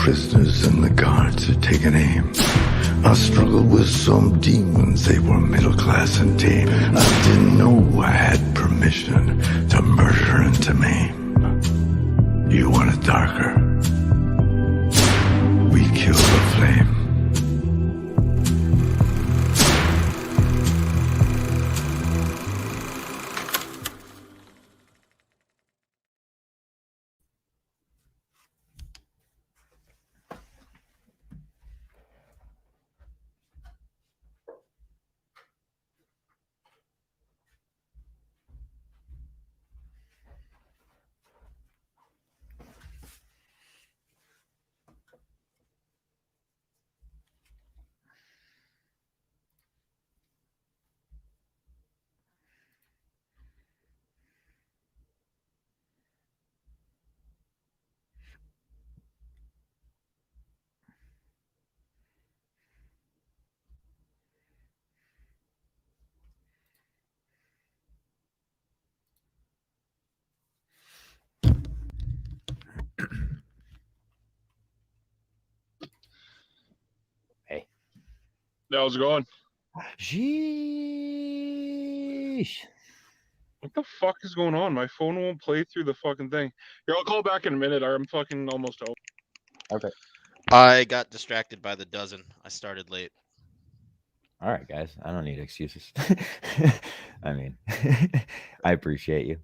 prisoners and the guards had taken aim. I struggled with some demons, they were middle class and tame. I didn't know I had permission to murder and to maim. You want it darker? We kill the flame. Hey. How's it going? Sheesh. What the fuck is going on? My phone won't play through the fucking thing. Here, I'll call back in a minute. I'm fucking almost out. Okay. I got distracted by the dozen. I started late. All right, guys. I don't need excuses. I mean, I appreciate you.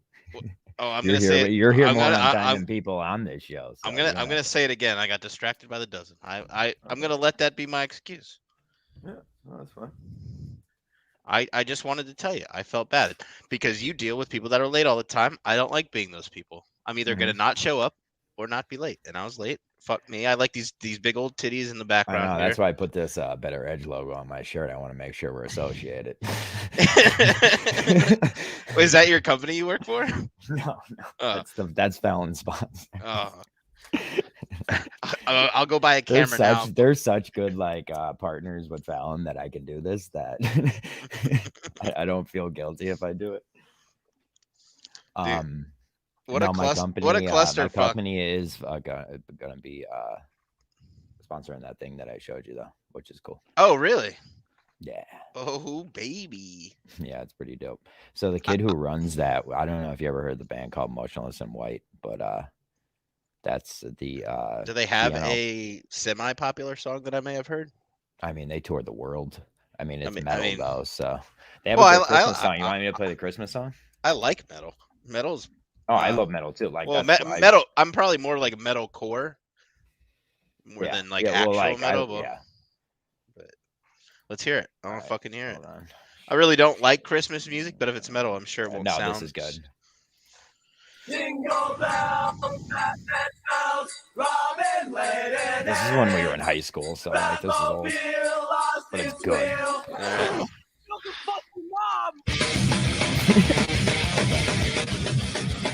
Oh, I'm You're gonna here, say it. you're here I'm more gonna- on time I'm- than people on this show. So I'm gonna say it again. I got distracted by the dozen. I'm gonna let that be my excuse. Yeah, well, that's fine. I just wanted to tell you I felt bad because you deal with people that are late all the time. I don't like being those people. I'm either gonna not show up or not be late, and I was late. Fuck me. I like these big old titties in the I background. know. Here. That's why I put this Better Edge logo on my shirt. I want to make sure we're associated. Is that your company you work for? No. Oh. That's Fallon's sponsor. Oh. I'll go buy a camera now. They're such good partners with Fallon that I can do this. That I don't feel guilty if I do it. Dude, what no, a my cluster! company, What a my clusterfuck! company is gonna be sponsoring that thing that I showed you though, which is cool. Oh, really? Yeah. Oh, baby. Yeah, it's pretty dope. So the kid who runs that, I don't know if you ever heard the band called Motionless in White, but that's the Do they have piano. a semi-popular song that I may have heard? I mean, they toured the world. I mean, it's I metal mean- though, so they have Well, a good I- Christmas song. You want me to play the Christmas song? I like metal. Metal's Oh, I love metal too. Like, well, that's why- metal. I'm probably more like metal core, more Yeah, than like yeah, well, actual like, metal. yeah. But let's hear it. I want to Alright, fucking hear it. Hold on. I really don't like Christmas music, but if it's metal, I'm sure it won't No, sound. this is good. Jingle bells, Batman bells, Robin laid This is when we were in high school, so like this is old, but it's good. Alright.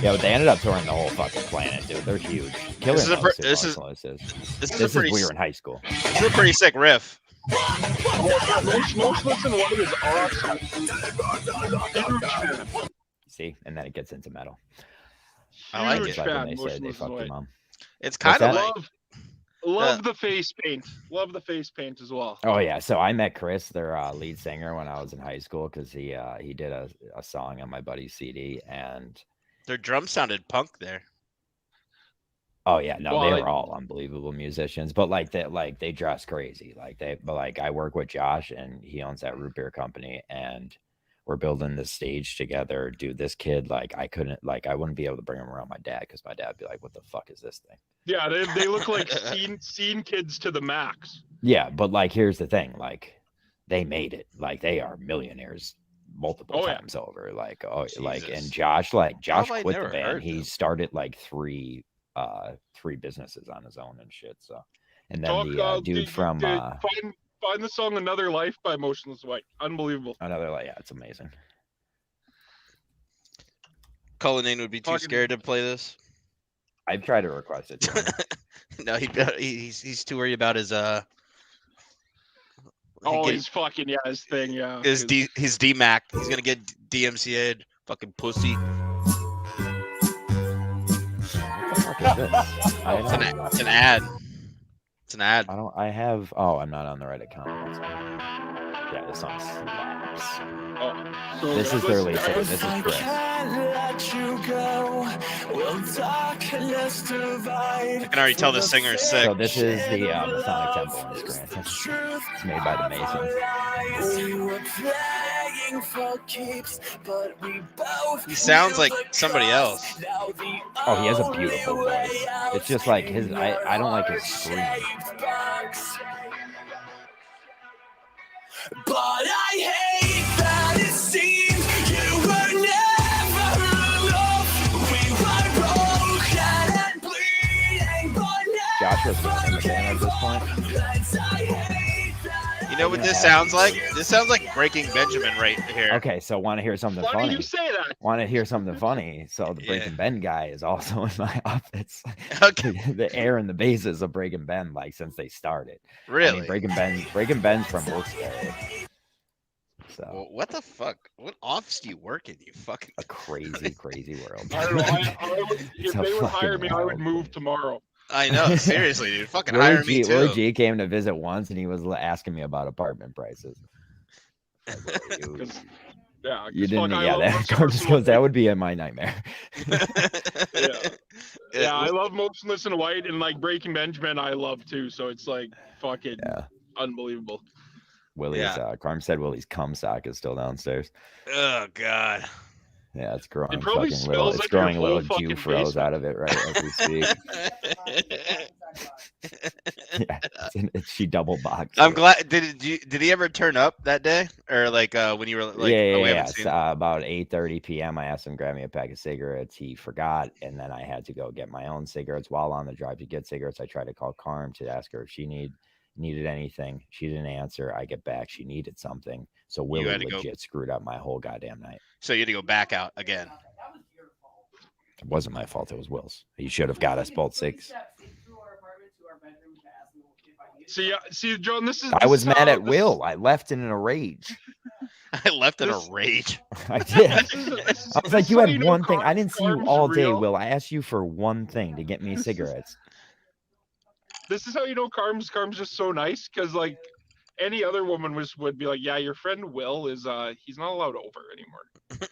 Yeah, but they ended up touring the whole fucking planet, dude. They're huge. Killer This is a knows pr- who this is- Motionless is. This is This a is pretty. we were in high school. This is a pretty sick riff. Most listen one is awesome. See, and then it gets into metal. I like Huge it. Like when fan, they say they Motionless fucked in your White. mom. It's What's kind of that? like Love the face paint. Love the face paint as well. Oh yeah, so I met Chris, their lead singer, when I was in high school because he did a song on my buddy's CD, and their drum sounded punk there. oh yeah, no, Well, they were all unbelievable musicians, but they dress crazy, but I work with Josh and he owns that root beer company, and we're building this stage together. Dude, this kid, I wouldn't be able to bring him around my dad because my dad would be like, "What the fuck is this thing?" Yeah, they look like scene kids to the max. Yeah, but here's the thing, they made it, they are millionaires multiple Oh, yeah. times over, and Jesus. Josh have I quit the never band. heard He them? started three businesses on his own and shit. So, and then Talk, the dude from find the song "Another Life" by Motionless in White. Unbelievable. another, yeah, it's amazing. Cullinane would be too Fucking- scared to play this. I've tried to request it. To him. No, he's too worried about his Oh, get- he's fucking his thing, yeah. his DMAC. He's gonna get DMCA'd. Fucking pussy. What the fuck is this? I It's don't know. an ad. It's an ad. I have. Oh, I'm not on the right account. One second. Yeah, this song slaps. So This is listen, their lead singer. guys, This is Chris. I can already tell the singer's sick. So this is the Masonic Temple in Scranton. It's made by the Masons. He sounds like somebody else. Oh, he has a beautiful voice. It's just like his. I don't like his scream. But I hate that it seems you were never enough. We were broken and bleeding, but Josh was not in the band at this point. You know what this sounds like? This sounds like Breaking Benjamin right here. Okay, so want to hear something Why do funny? you say that? Want to hear something funny? So the Yeah. Breaking Ben guy is also in my outfits. Okay. The air and the bases of Breaking Ben, like since they started. Really? I mean, Breaking Ben's from Wilkes-Barre. So Well, what the fuck? What office do you work in? You fucking. a crazy, crazy world. I don't know. I would, It's if a they would hire fucking me, I would wild move place. tomorrow. I know, seriously, dude. Fucking hire me too. Willie G came to visit once, and he was asking me about apartment prices. I was like, you, 'Cause, yeah, you 'cause, didn't, fuck, I yeah. love That most Carl just Motionless goes, that White. would be in my nightmare. Yeah, I love Motionless in White, and like Breaking Benjamin, I love too. So it's like fucking Yeah. unbelievable. Willie's, Yeah. Carm said Willie's cum sock is still downstairs. Oh god. Yeah, it's growing probably fucking little. smells It's like your growing little whole fucking Jew froze basement. out of it right as we speak. Yeah, she double boxed. I'm it. glad. Did he ever turn up that day, or like when you were like? yeah, oh, yeah, we yeah. haven't seen- About 8:30 p.m. I asked him to grab me a pack of cigarettes. He forgot, and then I had to go get my own cigarettes. While on the drive to get cigarettes, I tried to call Carm to ask her if she needed anything. She didn't answer. I get back. She needed something. So Willie had to go- legit screwed up my whole goddamn night. So you had to go back out again. It wasn't my fault. It was Will's. He should have got us both six. See, John, this is. I this was is mad how- at this Will. I left in a rage. I left in a This- rage. I did. Is, I was like, you how had know one thing. I Carm- didn't see you Carm's all day, real. Will. I asked you for one thing to get me cigarettes. This is how you know Carm's just so nice, because like any other woman would be like, yeah, your friend Will is he's not allowed over anymore.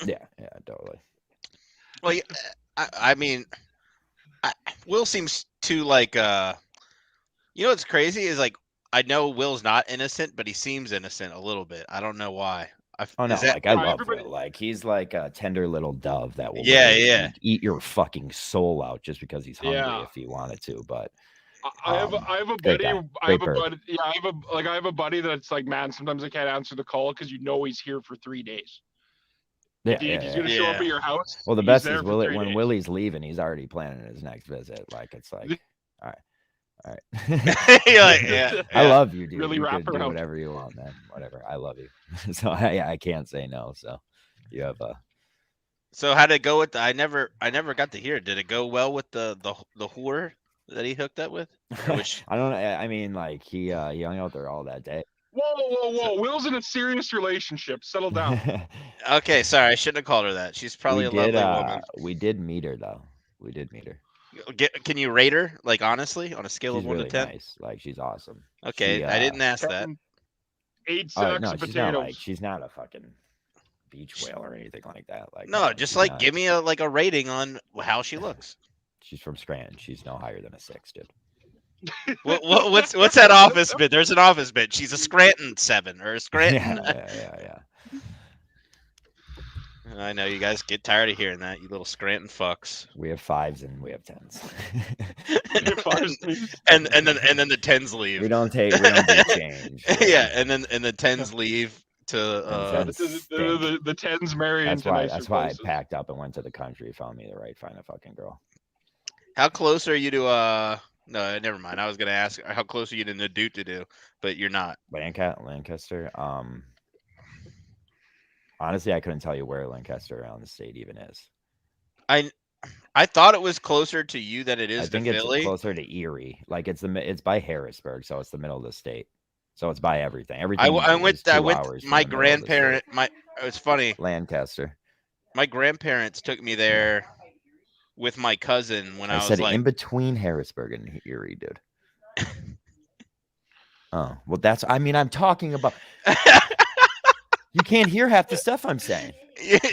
Yeah, totally. Well, yeah, I mean, Will seems too like you know what's crazy is like I know Will's not innocent, but he seems innocent a little bit. I don't know why. Oh no, is that- like I love everybody- Will. Like he's like a tender little dove that will Yeah, literally yeah. eat your fucking soul out just because he's hungry Yeah. if he wanted to. But I have a great buddy. guy. I have Great a bird. buddy. Yeah, I have a buddy that's like, man, sometimes I can't answer the call because you know he's here for 3 days. yeah, He's yeah, gonna yeah. show up Yeah. at your house. Well, the he's best there is for Willie 3 when days. Willie's leaving, he's already planning his next visit. Like it's like, all right. You're like, yeah, I yeah. love you, dude. Really You wrap could do around. whatever you want, man. Whatever. I love you. So I can't say no. So you have a So how did it go with I never got to hear it. Did it go well with the whore that he hooked up with? Or which I don't know. I mean, like he hung out there all that day. Whoa! Will's in a serious relationship. Settle down. Okay, sorry, I shouldn't have called her that. She's probably a lovely woman. We did meet her though. We did meet her. Can you rate her, like honestly, on a scale She's of 1 really to 10? nice. Like she's awesome. Okay, She, I didn't ask that. 8 Oh, sacks no, of she's not potatoes. like she's not a fucking beach whale or anything like that. Like No, just she's like not- give me a rating on how she looks. She's from Scranton. She's no higher than a 6, dude. What's that office bit? There's an office bit. She's a Scranton 7 or a Scranton. Yeah. I know you guys get tired of hearing that, you little Scranton fucks. We have 5s and we have 10s. and then the 10s leave. we don't do change. Yeah, and then the 10s leave to Tens The tens marry That's into why. nicer That's why I places. packed up and went to the country. Found me the right kind of fucking girl. how close are you to no, never mind. I was gonna ask how close are you to Nadut to do, but you're not. Lancaster. Honestly, I couldn't tell you where Lancaster around the state even is. I thought it was closer to you than it I is to think it's Philly. closer to Erie. Like it's by Harrisburg, so it's the middle of the state. So it's by everything. Everything. I is went 2 my hours from the middle of the state. grandparent it's funny. Lancaster. My grandparents took me there with my cousin when I, I was said like in between Harrisburg and Erie, dude. Oh, well, that's. I mean, I'm talking about. You can't hear half the stuff I'm saying.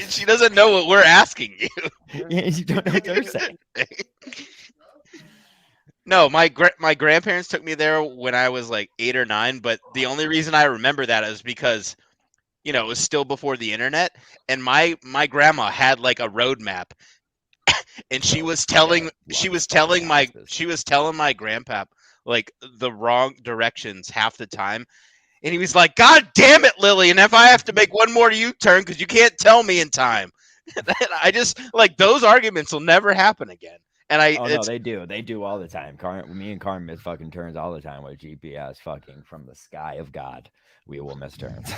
She doesn't know what we're asking you. Yeah, you don't know what they're saying. No, my grandparents took me there when I was like 8 or 9, but the only reason I remember that is because it was still before the internet, and my grandma had like a road map, and she was telling my grandpa like the wrong directions half the time. And he was like, "God damn it, Lily! And if I have to make one more U-turn because you can't tell me in time," and I just like those arguments will never happen again. And no, they do. They do all the time. Me and Carm miss fucking turns all the time with GPS. Fucking from the sky of God, we will miss turns.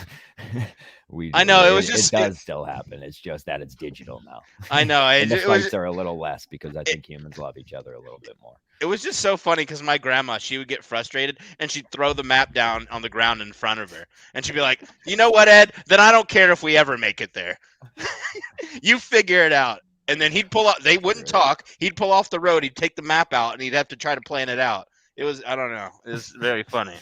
I know it does still happen. It's just that it's digital now. I know. And the fights are a little less because I think humans love each other a little bit more. It was just so funny because my grandma, she would get frustrated and she'd throw the map down on the ground in front of her. And she'd be like, "You know what, Ed? Then I don't care if we ever make it there. You figure it out." And then he'd pull out. They wouldn't talk. He'd pull off the road. He'd take the map out and he'd have to try to plan it out. It was, I don't know. It was very funny.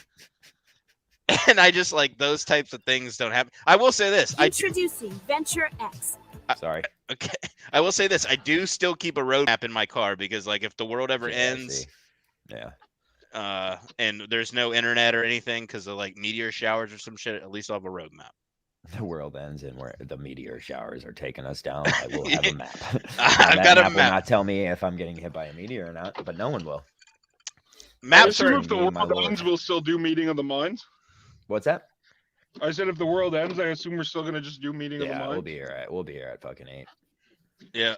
And I just like those types of things don't happen. I will say this. Introducing Venture X. Sorry. Okay. I will say this. I do still keep a road map in my car because like if the world ever ends, and there's no internet or anything because of like meteor showers or some shit, at least I'll have a road map. The world ends and where the meteor showers are taking us down. I will have a map. I've got a map. Will not tell me if I'm getting hit by a meteor or not, but no one will. Maps I are. if the world ends, we'll still do Meeting of the Minds. What's that? I said if the world ends, I assume we're still gonna just do Meeting of the Minds. We'll be here. We'll be here at fucking 8. Yeah,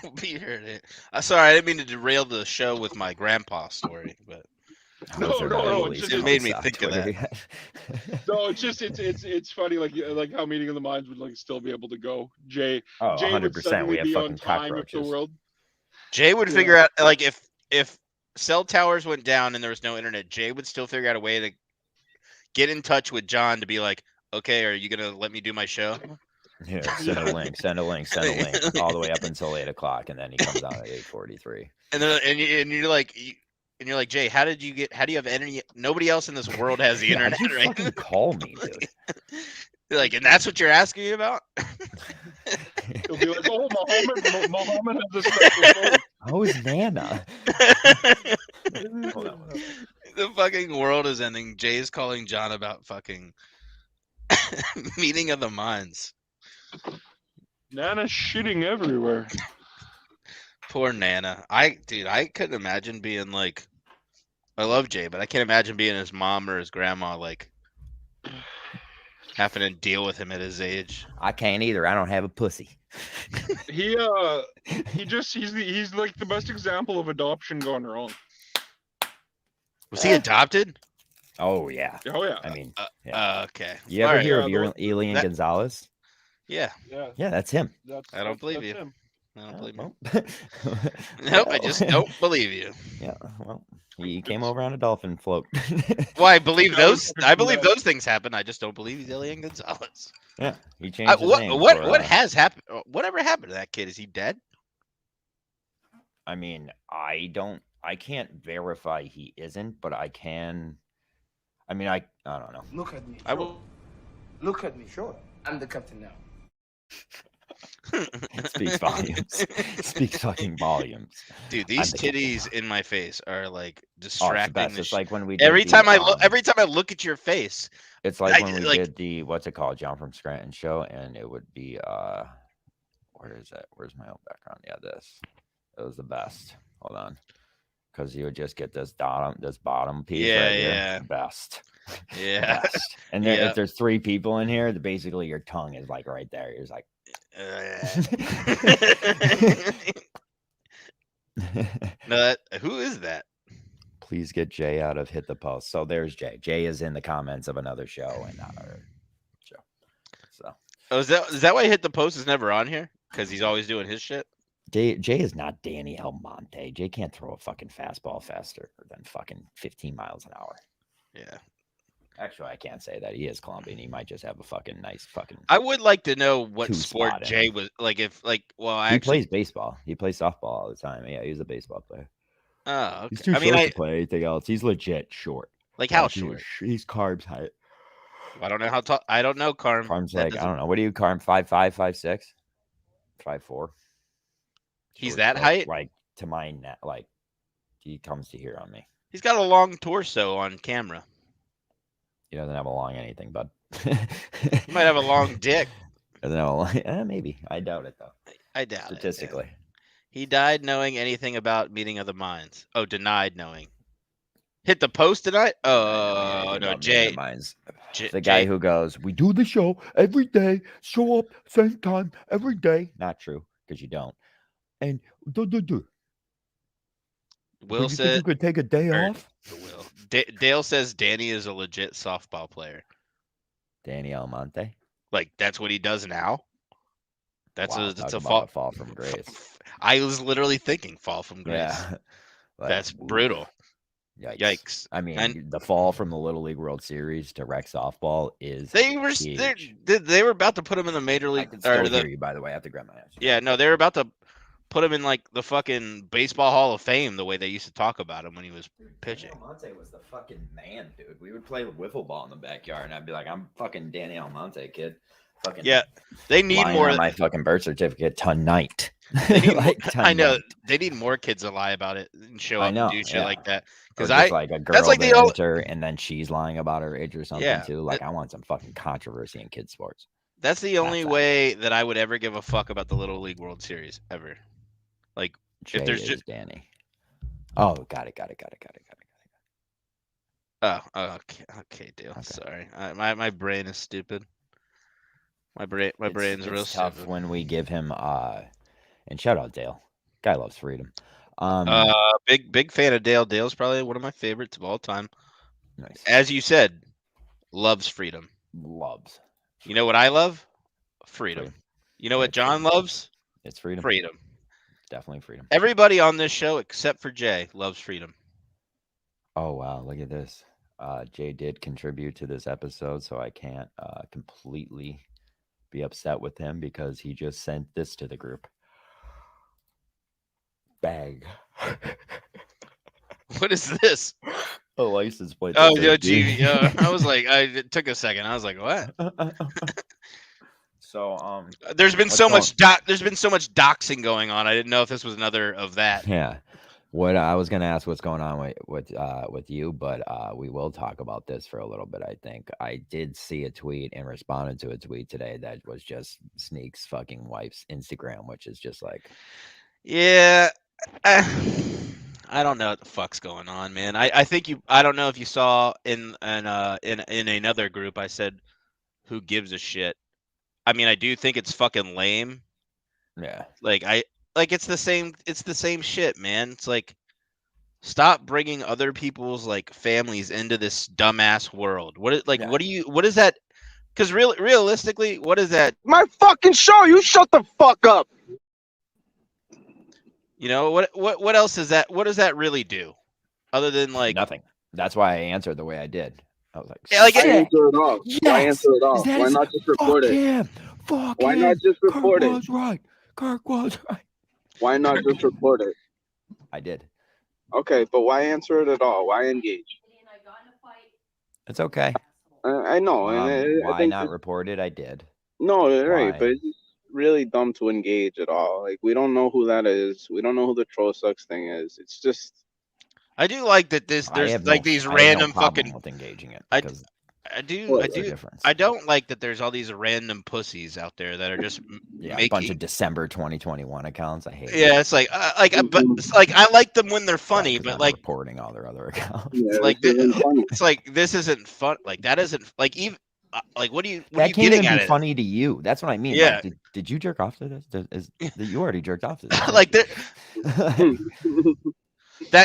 we'll be here at 8. Sorry, I didn't mean to derail the show with my grandpa story, but no, it made me think of that. No, it's just it's funny like how Meeting of the Minds would like still be able to go. Jay 100%. We have fucking cockroaches. Jay would figure out like if cell towers went down and there was no internet, Jay would still figure out a way to get in touch with John to be like, "Okay, are you gonna let me do my show?" Yeah, send a link, all the way up until 8 o'clock, and then he comes out at 8:43. And you're like, "Jay, how do you have internet? Nobody else in this world has the internet, right?" Fucking call me, dude. Like, and that's what you're asking me about? He'll be like, "Oh, Muhammad has this special phone." How is Nana? The fucking world is ending. Jay is calling John about fucking Meeting of the Minds. Nana's shitting everywhere. Poor Nana. I couldn't imagine being like, I love Jay, but I can't imagine being his mom or his grandma, like having to deal with him at his age. I can't either. I don't have a pussy. He's like the best example of adoption gone wrong. Was he adopted? Oh yeah. Oh yeah. I mean, okay. You ever hear of Elian Gonzalez? Yeah. Yeah, that's him. I don't believe you. Him. I don't believe you. Nope, I just don't believe you. Yeah, well, he came over on a dolphin float. Well, I believe those things happen. I just don't believe he's Elian Gonzalez. Yeah, he changed his name. What has happened? Whatever happened to that kid? Is he dead? I mean, I can't verify he isn't, but I can. I mean, I don't know. Look at me. I will. Look at me. Sure. I'm the captain now. Speaks volumes. Speaks fucking volumes. Dude, these titties in my face are like distracting. It's like when we every time I look at your face. It's like when we did the what's it called, John from Scranton show, and it would be where is that? Where's my old background? Yeah, this. It was the best. Hold on. Because you would just get this bottom piece right here. Best. Yeah. Best. And if there's 3 people in here, basically your tongue is like right there. You're just like No, who is that? Please get Jay out of Hit the Post. So there's Jay. Jay is in the comments of another show and not our show. So is that why Hit the Post is never on here? Because he's always doing his shit? Jay is not Danny Almonte. Jay can't throw a fucking fastball faster than fucking 15 miles an hour. Yeah. Actually, I can't say that. He is Colombian. He might just have a fucking nice fucking. I would like to know what sport Jay was like. He plays baseball. He plays softball all the time. Yeah, he's a baseball player. Oh, okay. He's too short to play anything else. He's legit short. Like how short? He's Carb's height. I don't know how tall. I don't know, Carm. Carb's That like, I doesn't- don't know. What are you, Carm? 5'5", 5'6", 5'4". He's Short, that short, height? Like to my net, like he comes to here on me. He's got a long torso on camera. He doesn't have a long anything, bud. He might have a long dick. Doesn't have a long, maybe. I doubt it though. I doubt it. Statistically. He died knowing anything about Meeting of the Minds. Oh, denied knowing. Hit the post tonight? Oh, no, Jay. The guy who goes, we do the show every day, show up same time every day. Not true, because you don't. And Will you think said. you could take a day or- off? Will. Dale says Danny is a legit softball player. Danny Almonte. Like that's what he does now. That's Wow, a talk about fall. a fall from grace. I was literally thinking fall from grace. Yeah. Like, That's oof, brutal. Yikes. Yikes. I mean, And- the fall from the Little League World Series to rec softball is They were huge. they were about to put him in the major I league. can Or still the, hear you, by the way. I have to grab my ass. yeah, no, they were about to put him in like the fucking baseball Hall of Fame the way they used to talk about him when he was pitching. Danny Almonte was the fucking man, dude. We would play wiffle ball in the backyard, and I'd be like, "I'm fucking Danny Almonte, kid." Fucking Yeah, they need lying more. on my fucking birth certificate tonight. They need more- Like, I know tonight. they need more kids to lie about it and show I up know, and do shit yeah. like that. Or Because just I like a girl like that the old- enter, and then she's lying about her age or something Yeah, too. Like, I want some fucking controversy in kids sports. that's the only that. way that I would ever give a fuck about the Little League World Series ever. Like Jay there's is ju- Danny. Oh, got it. okay, Dale. Okay. Sorry, my brain is stupid. My brain's real It's tough stupid. when we give him and shout out Dale. Guy loves freedom. Big fan of Dale. Dale's probably one of my favorites of all time. Nice. As you said, loves freedom. Loves. You know what I love? Freedom. Freedom. You know what It's John freedom. loves? It's freedom. Freedom. Definitely freedom. Everybody on this show except for Jay loves freedom. Oh wow, look at this. Jay did contribute to this episode, so I can't completely be upset with him because he just sent this to the group. Bag. What is this? A license plate. Oh, that yeah, says gee, D. I was like, it took a second. I was like, what? So There's been What's so going- much there's been so much doxing going on. I didn't know if this was another of that. yeah. What I was gonna ask what's going on with you, but we will talk about this for a little bit. I think I did see a tweet and responded to a tweet today that was just Sneak's fucking wife's Instagram, which is just like, Yeah. I don't know what the fuck's going on, man. I think I don't know if you saw in another group I said who gives a shit. I mean, I do think it's fucking lame. yeah, It's the same shit, man. It's like stop bringing other people's like families into this dumbass world. What is Yeah. what is that? Cuz realistically, what is that? My fucking show. You shut the fuck up. You know, what else is that? What does that really do? Other than like nothing. That's why I answered the way I did. I was like, Yeah, like, Why "Shit, answer it off? Why yes! answer it off? Is that Why his- not just report fuck it? him. Fuck Why him. not just report Kirk it? was right. Kirk was right. Why not just report it? I did. Okay, but why answer it at all? Why engage? It's okay. I know, and I Why think not report it? I did. no, right, Why? but it's just really dumb to engage at all. Like we don't know who that is. We don't know who the troll sucks thing is. It's just I do like that I there's have like no- these I have random no problem fucking with engaging it I- because I do What? I there's a do difference. I don't like that there's all these random pussies out there that are just Yeah, a making bunch of December 2021 accounts. I hate. it. Yeah, it's like but it's like I like them when they're funny, 'cause but I'm like reporting all their other accounts. yeah, like this isn't funny. it's like this isn't fun. Like that isn't like even like what are you That can't getting even at be it? funny to you. That's what I mean. Yeah. Like, did you jerk off to this? You already jerked off to this. Like that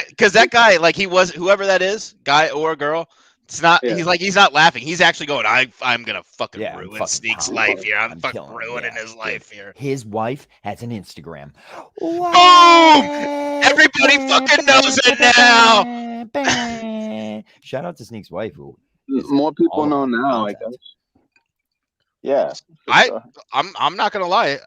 because that guy like he was whoever that is, guy or girl. It's not. Yeah. He's not laughing. He's actually going. I'm gonna fucking Yeah, I'm ruin fucking Sneak's pounding life it. here. I'm fucking killing him. ruining Yeah, his dude. life here. His wife has an Instagram. Boom! Everybody fucking knows it now. Shout out to Sneak's wife, who More people all know over now, I content. guess. Yeah. for I- sure. I'm not gonna lie.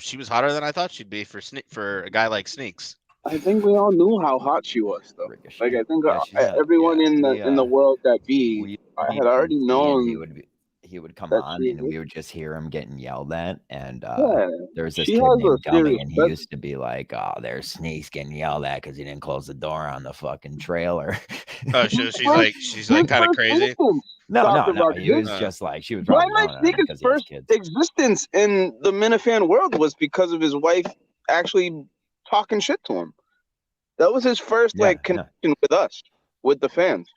She was hotter than I thought she'd be for a guy like Sneaks. I think we all knew how hot she was, though. Ricochet. Like I think Yeah, she's not- everyone yeah, in the world that be we had already and known. he would come that on she- and we would just hear him getting yelled at. And Yeah, there's this she kid has a named Dummy, serious and he presence. used to be like, "Oh, there's Sneaks getting yelled at because he didn't close the door on the fucking trailer." Oh, she's like His kind of first crazy. instance no, talked no. about He was this. just like she was Blind probably Mike yelling at him Sneaker's because he has first kids. existence in the Minifan world was because of his wife actually talking shit to him. That was his first Yeah, yeah. connection with us, with the fans.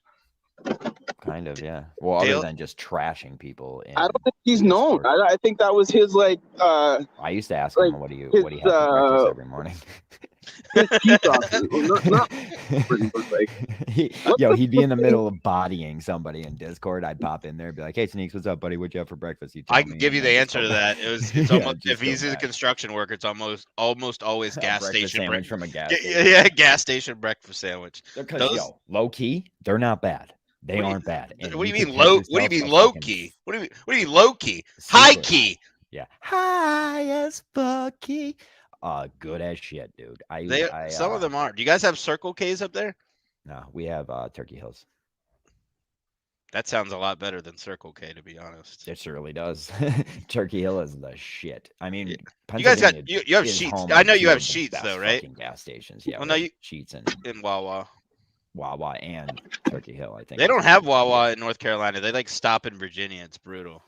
Kind of, yeah. Well, Dale- other than just trashing people. I don't think he's known. Discord. I think that was his I used to ask him like, what he his, had for breakfast every morning. his tea sauces. Not but like, he'd be in the middle of bodying somebody in Discord. I'd pop in there and be like, "Hey, Sneaks, what's up, buddy? What'd you have for breakfast?" You I tell can me, give you and the then just answer go to back. that. It's Yeah, almost just if go he's a back. construction worker, it's almost always A gas breakfast station sandwich from a gas Yeah, station. yeah, gas station breakfast sandwich. Because Those- low key, they're not bad. They What do you- aren't bad. And What do you could mean pay low? What do you yourself mean a low fucking key? What do you mean low key? High super key. Yeah, high as fuck key. Good as shit, dude. Some of them are. Do you guys have Circle K's up there? No, we have Turkey Hills. That sounds a lot better than Circle K, to be honest. It surely does. Turkey Hill is the shit. I mean, You guys got Pennsylvania you have is Sheets. home I of know you two have of the Sheets best though, right? fucking gas stations. Yeah, Well, we no, have you- Sheets and In Wawa. Wawa and Turkey Hill. I think They is don't the have biggest Wawa deal. in North Carolina. They like stop in Virginia. It's brutal.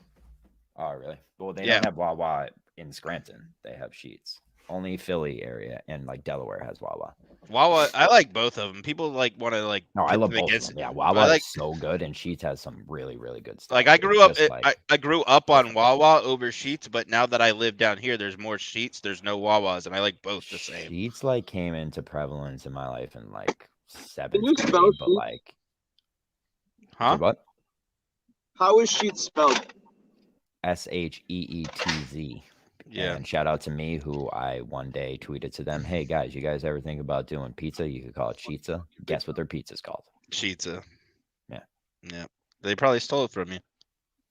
Oh, really? Well, they Yeah. don't have Wawa in Scranton. They have Sheets. Only Philly area and like Delaware has Wawa. Wawa, I like both of them. People like want to like. No, I pit love them both of against- them. Yeah, I Wawa like- is so good, and Sheets has some really, really good stuff. Like I It's grew up, just, like, I grew up on Wawa over Sheets, but now that I live down here, there's more Sheets. There's no Wawas, and I like both the same. Sheets like came into prevalence in my life in like seventh you grade, spell but Sheets? like, Huh? what? how is Sheets spelled? SHEETZ. Yeah. And shout out to me, who I one day tweeted to them, "Hey guys, you guys ever think about doing pizza? You could call it Sheetza." Guess what their pizza's called? Sheetsa. Yeah. Yeah. They probably stole it from you.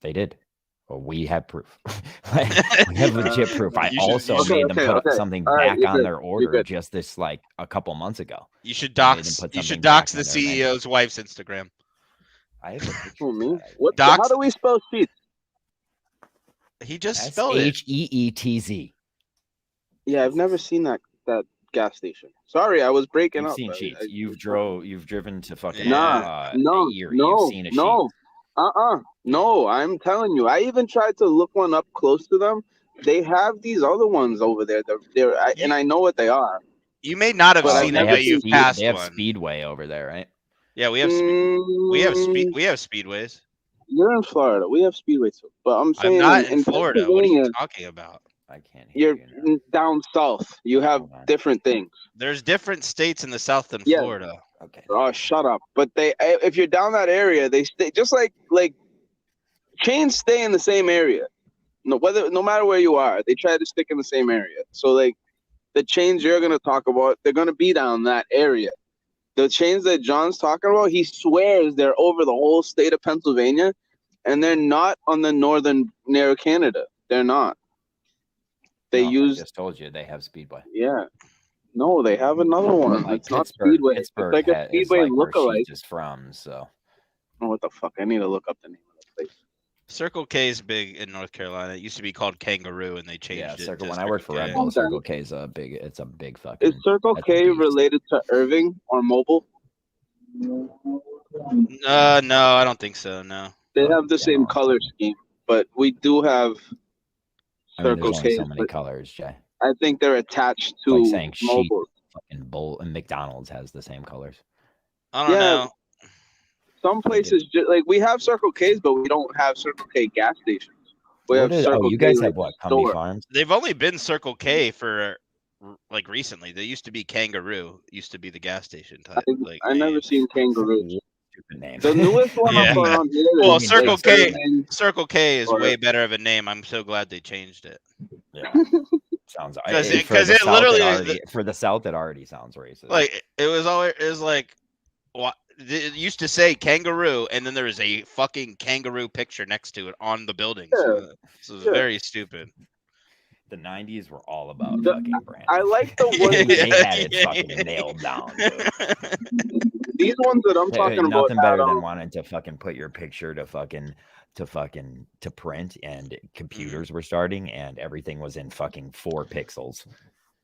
They did. Well, we have proof. Like, we have legit proof. I You should- also you should- made them Okay, put okay. something All right, back you're on good. their You're order good. just this like a couple months ago. You should Made them dox. put You should something dox back the on their menu. CEO's wife's Instagram. I have a picture Who, of me? that. What? Docs- How do we spell Sheets? He just spelled it. SHEETZ. Yeah, I've never seen that gas station. Sorry, I was breaking You've up. seen Sheets. I- You've driven to fucking Nah, no, Erie. no, You've seen a no. Sheetz. No, I'm telling you. I even tried to look one up close to them. They have these other ones over there. And I know what they are. You may not have But I've seen never it, but you seen- passed They have one. Speedway over there, right? Yeah, we have we have speedways. You're in Florida. We have Speedway too. But I'm I'm saying not in in Florida. What are you Pennsylvania, talking about? I can't hear you're you now. down south. You have Hold on. different things. There's different states in the South than Yeah. Florida. Okay. Oh, shut up. But if you're down that area, they stay just like chains stay in the same area. No matter where you are, they try to stick in the same area. So like the chains you're gonna talk about, they're gonna be down that area. The chains that John's talking about, he swears they're over the whole state of Pennsylvania, and they're not on the northern near Canada. They're not. They No, I use just told you they have Speedway. yeah. No, they have another one. Like It's not Pittsburgh, Speedway. Pittsburgh it's like a is Speedway like where lookalike. Sheets is from. So Oh, what the fuck? I need to look up the name of the place. Circle K is big in North Carolina. It used to be called Kangaroo, and they changed yeah, it. Circle. to When I worked for Circle Red K. Bull, Okay. Circle K is a big. It's a big fucking. Is Circle that's a K beast. related to Irving or Mobile? No, I don't think so. No. They Oh, have the yeah, same no. color scheme, but we do have I mean, Circle there's only K. so many but colors, Jay. I think they're attached to Like saying sheep. Mobile. Fucking Bull and McDonald's has the same colors. I don't Yeah. know. Some places like we have Circle K's, but we don't have Circle K gas stations. We have Circle you K, guys like, have what? Cumby store. Farms. They've only been Circle K for like recently. They used to be Kangaroo. Used to be the gas station type. I never seen Kangaroo. Stupid name. The newest one Yeah. up around here. Well, is, Circle like, K- Irving. Circle K is Or- way better of a name. I'm so glad they changed it. Yeah. Sounds 'Cause for it- 'cause the it South, literally- for the South it already sounds racist. Like it was like what it used to say Kangaroo, and then there was a fucking kangaroo picture next to it on the building. So it was Yeah. very stupid. The 90s were all about The- fucking brand. I like the ones. They had it Yeah, fucking yeah. nailed down, dude. These ones that I'm Hey, talking about. nothing better had, than wanting to fucking put your picture to print, and computers were starting and everything was in fucking 4 pixels.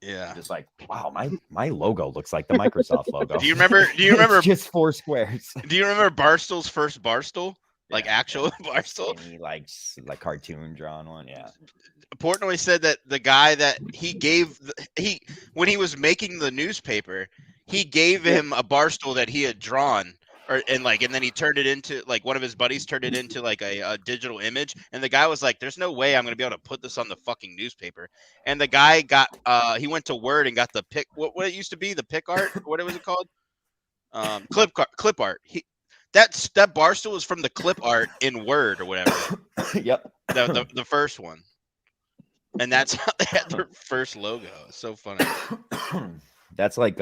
Yeah. Just like, wow, my logo looks like the Microsoft logo. Do you remember? Do you remember? It's just 4 squares. Do you remember Barstool's first Barstool? Like Yeah, actual yeah. Barstool? Skinny, like cartoon drawn one. Yeah. Portnoy said that the guy that he gave when he was making the newspaper, he gave him a Barstool that he had drawn, and then he turned it into, like, one of his buddies turned it into like a digital image, and the guy was like, "There's no way I'm gonna be able to put this on the fucking newspaper." And the guy got he went to Word and got the pic, what it used to be, the pic art, what was it called? Clip art. That Barstool was from the clip art in Word or whatever. Yep. The first one. And that's how they had their first logo. It's so funny. That's like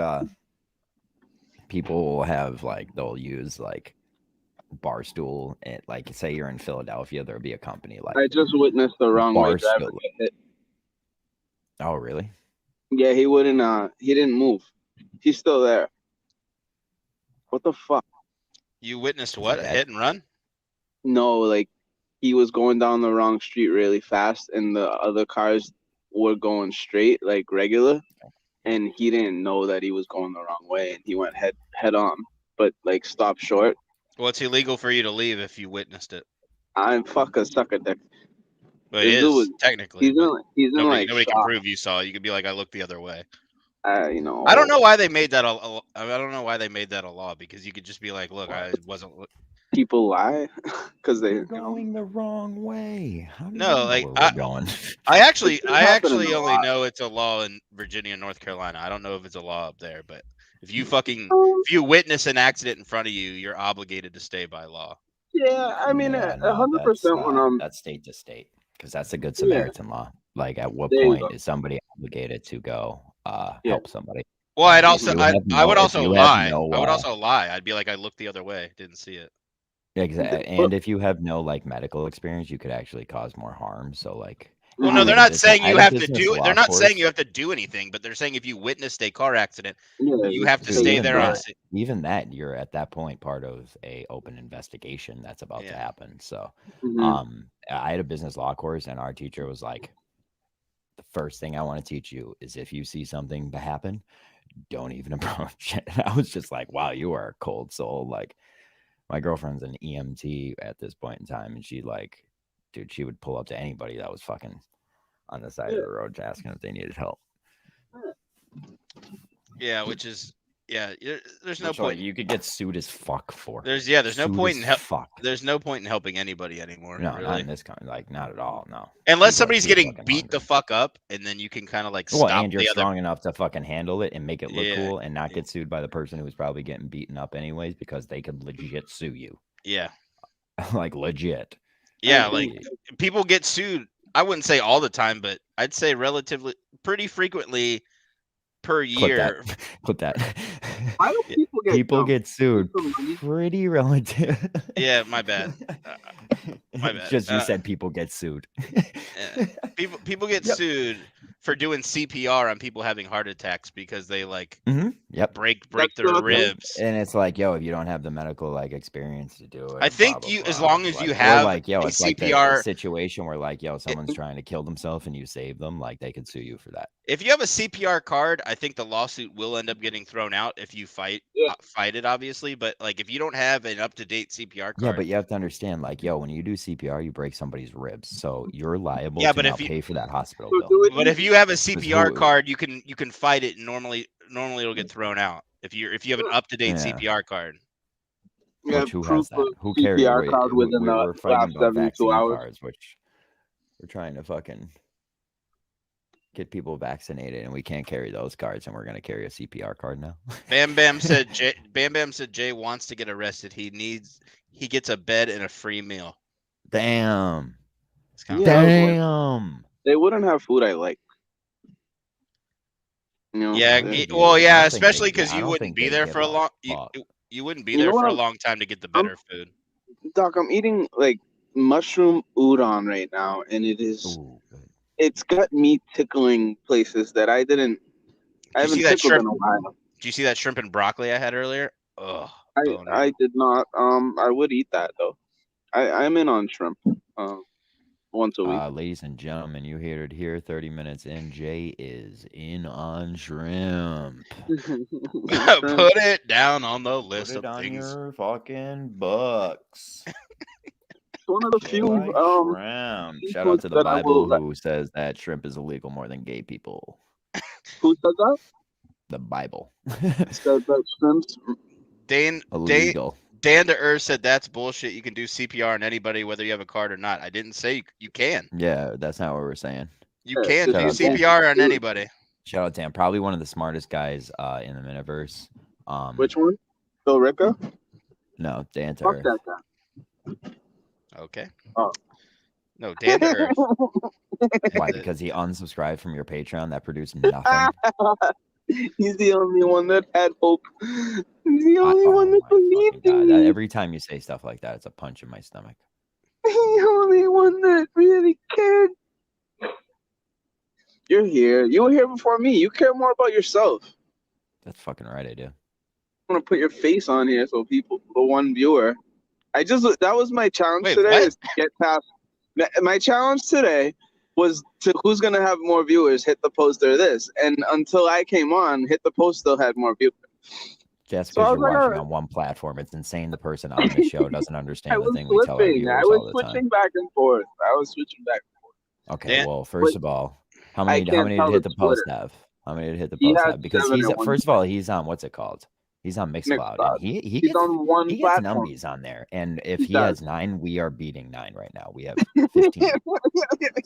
people will have, like, they'll use like Barstool, and like, say you're in Philadelphia, there'll be a company like I just witnessed the wrong way Barstool. driver get hit. Oh, really? Yeah, he wouldn't. He didn't move. He's still there. What the fuck? You witnessed what? A hit and run? No, like he was going down the wrong street really fast, and the other cars were going straight, like regular, and he didn't know that he was going the wrong way, and he went head on, but like stopped short. Well, it's illegal for you to leave if you witnessed it. I'm fuck a sucker dick. But it This dude is was- technically. He's in Nobody, like nobody can shock. prove you saw it. You could be like, I looked the other way. You know. I don't know why they made that I don't know why they made that a law, because you could just be like, look, I wasn't. People lie because they. You're going the wrong way. How do you No, know like, where we're going? I actually It's been happening a only lot. know it's a law in Virginia and North Carolina. I don't know if it's a law up there, but if you witness an accident in front of you, you're obligated to stay by law. Yeah, I mean, Yeah, no, 100% when I'm. that's state to state, because that's the Good Samaritan law. Like, at what There you point go. is somebody obligated to go Yeah. help somebody? Well, I'd If also you have I would no- if also you have lie. no, I would also lie. I'd be like, I looked the other way, didn't see it. Exactly. And if you have no, like, medical experience, you could actually cause more harm. So, like, Well, I no, had they're a not business- saying I you had a have to business do it. law They're not course. saying you have to do anything, but they're saying if you witnessed a car accident, you have to Dude, stay even there on that- scene. Even that, you're at that point part of a open investigation that's about to Yeah. happen. So, Mhm. I had a business law course, and our teacher was like, the first thing I want to teach you is if you see something happen, don't even approach it. And I was just like, wow, you are a cold soul. Like, my girlfriend's an EMT at this point in time, and she, like, dude, she would pull up to anybody that was fucking on the side of the road asking if they needed help. Yeah, which is there's no Which, like, point. you could get sued as fuck for. There's no Sued point as in fuck. there's no point in helping anybody anymore. No, not really. in this kind. Like, not at all. No. Unless People are somebody's too getting fucking beat the hungry. fuck up, and then you can kind of like Well, stop and you're the other. strong enough to fucking handle it and make it look Yeah, cool and not get sued by the person who's probably getting beaten up anyways, because they could legit sue you. Yeah, Like, legit. yeah. think- Like, people get sued. I wouldn't say all the time, but I'd say relatively, pretty frequently per Clip year. that. Clip that. Why do people get People dumped? get sued For money? pretty relative. Yeah, my bad. My bad. Just you said people get sued. People get Yep. sued for doing CPR on people having heart attacks because they like Yep. break That's their not- ribs. And it's like, yo, if you don't have the medical, like, experience to do it, I think blah, you- blah, as blah. long as you Like, or, have like, yo, a it's like the CPR situation where, like, yo, someone's trying to kill themselves and you save them, like, they could sue you for that. If you have a CPR card, I think the lawsuit will end up getting thrown out if you fight it, obviously. But like, if you don't have an up-to-date CPR card, Yeah, but you have to understand, like, yo, when you do CPR, you break somebody's ribs, so you're liable Yeah, to but now if you- pay for that hospital So bill. do it- but if you have a CPR who- card, you can fight it. And normally it'll get thrown out if you have an up-to-date Yeah. CPR card. Yeah, Which, who proof has that? of Who cares? CPR card within the We're fighting last about 72 vaccine hours. cards, which we're trying to fucking get people vaccinated, and we can't carry those cards, and we're gonna carry a CPR card now. Bam Bam said Jay wants to get arrested. He gets a bed and a free meal. Damn. It's kind Yeah. Damn. They wouldn't have food I like. You know, Yeah, They do. well, I yeah, don't think especially they- because I you don't wouldn't think be they there give for a a long. fuck. You wouldn't be You there know for what a I'm- long time to get the I'm- better food. Doc, I'm eating like mushroom udon right now, and it is Ooh, good. it's got me tickling places that I didn't. I Did you haven't see that tickled in shrimp? a while. Did you see that shrimp and broccoli I had earlier? Oh, boner. I did not. I would eat that though. I'm in on shrimp. Once a week. Ladies and gentlemen, you heard it here. 30 minutes in, Jay is in on shrimp. Put it down on the Put list it of on things. your fucking books. One of the Jay few likes shrimp. Shout out foods to the that I will Bible who says that shrimp is illegal more than gay people. Who said that? The Bible. Said that shrimps. Dan Illegal. Dan to Earth said that's bullshit. You can do CPR on anybody whether you have a card or not. I didn't say you can. Yeah, that's not what we're saying. You Yeah, can just do shout out CPR on anybody. Shout out Dan, probably one of the smartest guys in the Miniverse. Which one? Phil Ricca? No, Dan to Fuck Earth. that guy. Okay. Oh. No, Dan to Earth. Why? Because he unsubscribed from your Patreon that produced nothing. He's the only one that had hope. He's the only one that my believed fucking in God. me. Every time you say stuff like that, it's a punch in my stomach. The only one that really cared. You're here. You were here before me. You care more about yourself. That's fucking right, I do. I'm gonna put your face on here so people, the one viewer. That was my challenge Wait, today. what? Is to get past. My challenge today was to who's gonna have more viewers. Hit the poster of this, and until I came on, Hit the Post still had more viewers. Just So I because was you're like, watching on one platform, it's insane. The person on the show doesn't I understand the was thing we tell our flipping. viewers I all was the switching time. back and forth. I was switching back. Okay, Dan- well, first of all, how many can't did tell Hit the it's Post Twitter. have? How many did Hit the He Post has have? Because 7 he's at one first of all, he's on what's it called? He's on Mixcloud, Mixcloud. and he He's gets on one he gets platform. numbies on there. And if He he has does. 9, we are beating 9 right now. We have 15.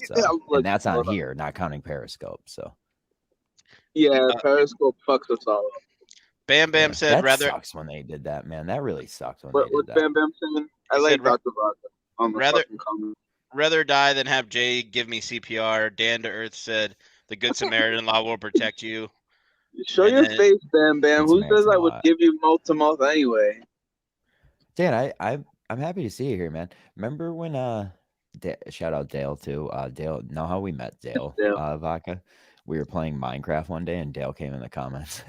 So, and that's on here, not counting Periscope. So Yeah, Periscope fucks us all up. Bam Bam yeah, said that rather sucks when they did that, man. That really sucked when What, they what's did that. Bam Bam saying? I He like said ra- Dr. Vodka on the rather- fucking comment. rather die than have Jay give me CPR. Dan to Earth said the Good Samaritan law will protect you. Show And your then- face, Bam Bam. It's Who says I would Samaritan law. give you mouth to mouth anyway? Dan, I'm happy to see you here, man. Remember when shout out Dale too. Dale, know how we met Dale Dale. Vodka? We were playing Minecraft one day and Dale came in the comments.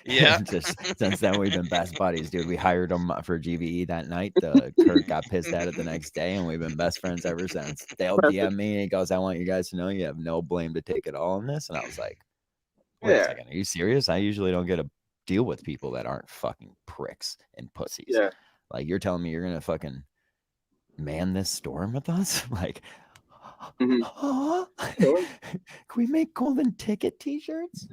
Yeah. And just since then we've been best buddies, dude. We hired him for GVE that night. Kurt got pissed at it the next day, and we've been best friends ever since. Dale DM'd me and he goes, "I want you guys to know you have no blame to take it all in this." And I was like, "Wait a Yeah. second, are you serious? I usually don't get to deal with people that aren't fucking pricks and pussies. Yeah. Like you're telling me you're gonna fucking man this storm with us? Like, Mhm. huh? Sure. Can we make golden ticket T-shirts?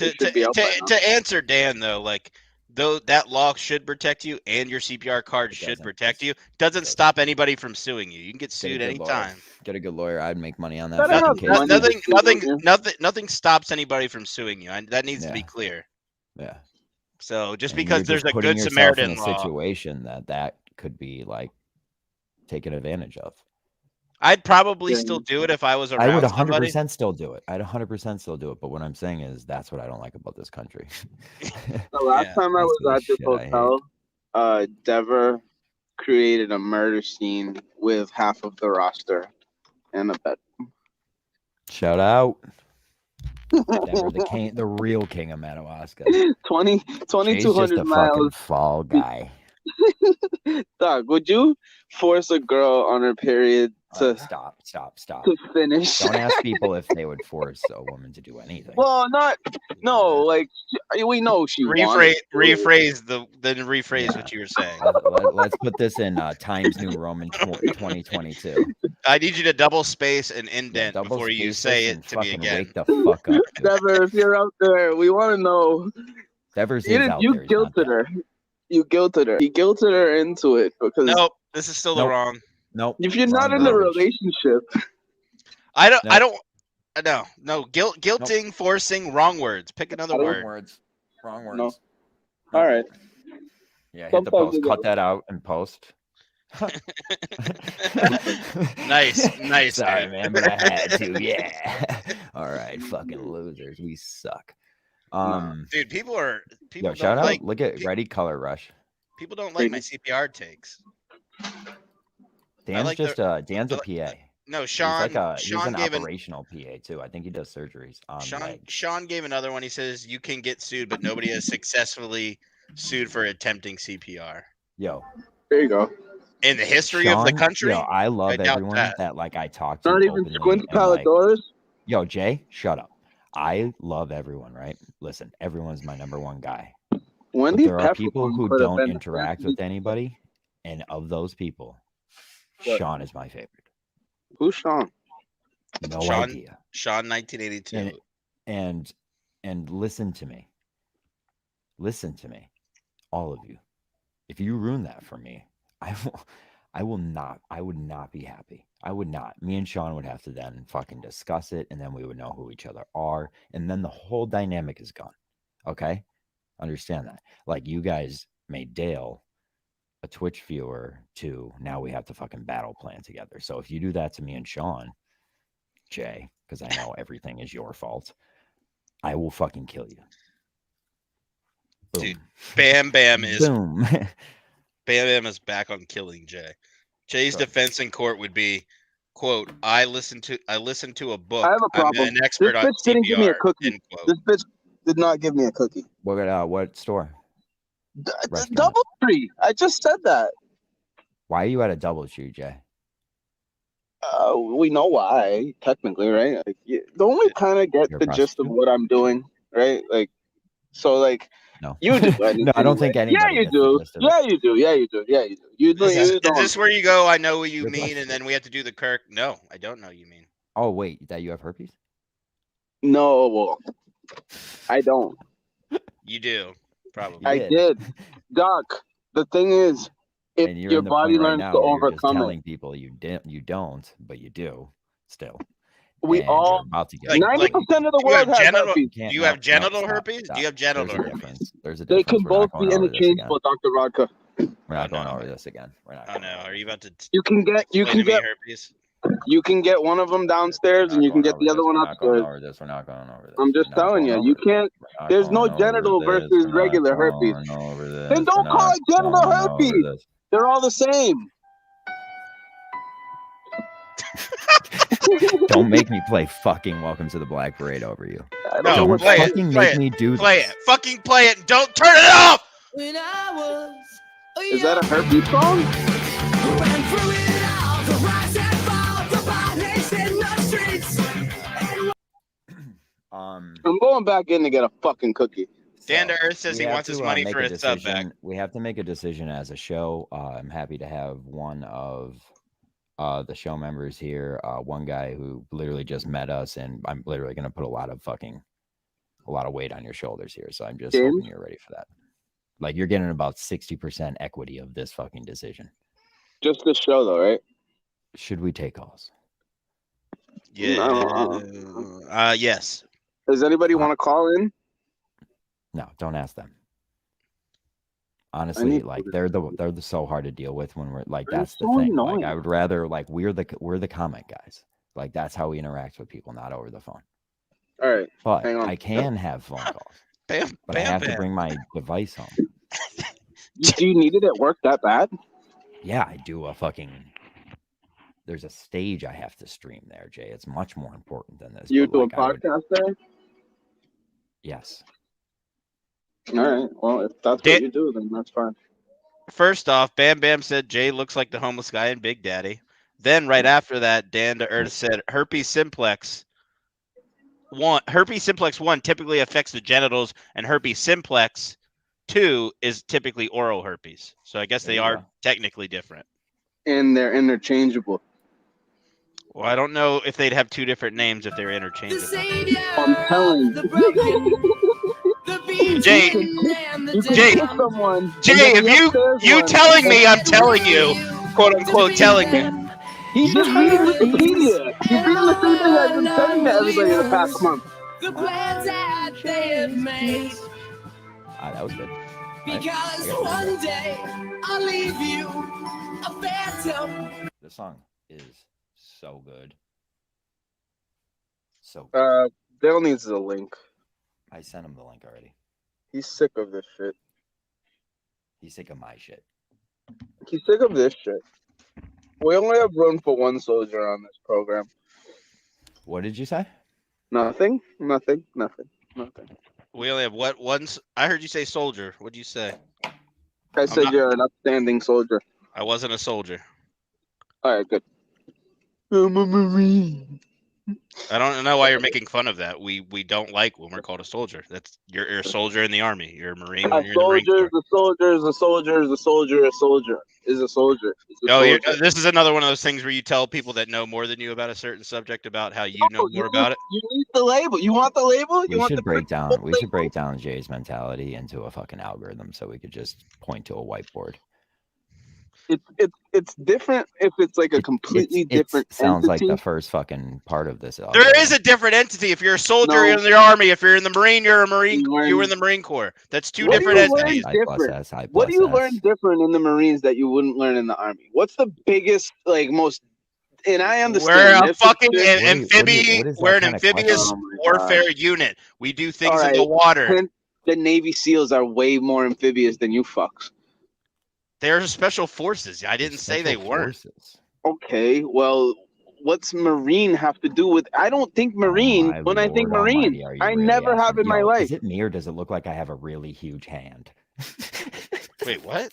It should be out by now. To answer Dan though, like though that law should protect you and your CPR card It should doesn't. protect you, doesn't stop anybody from suing you. You can get Get a sued good lawyer. anytime. Get a good lawyer. I'd make money on that Gotta fucking have case. money. Nothing stops anybody from suing you. And that needs to be Yeah. clear. Yeah. So just And because you're there's just a putting Good yourself Samaritan in a law, situation that could be like taken advantage of. I'd probably Yeah. still do it if I was around I would somebody. 100% still do it. I'd 100% still do it. But what I'm saying is that's what I don't like about this country. The last Yeah, time I that's was the at this shit I hate. hotel, Dever created a murder scene with half of the roster and a bed. Shout out. Denver, the king, the real king of Madawaska. 2,200 Jay's just a fucking miles. fall guy. Doug, would you force a girl on her period to Stop. to finish? Don't ask people if they would force a woman to do anything. Well, like we know she Rephrase wanted to. rephrase Yeah. what you were saying. Let's put this in Times New Roman 2022. I need you to double space and Yeah, indent double before you space say this it and to me fucking again. Wake the fuck up. dude. Dever, if you're out there, we want to know. Devers You is didn't. out You there. He's not guilted dead. her. You guilted her. He guilted her into it because Nope, this is still the Nope. wrong. Nope. if you're wrong not in a verbiage. relationship, I don't. Nope. No. Guilting, forcing, wrong words. Pick another Wrong word. words. Wrong words. No. all right. Yeah, hit the Sometimes post. you Cut gotta- that out and post. Nice. Sorry, dude. man, but I had to. Yeah. All right, fucking losers. We suck. Dude, people Yo, don't shout out. like Look at Ready Color Rush. people don't like my CPR takes. Dan's like just the- Dan's a I PA. No, He's Sean. like he's Sean an gave an operational PA too. I think he does surgeries on Sean. legs. Sean gave another one. He says you can get sued, but nobody has successfully sued for attempting CPR Yo, There you go. in the history of the Sean, country. yo, I love doubt everyone that like I talk to Not even openly Squint and like, Palidorus. yo, Jay, shut up. I love everyone, right? Listen, everyone's my number one guy. But Wendy there are people Peppercorn who could have don't been interact with anybody, and of those people, What? Sean is my favorite. Who's Sean? No Sean- idea. Sean 1982. And listen to me. Listen to me, all of you. If you ruin that for me, I would not be happy. I would not. Me and Sean would have to then fucking discuss it, and then we would know who each other are, and then the whole dynamic is gone. Okay? Understand that. Like, you guys made Dale a Twitch viewer to now we have to fucking battle plan together. So if you do that to me and Sean, Jay, because I know everything is your fault, I will fucking kill you. Boom. Dude, Bam Bam is Boom. Bam Bam is back on killing Jay. Jay's Sorry. defense in court would be, quote, I listened to a book. I have a problem. I'm an expert This on bitch didn't give me a CPR, cookie. end quote. This bitch did not give me a cookie. What store? Restaurant. DoubleTree. I just said that. Why are you at a DoubleTree, Jay? We know why, technically, right? Like, don't we kind of get You're the a gist of prostitute? what I'm doing, right? Like, so, like, No. you do. No, I don't think anyway. anybody Yeah, you gets the do. gist of it. Yeah, you do. Yeah, you do. Yeah, you do. You do. Is You this don't. where you go? I know what you You're mean, blessed. and then we have to do the Kirk. No, I don't know you mean. Oh, wait, that you have herpes? No, well, I don't. You do, probably. I did. did. Doc, the thing is, if And you're your in the body point right learns now to where you're just overcome it, telling people you don't, but you do still. we And you're all about to get Like- 90% of the do you world have has genital- herpes. You can't- Do you no, have no, genital stop, herpes? stop. Do you have genital There's a herpes? difference. There's a They difference. can We're not both be going over this again. interchangeable, Dr. Rodka. We're not Oh, going no. over this again. We're not. Oh going no, over are you about to You can get explain to me herpes? you can get one of them We're downstairs not and you can going get the over other this. one We're not going upstairs. over this. We're not going over this. I'm just We're not telling going you, you over this. can't. We're not There's no going over genital this. versus We're not regular herpes. going over this. Then don't We're call not it genital going over herpes. this. They're all the same. Don't make me play fucking Welcome to the Black Parade over you. I don't No, know Don't what play it, fucking play make it, me do Play this. it. Fucking play it and don't turn it off! When I was is that a herpes song? ran through it all, the rise and fall, the bodies in the streets. I'm going back in to get a fucking cookie. Dan to So, Earth says we he have wants his to, money make for a his sub back. decision. We have to make a decision as a show. I'm happy to have one of the show members here. One guy who literally just met us, and I'm literally going to put a lot of weight on your shoulders here. So I'm just James? hoping you're ready for that. Like, you're getting about 60% equity of this fucking decision. Just this show, though, right? Should we take calls? Yeah. Yes. Does anybody want to call in? No, don't ask them. Honestly, need like to- they're so hard to deal with when we're like They're that's the so thing. annoying. Like I would rather like we're the comment guys. Like that's how we interact with people, not over the phone. All right. But Hang on. I can have phone calls. Bam, But I bam, have to bam. bring my device home. Do you need it at work that bad? Yeah, I do a fucking. There's a stage I have to stream there, Jay. It's much more important than this. You but, do a like, I would- podcast there? Yes. All right. Well, if that's Dan- what you do, then that's fine. First off, Bam Bam said Jay looks like the homeless guy in Big Daddy. Then right after that, Dan to Earth said herpes simplex 1 typically affects the genitals, and herpes simplex 2 is typically oral herpes. So I guess There they you are go. technically different. And they're interchangeable. Well, I don't know if they'd have two different names if they're The interchangeable. savior, I'm telling the you. broken, the beaten, Jay- and the You can Jay- kiss someone. and Jay, then if the upstairs you one- telling me I'm telling you, quote unquote telling me. He's just reading Wikipedia. He's reading the same thing I've been saying to everybody the past month. The plans that they have made, That was good. because I got one day I'll leave you a phantom. The song is so good. So Dale needs a link. I sent him the link already. He's sick of this shit. He's sick of my shit. He's sick of this shit. We only have room for one soldier on this program. What did you say? Nothing. We only have what once. I heard you say soldier. What'd you say? I said not- you're an upstanding soldier. I wasn't a soldier. All right, good. I'm a Marine. I don't know why you're making fun of that. We don't like when we're called a soldier. That's you're a soldier in the army. You're a Marine A when you're in the Marine soldier Corps. is a soldier is a soldier is a soldier is a soldier. Is a No, soldier. this is another one of those things where you tell people that know more than you about a certain subject about how you know more about it. You need the label. You want the label? You We want should the break down. full We should label? break down Jay's mentality into a fucking algorithm, so we could just point to a whiteboard. It's different if it's like a completely different sounds entity. like the first fucking part of this. There is a different entity. If you're a soldier, No. you're in the army. If you're in the Marine, you're a Marine. You learn- You were in the Marine Corps. That's two What do different you learn entities. I plus different? S, I What do you plus learn S. different in the Marines that you wouldn't learn in the army? What's the biggest, like, most? And I understand. We're a if fucking it's just- what is that We're an kind of amphibious question? Oh my warfare unit. We do things in the Alright, water. and the Navy SEAls are way more amphibious than you fucks. They're special forces. I didn't say they Special weren't. forces. Okay, well, what's Marine have to do with? I don't think Marine. My when I think Lord Marine, Almighty, are you I really never have asking- in my Yo, life. Is it me or does it look like I have a really huge hand? Wait, what?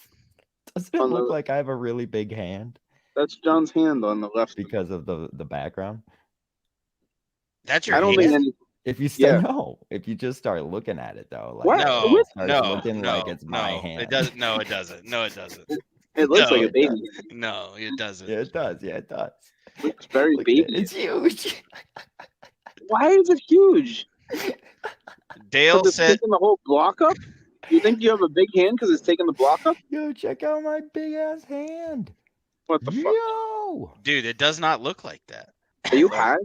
Doesn't it On look the- like I have a really big hand That's John's hand on the left. because of the background? That's your I don't hand? think any. If you say Yeah. no, if you just start looking at it though, like What? No, it starts no, looking no, like it's my no. hand. It doesn't. No, it doesn't. No, it doesn't. It looks No, like a it baby. does. No, it doesn't. Yeah, it does. Yeah, it does. It looks very Look at it. baby. It's huge. Why is it huge? Dale Because it's said, taking the whole block up. You think you have a big hand because it's taking the block up? Yo, check out my big ass hand. What the fuck? Yo. dude, it does not look like that. Are you high?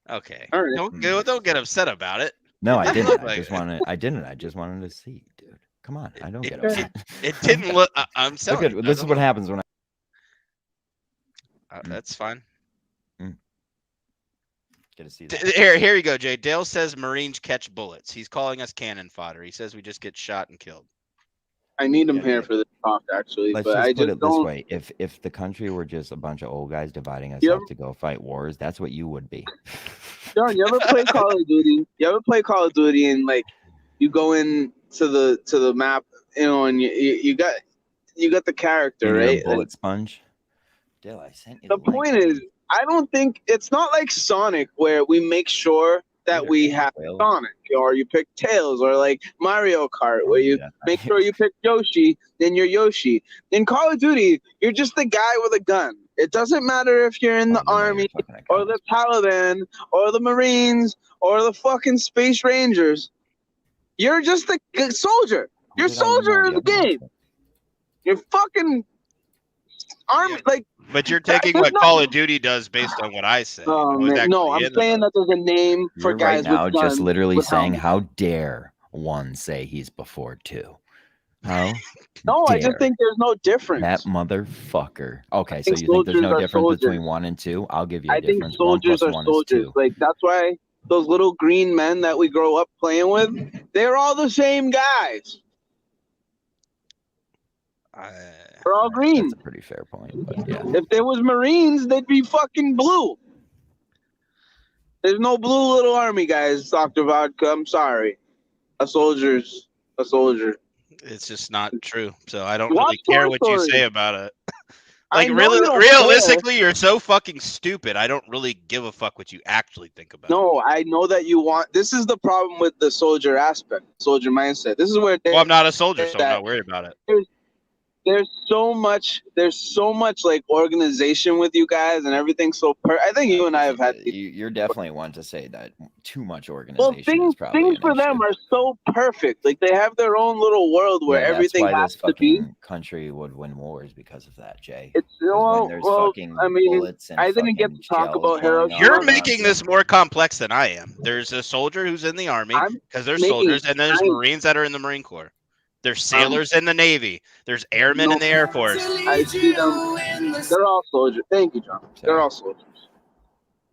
Okay. All right. Don't get upset about it. No, I It didn't. looked I like just it. wanted. I didn't. I just wanted to see, dude. Come on. I don't get It- upset. It didn't look. I'm Look sorry. at this is what happens when I That's fine. get to see that. Here you go, Jay. Dale says Marines catch bullets. He's calling us cannon fodder. He says we just get shot and killed. I need him Yeah, here yeah. for this talk, actually. Let's but just I put just it this don't. way: if the country were just a bunch of old guys dividing us You up ever- to go fight wars, that's what you would be. John, you ever play Call of Duty? You ever play Call of Duty and like you go in to the map, you know, and you got the character, And you're a right? Like, bullet sponge. Dale, I sent you the the link. point is, I don't think it's not like Sonic where we make sure that Either we way, have Will. Sonic, or you pick Tails, or like Mario Kart, where you Yeah. make sure you pick Yoshi, then you're Yoshi. In Call of Duty, you're just the guy with a gun. It doesn't matter if you're in the Oh, you know you're army, fucking a or cunt. the Taliban, or the Marines, or the fucking Space Rangers. You're just a soldier. Who You're did I email soldier in the other ones game. with? You're fucking army. Like, But you're That- taking there's what Call no- of Duty does based on what I say. oh I was man, no, actually I'm in the saying that there's a name for You're guys right now with just guns. literally with saying, helmets. "How dare one say he's before two?" How? No, I just dare think there's no difference. that motherfucker. Okay, so think you think there's soldiers no are difference soldiers. between 1 and 2? I'll give you a I think difference. 1 soldiers plus are 1 soldiers. is 2. Like, that's why those little green men that we grow up playing with, they're all the same guys. They're all green. That's a pretty fair point, but yeah. If there was Marines, they'd be fucking blue. There's no blue little army guys, Dr. Vodka. I'm sorry. A soldier's a soldier. It's just not true. So I don't Watch really care Toy what you Story. say about it. I Like know really, you don't realistically, you're so fucking stupid. I don't really give a fuck what you actually think about. No, I know that you want. This is the problem with the soldier aspect, soldier mindset. This is where Well, I'm not a soldier, so I'm not worried about it. there's so much like organization with you guys and everything. So I think you and I have had. You're definitely one to say that too much Well, organization things is probably things an for them issue. are so perfect. Like they have their own little world where Yeah, everything that's why has this to be. fucking country would win wars because of that, Jay. It's 'Cause when there's fucking I mean, bullets and I didn't get fucking to talk shells about going Hiroshima. off You're around making you. this more complex than I am. There's a soldier who's in the army I'm because there's making soldiers, and there's giant- Marines that are in the Marine Corps. There's sailors in the Navy. There's airmen in the Air Force. I see them. They're all soldiers. Thank you, John. They're Sorry. all soldiers.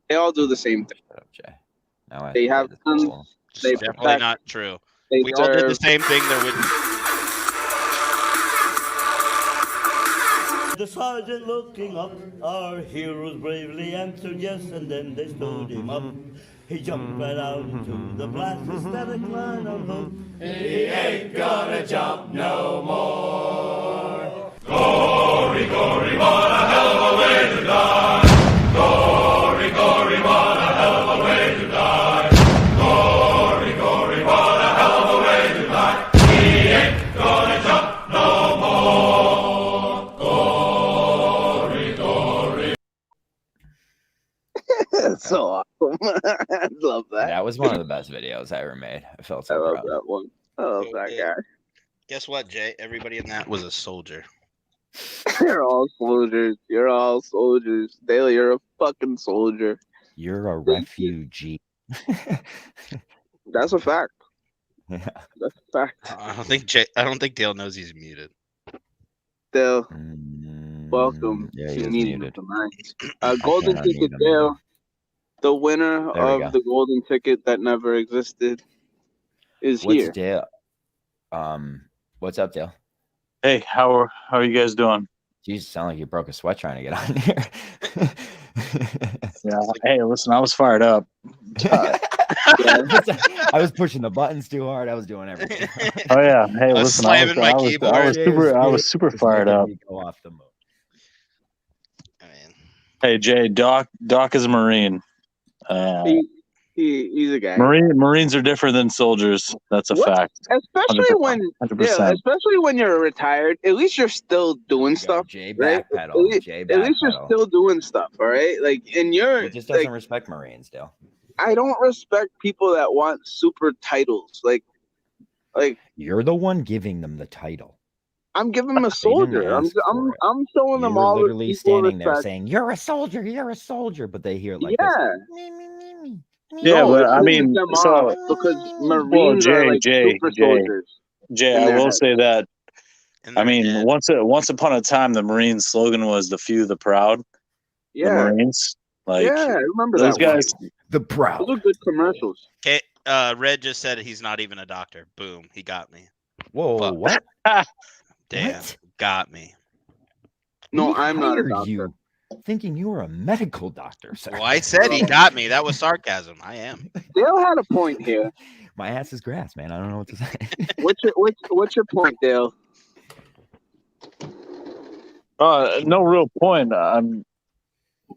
They all do the same thing. Shut up, Jay. Now I They to play have this guns. role. It's They definitely protect- not true. They We all did the serve. same thing. There would. The sergeant looking up, our heroes bravely answered yes, and then they stood him up. He jumped right out into the blast instead of climbing on hook. He ain't gonna jump no more. Gory, gory, what a hell of a way to die. Gory, gory, what a hell of a way to die. Gory, gory, what a hell of a way to die. He ain't gonna jump no more. Gory, gory. That's so awesome. I love that. That was one of the best videos I ever made. I felt I so love proud. that one. I love that Yeah. guy. Guess what, Jay? Everybody in that was a soldier. You're all soldiers. You're all soldiers. Dale, you're a fucking soldier. You're a refugee. That's a fact. Yeah. That's a fact. I don't think Dale knows he's muted. Dale, Mm, welcome Yeah, he to is Meeting muted. with the Minds. Golden cannot Ticket, mute him Dale. now. The winner There we go. of the Golden Ticket that never existed is What's here. Dale? What's up, Dale? Hey, how are you guys doing? Jesus, sound like you broke a sweat trying to get on here. Yeah. Hey, listen, I was fired up. I was pushing the buttons too hard. I was doing everything. Oh yeah. Hey, I was listen, slamming my keyboard. I was super Just fired making up. me Go off the move. I mean, Hey, Jay, Doc is a Marine. He's a guy. Marines are different than soldiers. That's a What? fact. Especially 100%. when, 100%. yeah, especially when you're retired. At least you're still doing Go, stuff. Jay right? backpedal. Jay At least you're backpedal. still doing stuff. All right. Like, and you're He just doesn't like, respect Marines, Dale. I don't respect people that want super titles. Like You're the one giving them the title. I'm giving them a They didn't soldier. ask for it. I'm showing You them were all the literally equal standing there respect. saying, "You're a soldier. You're a soldier," but they hear it like Yeah. this. Yeah, No, but it I pisses mean, them so off because Marines are like super soldiers. Jay, in I their will head. say that. and I they're mean, dead. once upon a time, the Marine slogan was "the few, the proud." Yeah. The Marines, like Yeah, I remember those that one. guys. The proud. Those are good commercials. Okay, Red just said he's not even a doctor. Boom, he got me. Whoa, Fuck. what? Damn, What? got me. No, We I'm not a hired doctor. you thinking you were a medical doctor, sir. Well, I said he got me. That was sarcasm. I am. Dale had a point here. My ass is grass, man. I don't know what to say. What's your point, Dale? No real point. I'm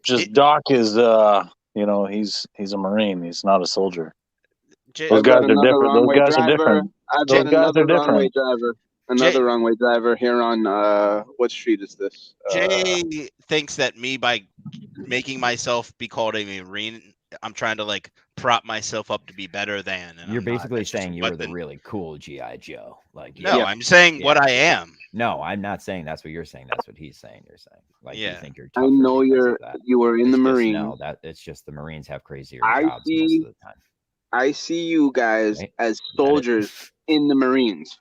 just Doc is he's a Marine. He's not a soldier. Jay, Those I've got guys are another different. Those wrong-way guys are driver. different. I've Those got guys another are different. wrong-way driver. Another Jay- wrong-way driver here on what street is this? Jay thinks that me by making myself be called a Marine, I'm trying to like prop myself up to be better than. And You're I'm not. basically That's just saying you were the weapon. really cool GI Joe. Like, No, yeah. I'm saying what Yeah. I am. No, I'm not saying that's what you're saying. That's what he's saying. You're saying, like, you Yeah. think you're. I tougher know because of that. you were in It's the just- Marines. No, that it's just the Marines have crazier I jobs most see- of the time. I see you guys Right. as soldiers in the Marines.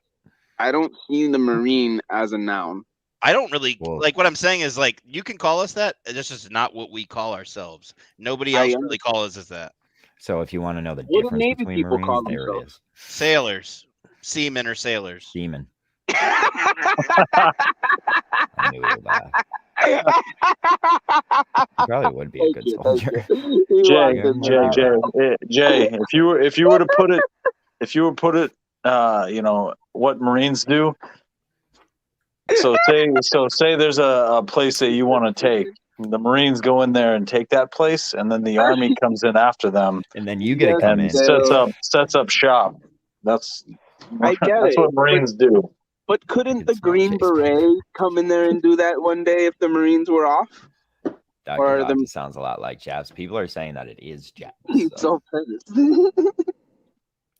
I don't see the Marine as a noun. I don't really Well- like what I'm saying is like you can call us that. It's just not what we call ourselves. Nobody I else am- really calls us that. So if you want to know the What do difference Navy between people call Marines, there it themselves? is. Sailors, seamen, or sailors. Seaman. I knew he would laugh. He probably would be a good soldier. Jay, if you were to put it, what Marines do. So say there's a place that you want to take. The Marines go in there and take that place, and then the Army comes in after them And then you get to come and in. sets up shop. That's I get that's it, what Marines do. But couldn't the It's not Green Chase Beret come in there and do that one day if the Marines were off? Dr. or Doctor the- sounds a lot like Japs. People are saying that it is Japs. He's so- so pissed.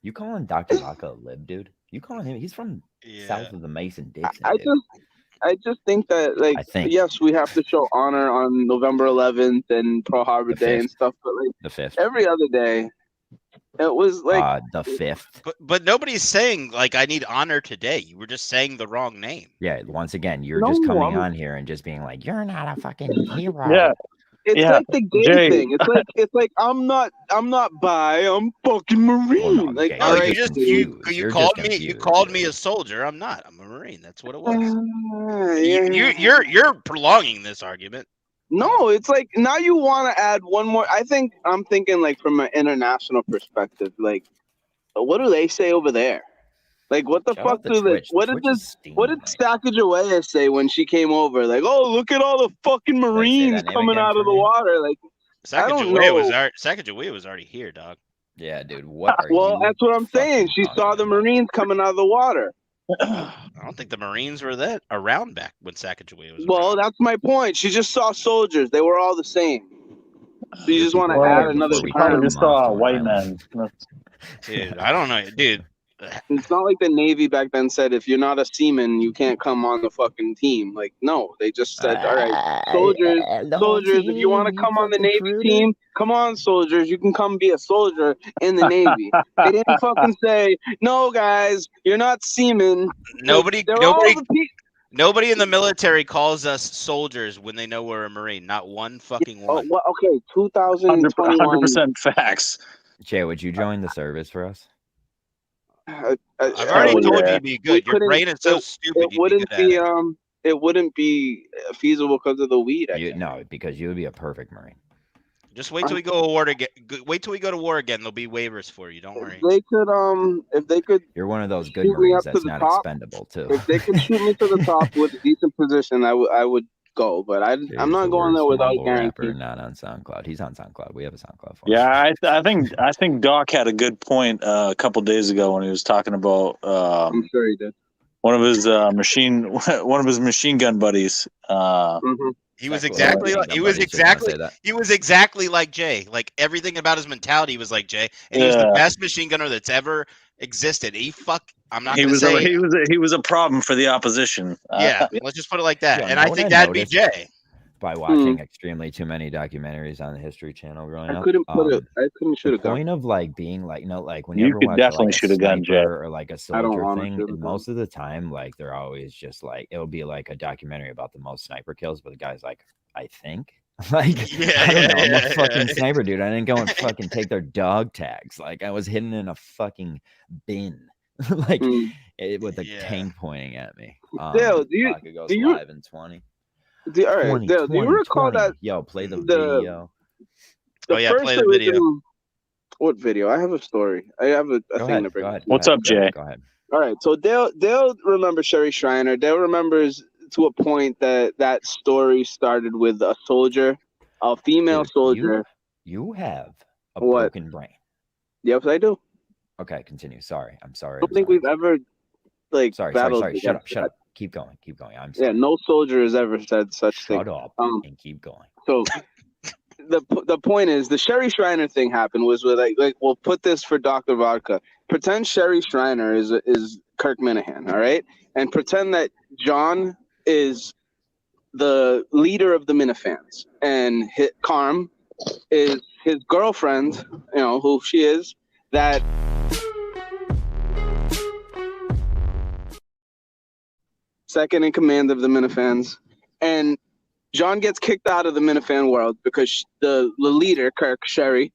You calling Dr. Vaca a lib, dude? You calling him? He's from Yeah. south of the Mason Dixon. I dude. just think that, like, I think. yes, we have to show honor on November 11th and Pearl Harbor The Day and 5th. stuff, but like The 5th. every other day, it was like The 5th. But nobody's saying like I need honor today. You were just saying the wrong name. Yeah, once again, you're No, just coming I'm- on here and just being like, you're not a fucking hero. Yeah. It's Yeah, like the gay Jay. thing. It's like I'm not bi. I'm fucking Marine. Well, no, like Jay, No, all you're right, you just just you confused. you You're called just me confused. a soldier. I'm not. I'm a Marine. That's what it was. yeah. You're prolonging this argument. No, it's like now you want to add one more. I'm thinking like from an international perspective. Like, what do they say over there? Like, what the Shout fuck out to do they? Twitch. What did Twitch this? is steaming What did right now. Sacagawea say when she came over? Like, oh, look at all the fucking Wait, say Marines that name coming again out for of the me. water. Like, I don't know. Sacagawea was already here, dog. Yeah, dude. What are Well, you that's what I'm saying. fucking She talking saw the about? Marines coming out of the water. I don't think the Marines were that around back when Sacagawea was Well, around. that's my point. She just saw soldiers. They were all the same. So you Your just want to people were add here another before we Probably term. just came off saw Stone white Island. men. Dude, I don't know, dude. It's not like the Navy back then said if you're not a seaman, you can't come on the fucking team. Like, no, they just said, all right, soldiers, The whole soldiers, if you want to team, come on the fucking Navy Truder. team, come on, soldiers. You can come be a soldier in the Navy. They didn't fucking say, no, guys, you're not seamen. Nobody They're all the people. nobody in the military calls us soldiers when they know we're a Marine. Not one fucking Oh, one. well, okay, 2021. 100% facts. Jay, would you join the service for us? I've already Hell told yeah. you you'd be good. Your brain is so stupid. It You'd be wouldn't good be at it. it wouldn't be feasible because of the weed. No, because you would be a perfect Marine. Just wait till we go to war again. Wait till we go to war again. There'll be waivers for you. Don't worry. If they could You're one of those good shoot me Marines up to that's the not top, expendable too. if they could shoot me to the top with a decent position, I would go. But I'm Jay's not the going there worst without mumble rapper guarantee. not on SoundCloud. He's on SoundCloud. We have a SoundCloud for him. Yeah, I think Doc had a good point a couple days ago when he was talking about I'm sure he did. one of his machine gun buddies. He was Exactly. exactly like Jay. Like everything about his mentality was like Jay, and he was the Yeah. best machine gunner that's ever existed. I'm not He gonna was say. he was a problem for the opposition. Yeah, let's just put it like that. Yo, And know I what think I that'd be noticed Jay. by watching extremely too many documentaries on the History Channel growing I up. couldn't put it. I couldn't shoot The a gun. point of like being like like when You you ever could watch definitely like shoot a gun, Jay. sniper or like a I don't soldier wanna thing, shoot a and gun. most of the time like they're always just like it'll be like a documentary about the most sniper kills, but the guy's like, I think. Like I don't know, I'm a fucking sniper, dude. I didn't go and fucking take their dog tags. Like I was hidden in a fucking bin, like with a tank pointing at me. Dale, do you- It goes do you- live in 20. All right, Dale, do you recall that? Yo, play the the- video. The Oh, yeah, first play the video. original- What video? I have a story. I have a Go thing ahead, to bring. go ahead, What's go up, ahead, Jay? Go ahead. All right, so Dale remembers Sherry Shriner. Dale remembers to a point that story started with a soldier, a female Dude, soldier. You have a What? broken brain. Yes, I do. Okay, continue. Sorry. I'm sorry. I don't think we've ever Sorry. battled. Shut up. against Shut that. up. Keep going. Keep going. I'm sorry. Yeah, no soldier has ever said such thing. Shut up and keep going. So the point is the Sherry Shriner thing happened was with like we'll put this for Dr. Vodka. Pretend Sherry Shriner is Kirk Minahan, all right? And pretend that John is the leader of the Minifans and Carm is his girlfriend, you know, who she is, that second in command of the Minifans. And John gets kicked out of the Minifan world because the leader, Kirk Sherry,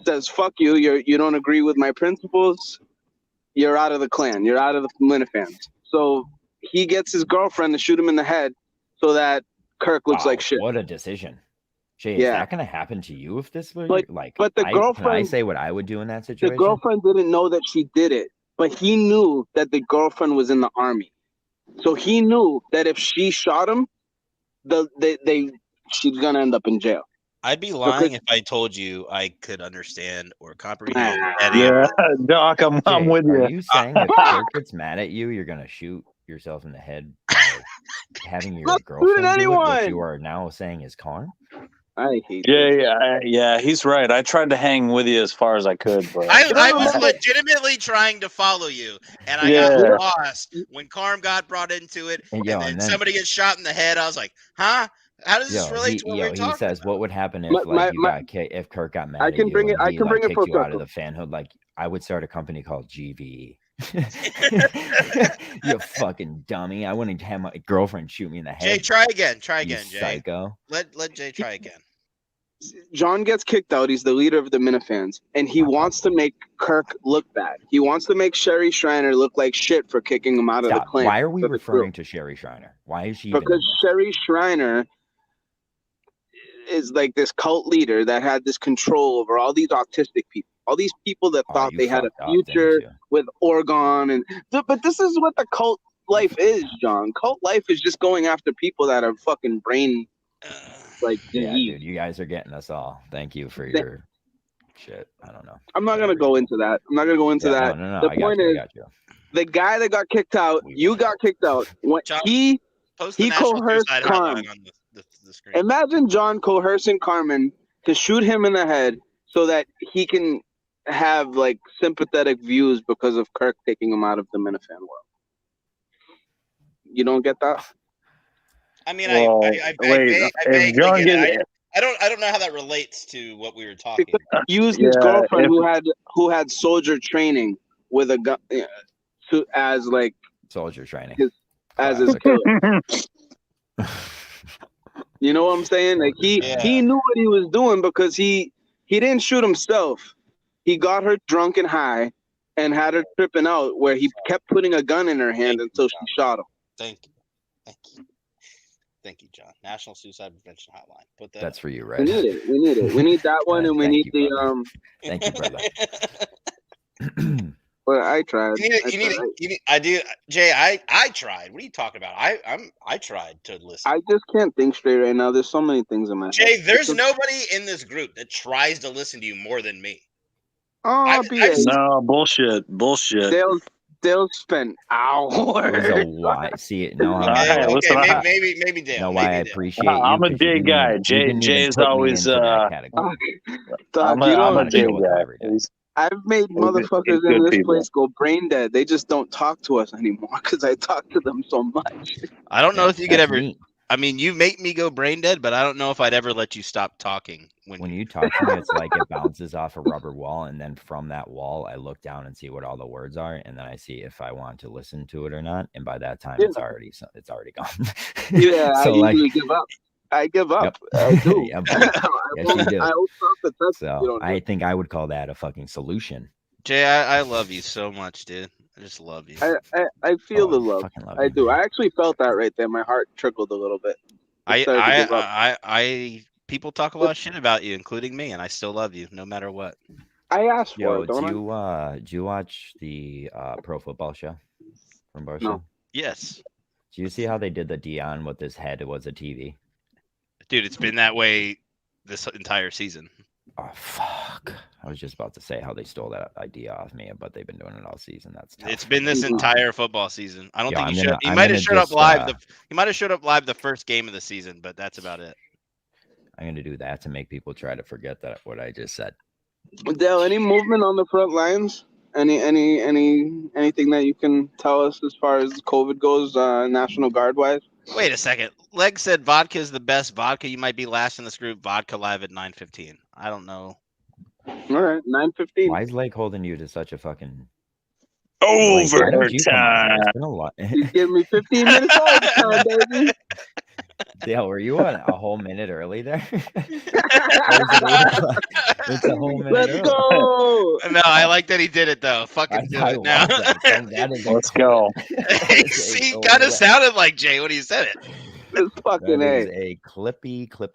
says, fuck you, you don't agree with my principles, you're out of the clan, you're out of the Minifans. So he gets his girlfriend to shoot him in the head so that Kirk looks like shit. What a decision. Jay, is Yeah. that going to happen to you if this was But- like, but the can I girlfriend- say what I would do in that The situation? girlfriend didn't know that she did it, but he knew that the girlfriend was in the army. So he knew that if she shot him, she's gonna end up in jail. I'd be lying if I told you I could understand or comprehend any Yeah, of it. Doc, I'm Jay, with Are you. you saying if Kirk gets mad at you, you're going to shoot yourself in the head by having your Not girlfriend shooting do it, which anyone! you are now saying is Karn? I hate Yeah, he's right. I tried to hang with you as far as I could, but I was legitimately trying to follow you, and I Yeah. got lost when Carm got brought into it, And and, yo, then and then- somebody gets shot in the head. I was like, huh? How does this Yo, relate to what we're he talking says, about? what would happen if if Kirk got mad I at can you bring it- and I he, can bring like, it full kicked you out of circle. the fanhood? Like, I would start a company called GVE. You fucking dummy. I wouldn't have my girlfriend shoot me in the head. Jay, try again. Try you again, Jay. psycho. Let Jay try again. John gets kicked out. He's the leader of the Minifans, and he wants to make Kirk look bad. He wants to make Sherry Shriner look like shit for kicking him out of the Stop. clan. Why are we for the referring group. to Sherry Shriner? Why is she even Because in this? Sherry Shriner is like this cult leader that had this control over all these autistic people, all these people that Oh, thought you they had a fucked up, didn't future you? with Oregon. And but this is what the cult life is, John. Cult life is just going after people that are fucking brain like Yeah, disease. dude, you guys are getting us all. Thank you for your shit. I don't know. I'm not gonna go into that. I'm not gonna go into Yeah, that. no. The I got point you. I is, got you. the guy that got kicked out, you got kicked out. When John, he Post the he National coerced Suicide Carm. Hotline on the screen. Imagine John coercing Carmen to shoot him in the head so that he can have like sympathetic views because of Kirk taking him out of the Minifan world. You don't get that? I mean, Well, I wait, if vaguely John get it. gets- I don't know how that relates to what we were talking Because about. he used his Yeah, girlfriend if- who had soldier training with a gun as like Soldier training. as his killer. You know what I'm saying? Like he knew what he was doing because he didn't shoot himself. He got her drunk and high and had her tripping out where he kept putting a gun in her hand until she shot him. Thank you, John. National Suicide Prevention Hotline. Put that. That's for you, We right? need it. We need it. We need that one, and we Thank need you, the brother. Thank you, brother. Well, I tried. You need. I do, Jay. I tried. What are you talking about? I tried to listen. I just can't think straight right now. There's so many things in my Jay, head. there's nobody in this group that tries to listen to you more than me. Oh, BA. No, bullshit. Dale spent hours. It was a why. See, no, All right, listen, maybe Dale. know why I maybe Dale. appreciate you. I'm a 'cause you Jay didn't guy. even- you didn't even Jay's put me always into that category. Dog, I'm you a don't- Jay deal with guy. every day. I've made He's motherfuckers good in this people. place go brain dead. They just don't talk to us anymore because I talk to them so much. I don't know if you could That's ever. me. I mean, you make me go brain dead, but I don't know if I'd ever let you stop talking When you talk to me, it's like it bounces off a rubber wall, and then from that wall, I look down and see what all the words are, and then I see if I want to listen to it or not. And by that time, it's already gone. Yeah, So, I usually give up. I give up. I do. Yeah, buddy. Yes, you do. I will stop the test. You So don't I think I would call that a fucking solution. Jay, I love you so much, dude. I just love you. I feel Oh, the love. fucking love I you, do. I actually felt that right there. My heart trickled a little bit. Started to give up. I people talk a lot of shit about you, including me, and I still love you no matter what. I asked for Yo, it, don't do you watch the pro football show from Barstool? Yes, Do you see how they did the Dion with his head was a TV? dude, it's been that way this entire season. Oh fuck! I was just about to say how they stole that idea off me, but they've been doing it all season. That's tough. It's been this entire football season. I don't Yo, think I'm he gonna- showed. He I'm might gonna have showed up just, live. He might have showed up live the first game of the season, but that's about it. I'm gonna do that to make people try to forget that what I just said. you? Dale, any movement on the front lines? Anything that you can tell us as far as COVID goes, National Guard wise? Wait a second. Leg said vodka is the best vodka. You might be last in this group. Vodka live at 9:15. I don't know. All right, 9:15. Why is Lake holding you to such a fucking Like, why don't you come on here? It's been a lot. He's giving me 15 minutes overtime, baby. Dale, were you on a whole minute early there? It's a whole minute Let's early. go. No, I like that he did it though. Fucking do I it now. love that. That is a Let's go. See, kind of sounded like Jay when he said it. It's fucking That is A. a clippy clip.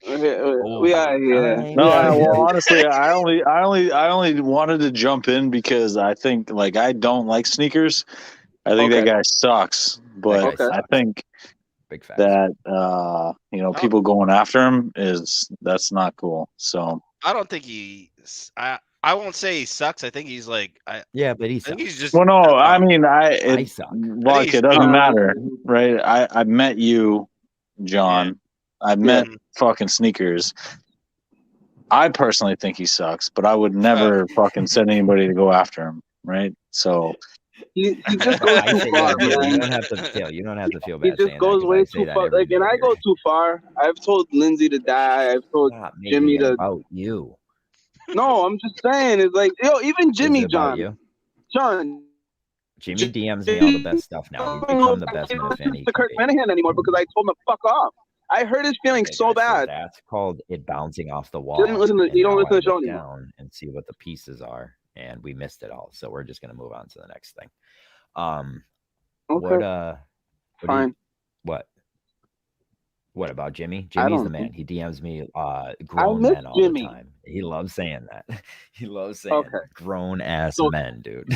We are here. No, well, honestly, I only wanted to jump in because I think I don't like sneakers. I think that guy sucks, but guy I sucks. think Big facts. that people going after him that's not cool. So I don't think I won't say he sucks. I think he's Yeah, but I he's think he's just. well, no, I mean I suck. like he's it doesn't dumb. matter, right? I met you, John. I met fucking Sneakers. I personally think he sucks, but I would never fucking send anybody to go after him, right? So He just goes I too say, far, yeah, man. you don't have to feel. You don't have to feel He bad. just saying goes that, 'cause way I say too that far. every And I day. go too far. I've told Lindsay to die. I've told Stop making Jimmy it to. about you. No, I'm just saying. It's like, even Is Jimmy it about John. you? John. Jimmy DMs me all the best stuff now. He's become the best Minifan he to can Kirk be. Menahan anymore because I told him to fuck off. I hurt his feelings Okay, so guys, bad. that's called it bouncing off the wall. You don't listen to and the now I show look anymore. down and see what the pieces are, and we missed it all. So we're just gonna move on to the next thing. Okay, What do you- fine. What about Jimmy? I Jimmy's don't the man. think- He DMs me grown miss men all Jimmy. the time. He loves saying that. He loves saying Okay. grown ass So- men, dude.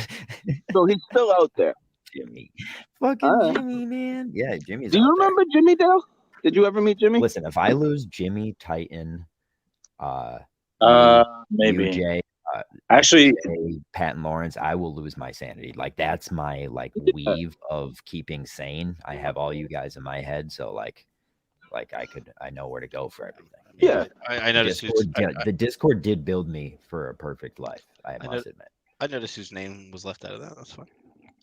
So he's still out there. Jimmy. Fucking Alright. Jimmy, man. Yeah, Jimmy's Do you out there. remember Jimmy Dale? Did you ever meet Jimmy? Listen, if I lose Jimmy, Titan, Maybe. UJ, Actually, say Pat and Lawrence, I will lose my sanity. Like that's my like weave of keeping sane. I have all you guys in my head, so like I know where to go for everything. Yeah. I noticed who's, The Discord did build me for a perfect life. I I must admit. I noticed whose name was left out of that. That's fine.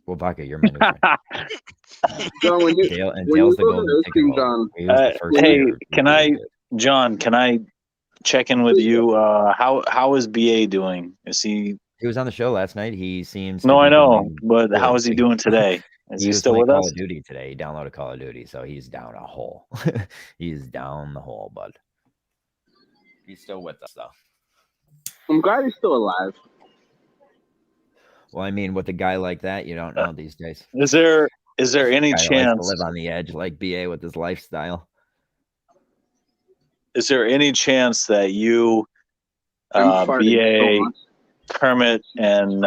Well, Baka, you're my new friend. John, when you Dale and when you Dale's the go to golden ice ticket cream, holder. John, He was the first hey, player. can I, John? Can I check in with you? How is BA doing? Is he? He was on the show last night. He seems. No, to I be know, doing but how good. is he doing today? Is he was still playing with Call us? of Duty today. He downloaded Call of Duty, so he's down a hole. He's down the hole, bud. He's still with us though. I'm glad he's still alive. Well, I mean, with a guy like that, you don't know these days. Is there any Guy that likes to chance? live on the edge like BA with his lifestyle. Is there any chance that you, I'm farting BA, so much. Kermit, and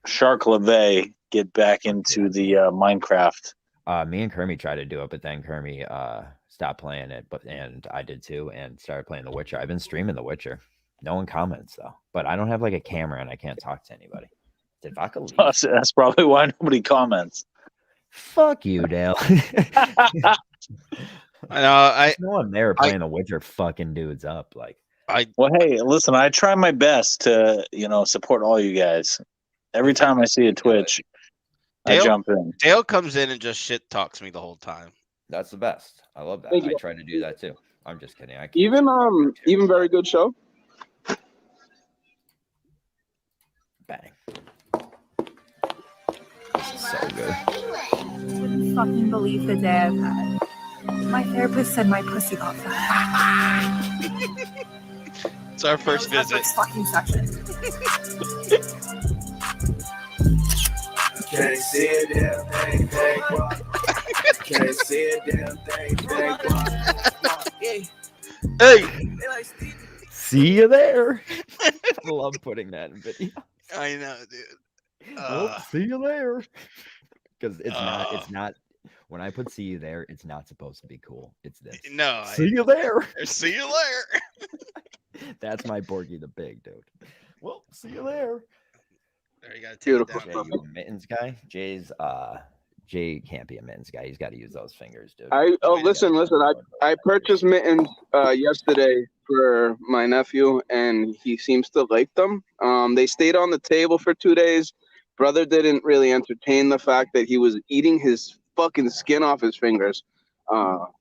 Shark LeVay get back into the Minecraft? Me and Kermit tried to do it, but then Kermit stopped playing it, and I did too, and started playing The Witcher. I've been streaming The Witcher. No one comments though, but I don't have like a camera and I can't talk to anybody. Did Vodka leave? That's probably why nobody comments. Fuck you, Dale. I know. No, I'm there playing The Witcher, fucking dudes up. Like, Well, hey, listen, I try my best to support all you guys. Every time I see a Twitch, I Dale- jump in. Dale comes in and just shit talks me the whole time. that's the best. I love that. Thank I you. try to do that too. I'm just kidding. I can't. Even very good show. Bang. This is so good. Wouldn't fucking believe the day I've had. My therapist said my pussy got fat. It's our first That was our visit. first fucking session. Can't see a damn thing, can't see a damn thing, Hey, See you there. I love putting that in video. I know, dude. See you there. Because it's not. When I put "see you there," it's not supposed to be cool. It's this. No. See you there. See you later. That's my Porky the Pig, dude. Well, see you there. There, you gotta take Beautiful. it Jay, down. you a mittens guy? Jay can't be a mittens guy. He's got to use those fingers, dude. Listen. I purchased mittens yesterday for my nephew, and he seems to like them. They stayed on the table for 2 days. Brother didn't really entertain the fact that he was eating his fucking skin off his fingers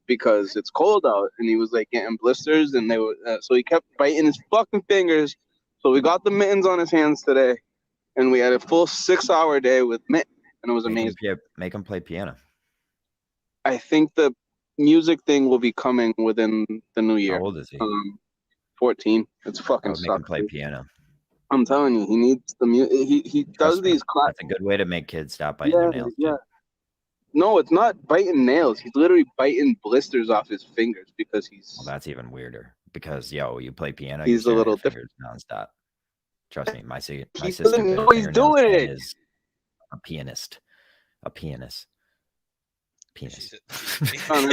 because it's cold out, and he was like getting blisters, and they were so he kept biting his fucking fingers. So we got the mittens on his hands today, and we had a full 6-hour day with mittens, and it was amazing. Make him play piano. I think the music thing will be coming within the new year. How old is he? 14. It's I fucking would make him sucks. play dude. piano. I'm telling you, he needs the music. He does Trust me, these class. That's a good way to make kids stop biting their nails. Yeah. No, it's not biting nails. He's literally biting blisters off his fingers because he's. Well, that's even weirder because you play piano. He's you're a little fingers nonstop. Trust me, my sister doesn't could know he's fingernails doing and it. is a pianist. Penis. Have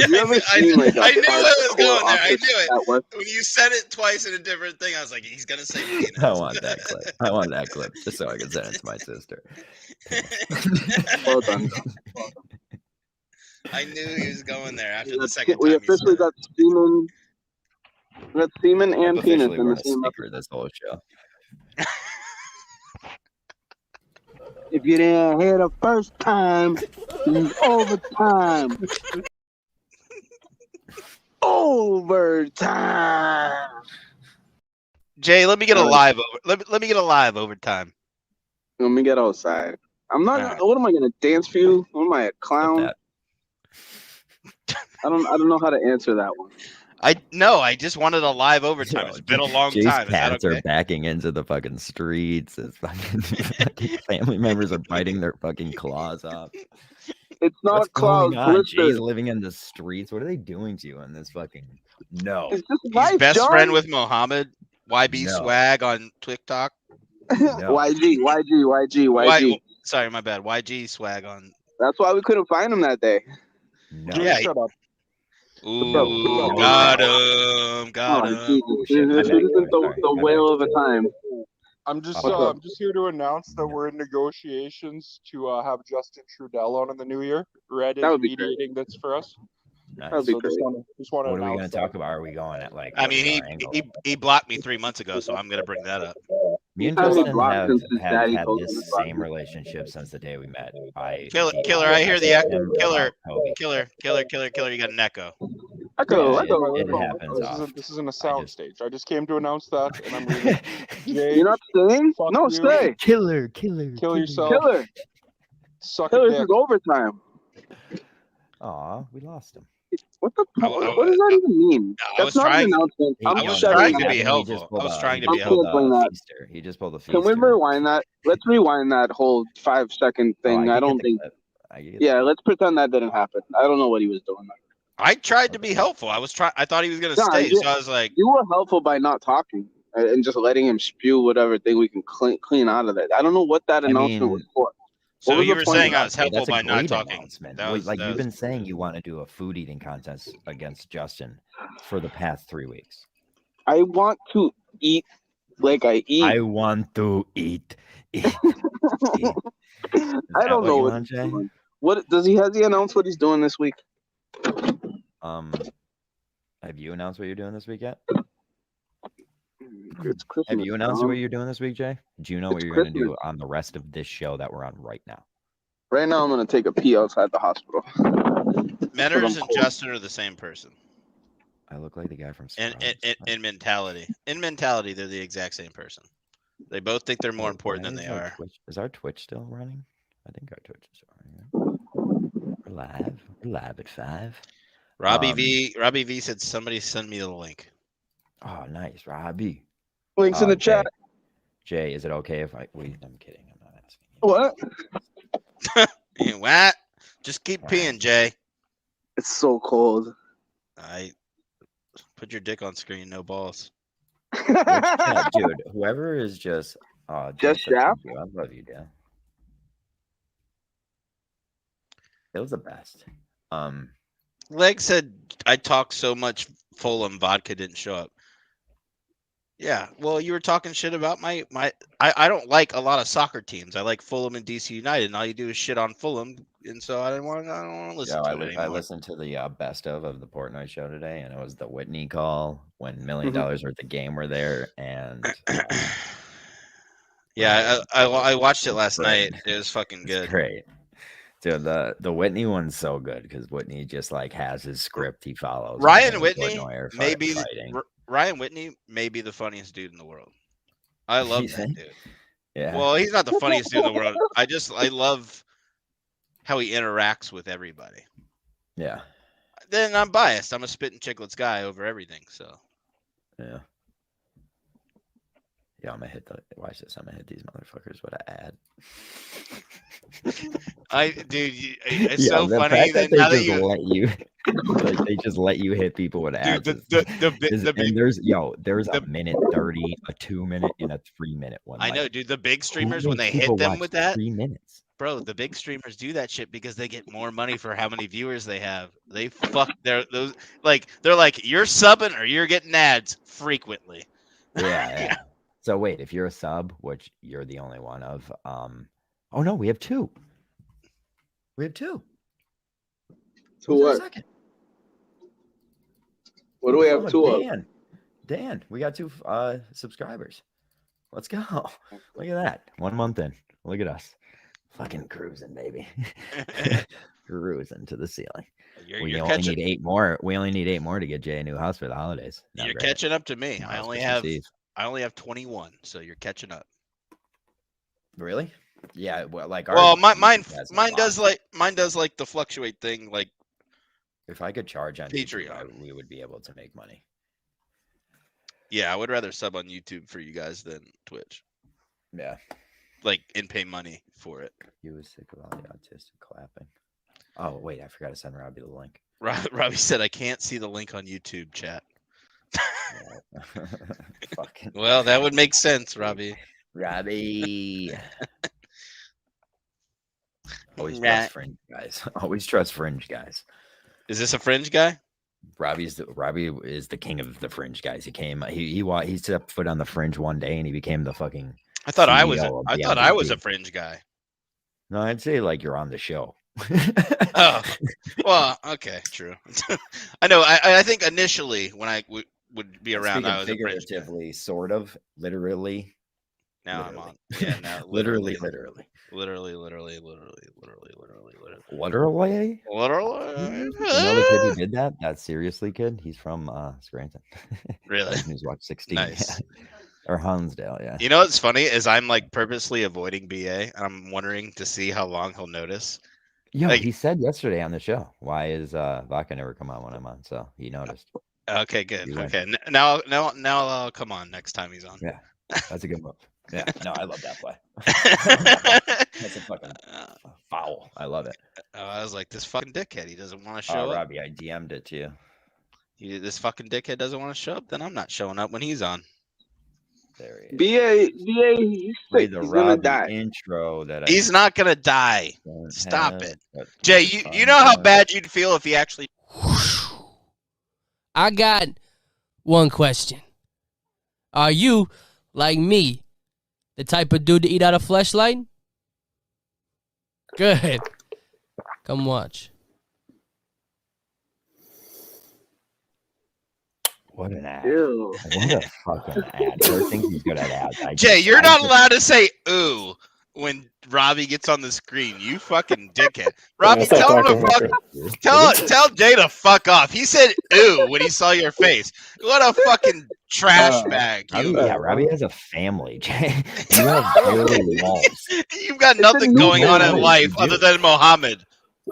you ever seen like a I knew it was hardcore going there. I office knew it. at work? When you said it twice in a different thing, I was like, he's gonna say penis. I want that clip. I want that clip just so I can send it to my sister. Well done. I knew he was going there after the That's- second we time. he officially said it. got semen. We got semen and penis Officially, in we're the the same. speaker this whole show. If you didn't hear the first time, it's overtime. Overtime. Jay, let me get a live over. Let me get a live overtime. Let me get outside. I'm not. All right. What am I gonna dance for you? What am I, a clown? That. I don't know how to answer that one. I just wanted a live overtime. Yo, It's been a long Jay's time. Is that cats okay? are backing into the fucking streets. His fucking family members are biting their fucking claws off. It's not What's Klaus going on? Jay's Blister. living in the streets. What are they doing to you in this fucking? No. It's just He's life, best John. friend with Mohammed. YB No. Swag on TikTok. No. YG. Sorry, my bad. YG Swag on. That's why we couldn't find him that day. No. Yeah. Shut up. Ooh, No. got him. Got Oh, him. Jesus. shit. This My bad, isn't sorry. the My whale bad. of a time. I'm just What's up? I'm just here to announce that we're in negotiations to have Justin Trudell on in the new year. Red is That would be great. mediating this for us. Nice. That would be So great. just want to What are we announce going to talk about? Are we going at like? I what mean, is our angle? he blocked me 3 months ago, so I'm gonna bring that up. Me and He's had me Justin blocked have since his daddy had told him this to block same me. relationship since the day we met. Killer, I hear the him killer, about Kobe. killer. You got an echo. I could Yeah, have. it happens This isn't a just- soundstage. I just came to announce that, and I'm leaving. Jay, You're not staying? fuck No, you. stay. Killer. Kill yourself. Killer. Suck Killer, a this dick. is overtime. Aw, we lost him. What the? I- What does that even mean? I was That's not trying- an announcement. He- I'm I was shutting trying that. to be He just helpful. pulled I was a- trying he to be just pulled helpful. a That. feaster. He just pulled a feaster. Can we rewind that? Let's rewind that whole 5-second Oh, thing. I don't think. Yeah, let's pretend that didn't happen. I don't know what he was doing. I tried to be helpful. I thought he was gonna John, stay, you- so I was like, You were helpful by not talking and just letting him spew whatever thing we can clean out of that. I don't know what that announcement was for. so was you the were point saying of I was Hey, helpful that's a by not great talking. announcement. That was Like that you've was- been saying, you want to do a food eating contest against Justin for the past 3 weeks. I want to eat like I eat. I want to eat. Eat. Eat. I don't know what you what want, he's Jay? doing. What has he announced what he's doing this week? Have you announced what you're doing this week yet? It's Christmas. Have you announced John. what you're doing this week, Jay? Do you know what It's you're going to do Christmas. on the rest of this show that we're on right now? Right now, I'm gonna take a pee outside the hospital. Metters and Justin are the same person. I look like the guy from In, Scrubs. in mentality, they're the exact same person. They both think they're more important than they are. Is our Twitch still running? I think our Twitch is still running. We're live. We're live at 5. Robbie V said somebody send me the link. Oh, nice, Robbie. Links in the chat. Jay, is it okay if I'm kidding. I'm not asking. What? What? Just keep peeing, Jay. It's so cold. I put your dick on screen, no balls. Yeah, dude, whoever is just Just Shaft? I love you, Dan. It was the best. Leg said I talked so much Fulham vodka didn't show up. Yeah, well, you were talking shit about my. I don't like a lot of soccer teams. I like Fulham and DC United, and all you do is shit on Fulham, and so I don't want to listen to it I anymore. listened to the best of the Portnoy show today, and it was the Whitney call when $1 million worth of game were there, and Yeah, I watched it last great. night. It was fucking good. Great. Dude, the Whitney one's so good because Whitney just like has his script he follows. and Ryan him and Whitney Portnoy are may be fighting. Ryan Whitney may be the funniest dude in the world. I love You that think? dude. Yeah. Well, he's not the funniest dude in the world. I love how he interacts with everybody. Yeah. Then I'm biased. I'm a spitting chicklets guy over everything. So Yeah. Yeah, I'm gonna hit watch this. I'm gonna hit these motherfuckers with an ad. It's Yeah, so the funny fact that they now that just you let you like they just let you hit people with ads. Dude, And there's a minute 30, a 2 minute, and a 3 minute one. I Like, know, dude. The big who streamers when makes they people hit them watch with that, 3 minutes. bro. The big streamers do that shit because they get more money for how many viewers they have. They fuck they're like you're subbing or you're getting ads frequently. Yeah. So wait, if you're a sub, which you're the only one of, oh no, we have 2. We have 2. To what? Second. What do we have Oh, two of? Dan, we got 2 subscribers. Let's go. Look at that. 1 month in. Look at us. Fucking cruising, baby. Cruising to the ceiling. We only need 8 more. We only need 8 more to get Jay a new house for the holidays. Not You're great. catching up to me. No, I it's only Christmas have Eve. 21, so you're catching up. Really? Yeah. Well, like Well, our mine has a does lot. like the fluctuate thing. Like If I could charge on YouTube, Patreon. we would be able to make money. Yeah, I would rather sub on YouTube for you guys than Twitch. Yeah. Like, and pay money for it. He was sick of all the autistic clapping. Oh, wait, I forgot to send Robbie the link. Robbie said, I can't see the link on YouTube, chat. Fucking Well, that would make sense, Robbie. Robbie. Always trust Fringe guys. Always trust Fringe guys. Is this a Fringe guy? Robbie is the king of the Fringe guys. He came. He stepped foot on the Fringe one day, and he became the fucking. I thought I CEO was of a Fringe guy. No, I'd say like you're on the show. Oh, well, okay, true. I know. I think initially when I would be around, I was a Fringe guy. figuratively, sort of, literally. Now I'm on. Yeah, now literally. Literally. Literally? You know the kid who did that? That seriously kid? He's from Scranton. Really? He's watched 16. Nice. Yeah. Or Hunsdale, yeah. You know what's funny is I'm like purposely avoiding BA. I'm wondering to see how long he'll notice. Yo, Like- he said yesterday on the show, why is Vodka never come on when I'm on? So he noticed. Okay, good. You win. Okay, now I'll come on next time he's on. Yeah, that's a good move. Yeah, no, I love that play. That's a fucking foul. I love it. I was like, this fucking dickhead. He doesn't want to show Oh, up. Robbie, I DM'd it to you. This fucking dickhead doesn't want to show up. Then I'm not showing up when he's on. There he is. BA, he's Play sick. the He's gonna Robbie die. intro that He's not gonna die. don't Stop have, it. but Jay, you know how fun. bad you'd feel if he actually. I got one question. Are you, like me, the type of dude to eat out of fleshlight? Good. Come watch. What an ad. Ew. What a fucking ad. I think he's good at ads. Jay, you're not allowed to say "ooh" when Robbie gets on the screen. You fucking dickhead. Robbie, tell him to fuck. Tell Jay to fuck off. He said "ooh" when he saw your face. What a fucking trash bag. Robbie has a family, Jay. You have barely walls. You've got nothing going on in life other than Mohammed.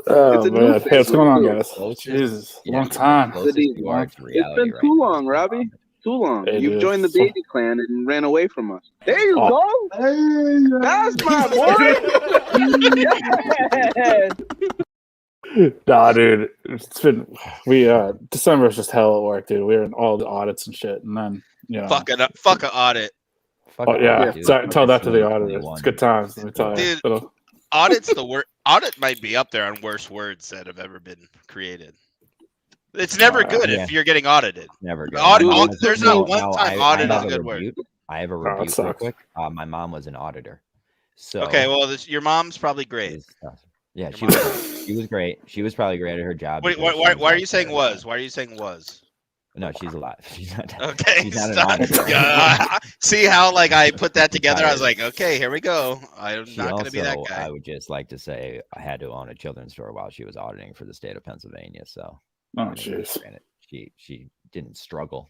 Oh man, hey, what's going on, guys? Jesus, long time. Closest you are to It's reality been right too now. long, Robbie. Too long. Hey, You've dude. joined the baby clan and ran away from us. There you go. That's my boy. Nah, dude, it's been December's just hell at work, dude. We were in all the audits and shit, and then Fuck an audit. Oh yeah, dude. tell that to the 2021. auditors. It's good times. Let me tell you. Dude. Audit's the word. Audit might be up there on worst words that have ever been created. It's never good yeah. if you're getting audited. Never good. There's not one time audit is a good word. I have a it rebuke real sucks. quick. My mom was an auditor. So Okay, well, your mom's probably great. yeah, she was great. She was probably great at her job. Wait, because why she are was you saying there. was? Why are you saying was? No, she's alive. She's not. Okay, She's not an stop. auditor. See how like I put that together? I was like, okay, here we go. I'm She not going to be that also, guy. I would just like to say I had to own a children's store while she was auditing for the state of Pennsylvania. So, Oh I mean, jeez. granted, she didn't struggle,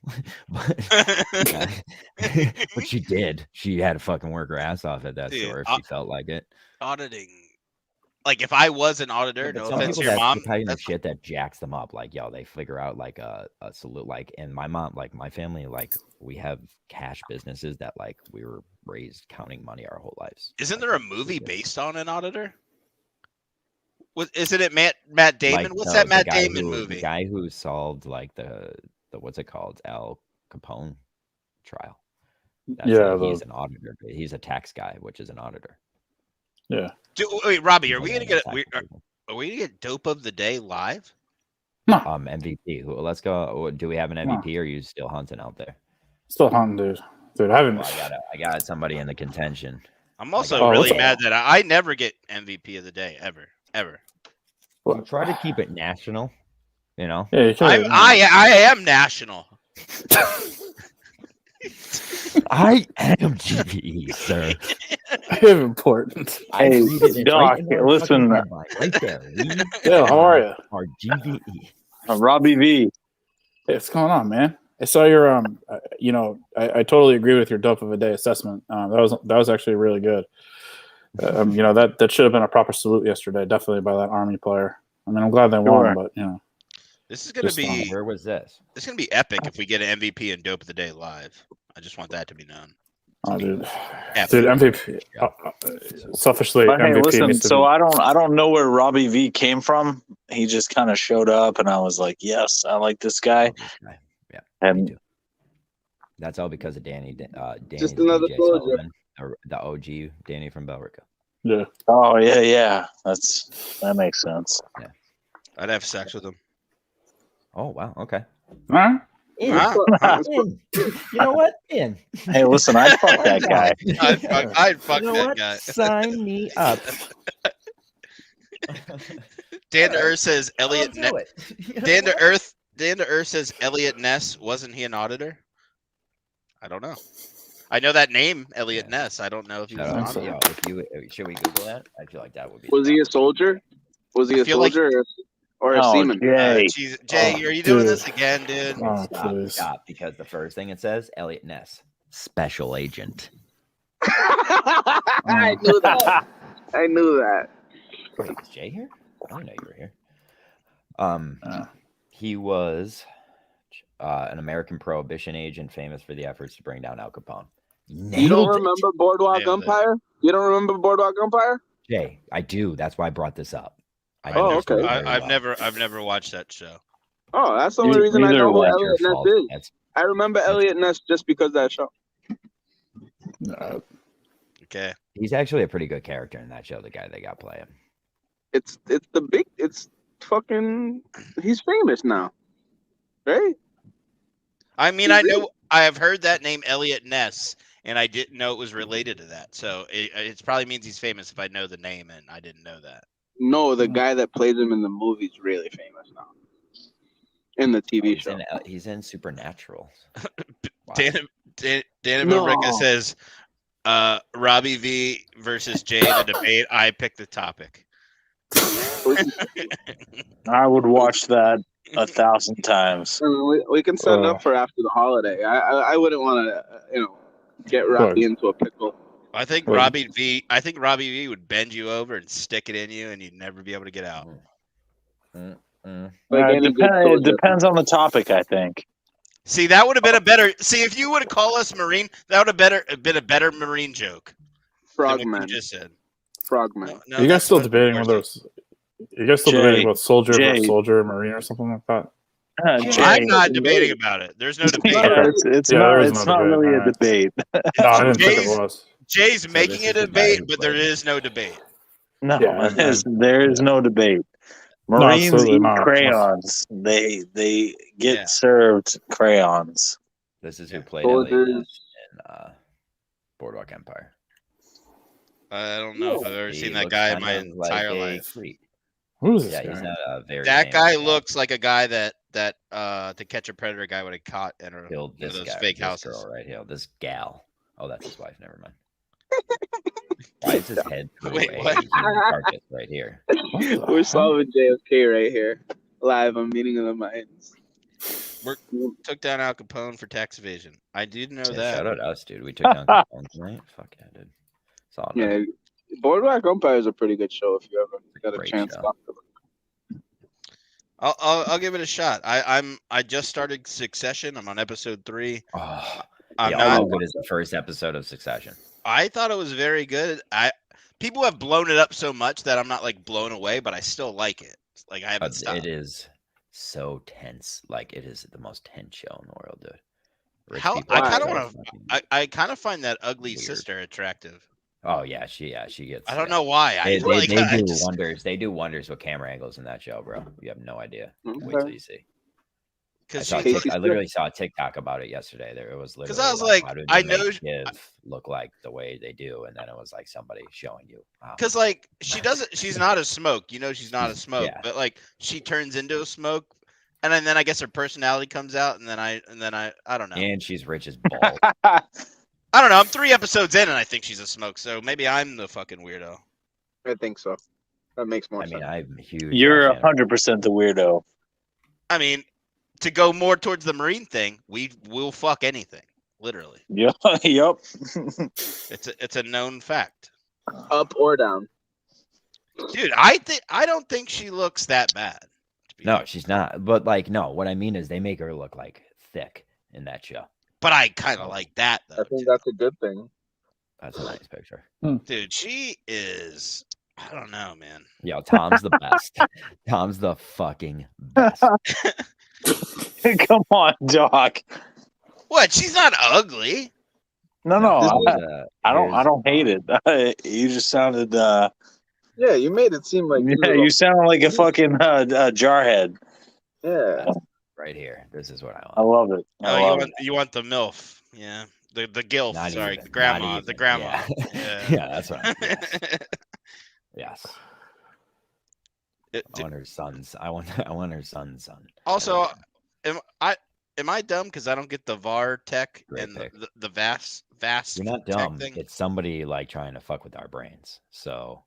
but but she did. She had to fucking work her ass off at that Dude, store if she felt like it. Auditing. Like if I was an auditor, But no some offense to people your that's mom. the kind of that's- shit that jacks them up. Like, yo, they figure out like a salute. Like, and my mom, like my family, like we have cash businesses that like we were raised counting money our whole lives. Isn't there a movie based on an auditor? Isn't it Matt Damon? Like, What's no, that the Matt guy Damon who- movie? The guy who solved like the what's it called, Al Capone trial. Yeah, he's an auditor. He's a tax guy, which is an auditor. Yeah. Wait, Robbie, are we Yeah, gonna get tax are we gonna get dope of the day live? MVP. Let's go. Do we have an MVP? Or are you still hunting out there? Still hunting, dude. Dude, I haven't. Well, I got somebody in the contention. I'm also really mad that I never get MVP of the day ever. We'll try to keep it national. You know. Yeah, you can. I am national. I am GBE, sir. I am important. I read it Doc, right in our listen. fucking headline, right there. We Yeah, how are you? are GBE. Robbie V. Hey, what's going on, man? I saw your I totally agree with your dope of a day assessment. That was actually really good. That should have been a proper salute yesterday, definitely by that Army player. I mean, I'm glad they won, but This is gonna Just be Where was this? this is gonna be epic if we get an MVP and Dope of the Day live. I just want that to be known. Oh, dude. Epic. Dude, MVP. Selfishly, But hey, MVP listen. needs to So be. I don't know where Robbie V came from. He just kind of showed up, and I was like, yes, I like this guy. Yeah, And that's all because of Danny. Just Danny another DJ soldier. Sullivan, or the OG Danny from Bellrica. Yeah. oh yeah. That makes sense. I'd have sex with him. Oh wow, okay. Huh? You know what? In. Hey, listen, I'd fuck that guy. I'd fuck You know that what? guy. Sign me up. Dan to Earth says Elliot. I'll do it. You know Dan to what? Earth. Dan to Earth says Elliot Ness. Wasn't he an auditor? I don't know. I know that name, Elliot Ness. I don't know if he was an No, auditor. yo, if you should we Google that? I feel like that would be. Was he a soldier? Was he I a feel like- soldier or a Oh, seaman? Jay. Jay, Oh, are you doing dude. this again, dude? Oh, Stop, please. stop, because the first thing it says, Elliot Ness, special agent. I knew that. I knew that. Wait, is Jay here? I didn't know you were here. He was an American prohibition agent famous for the efforts to bring down Al Capone. You don't Nailed it. remember Boardwalk Nailed it. Empire? You don't remember Boardwalk Empire? Jay, I do. That's why I brought this up. I Oh, understood okay. it very I've well. never watched that show. Oh, that's the only reason I Neither know who was That's your Elliot Ness fault. is. That's I remember Elliot Ness just because of that show. Okay. He's actually a pretty good character in that show. The guy they got playing. It's fucking. He's famous now, right? I mean, I know I have heard that name, Elliot Ness, and I didn't know it was related to that. So it probably means he's famous if I know the name, and I didn't know that. No, the guy that plays him in the movie's really famous now. In the TV show. He's in Supernatural. Wow. Dan No. America says, Robbie V versus Jay in a debate. I picked the topic. I would watch that 1,000 times. We can set it up for after the holiday. I wouldn't want to, get Robbie into a pickle. I think Well, Robbie V would bend you over and stick it in you, and you'd never be able to get out. Like any good It soldier. depends on the topic, I think. See, that would have been a better. See, if you would have called us Marine, that would have been a better Marine joke. than what Frogman. you just said. Frogman. No, you guys that's still what- debating whether it's. You guys still Jay, debating about soldier, Jay. soldier, marine, or something like that? Jay, I'm not debating about it. There's no debate. yeah, it's Yeah, not, there is it's no not debate, really a alright. debate. No, I didn't think Jay's- it was. Jay's So making this a is the guy debate, who but there played. is no debate. No, Yeah, there is no debate. Marines absolutely eat not. crayons. They get Yeah. served crayons. This is who played Elliot Soldiers. Ness in Boardwalk Empire. I don't know if I've ever He seen that looks guy in my kind of like entire a life. freak. Who is this Yeah, guy? he's not a very. That famous guy looks like a guy that To Catch a Predator guy would have caught in one killed of this those guy, fake this houses. girl right here. This gal. Oh, that's his wife. Never mind. Why is his head through Wait, a what? human carcass right here? We're solving JFK right here. Live on Meeting of the Minds. Took down Al Capone for tax evasion. I did know Yeah, that. shout out to us, dude. We took down Capone tonight. Fuck yeah, dude. Solid. Yeah. Boardwalk Empire is a pretty good show if you ever got a Great chance show. to watch it. I'll give it a shot. I just started Succession. I'm on episode 3. Oh, I'm yeah, not. how good is the first episode of Succession? I thought it was very good. People have blown it up so much that I'm not like blown away, but I still like it. Like I haven't stopped. It is so tense. Like it is the most tense show in the world, dude. Rich How people I are kind of so want fucking- to. I kind of find that ugly weird. sister attractive. Oh yeah, she gets. I don't know why. They, I do just- wonders. They do wonders with camera angles in that show, bro. You have no idea. Wait till you see. I, 'Cause saw she- I literally saw a TikTok about it yesterday. There it was literally. 'Cause I was like, how did I they know make sh- Shiv look like the way they do, and then it was like somebody showing you. Wow. Because like she doesn't, she's not a smoke. You know, she's not a smoke. Yeah. But like she turns into a smoke, and then I guess her personality comes out, and then I don't know. And she's rich as balls. I don't know. I'm 3 episodes in, and I think she's a smoke. So maybe I'm the fucking weirdo. I think so. That makes more I sense. mean, I'm huge. You're Josh Allen. 100% the weirdo. I mean, to go more towards the Marine thing, we will fuck anything, literally. Yep. Yep. It's a known fact, Up or down. dude. I don't think she looks that bad, to No, she's not. But like, no, what I mean is they make her look like thick in that show. But I kind of like that though. I think that's a good thing. That's a nice picture. Dude, she is. I don't know, man. Yo, Tom's the best. Tom's the fucking best. Come on, dog. What? She's not ugly. No, I don't hate it. You just sounded. Yeah, you made it seem like. Yeah, you sound like a fucking jarhead. Yeah. Right here. This is what I want. I love it. Oh, you want the MILF? Yeah, the GILF. Not Sorry, even, the grandma. not The even, grandma. yeah. Yeah, That's what. Yes. It- I want her son's. I want her son's son. Also, am I dumb because I don't get the VAR tech Great and pick. the vast You're not tech dumb. thing? It's somebody like trying to fuck with our brains. So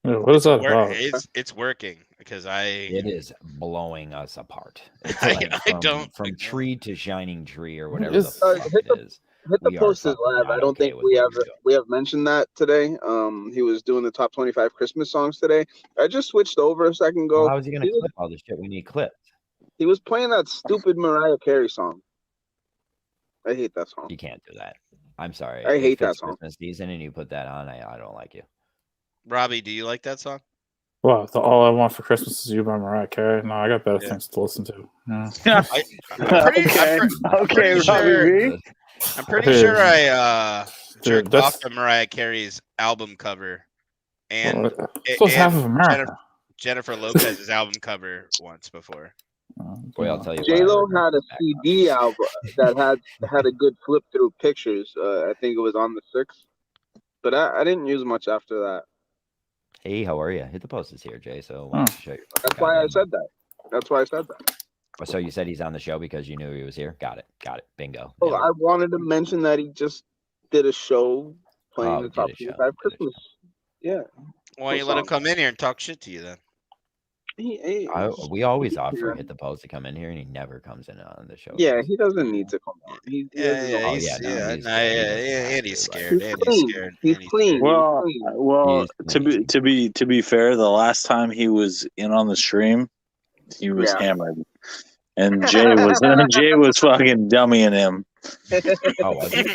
Yeah, what is that about? It's working because it is blowing us apart. It's I like don't from tree to shining tree or whatever Is- the fuck it is. Hit the We are posters fucking live. not I don't okay think with we what have he's doing. we have mentioned that today. He was doing the top 25 Christmas songs today. I just switched over a second ago. Well, how is he gonna clip all the shit we need clipped? He was playing that stupid Mariah Carey song. I hate that song. You can't do that. I'm sorry. I If hate that it's song. Christmas season and you put that on, I don't like you. Robbie, do you like that song? Well, the All I Want for Christmas Is You by Mariah Carey. No, I got better Yeah. things to listen to. Yeah. Okay, Robbie V. I'm pretty sure I Dude, jerked that's- off to Mariah Carey's album cover and, Well, so it's half of America. Jennifer Lopez's album cover once before. Boy, I'll tell you. J Lo what, had a CD album that had a good flip through pictures. I think it was on the 6th, but I didn't use much after that. Hey, how are you? Hit the posters here, Jay. So why don't you show your That's why I said that. That's why I said that. So you said he's on the show because you knew he was here. Got it. Bingo. Oh, I wanted to mention that he just did a show playing Oh, the did top a show, 25 Christmas. Yeah. Why don't you let him come in here and talk shit to you then? We always offer Hit the Post to come in here, and he never comes in on the show. Yeah, he doesn't need to come on. He Yeah, doesn't know. he's yeah, no, yeah, he's nah, good. He yeah, doesn't yeah, have and he's to, like- scared. He's And clean. he's scared. He's and clean. Well, He's clean. well, He's to be fair, the last time he was in on the stream, he was Yeah. hammered, and Jay was fucking dummying him. Oh, was it?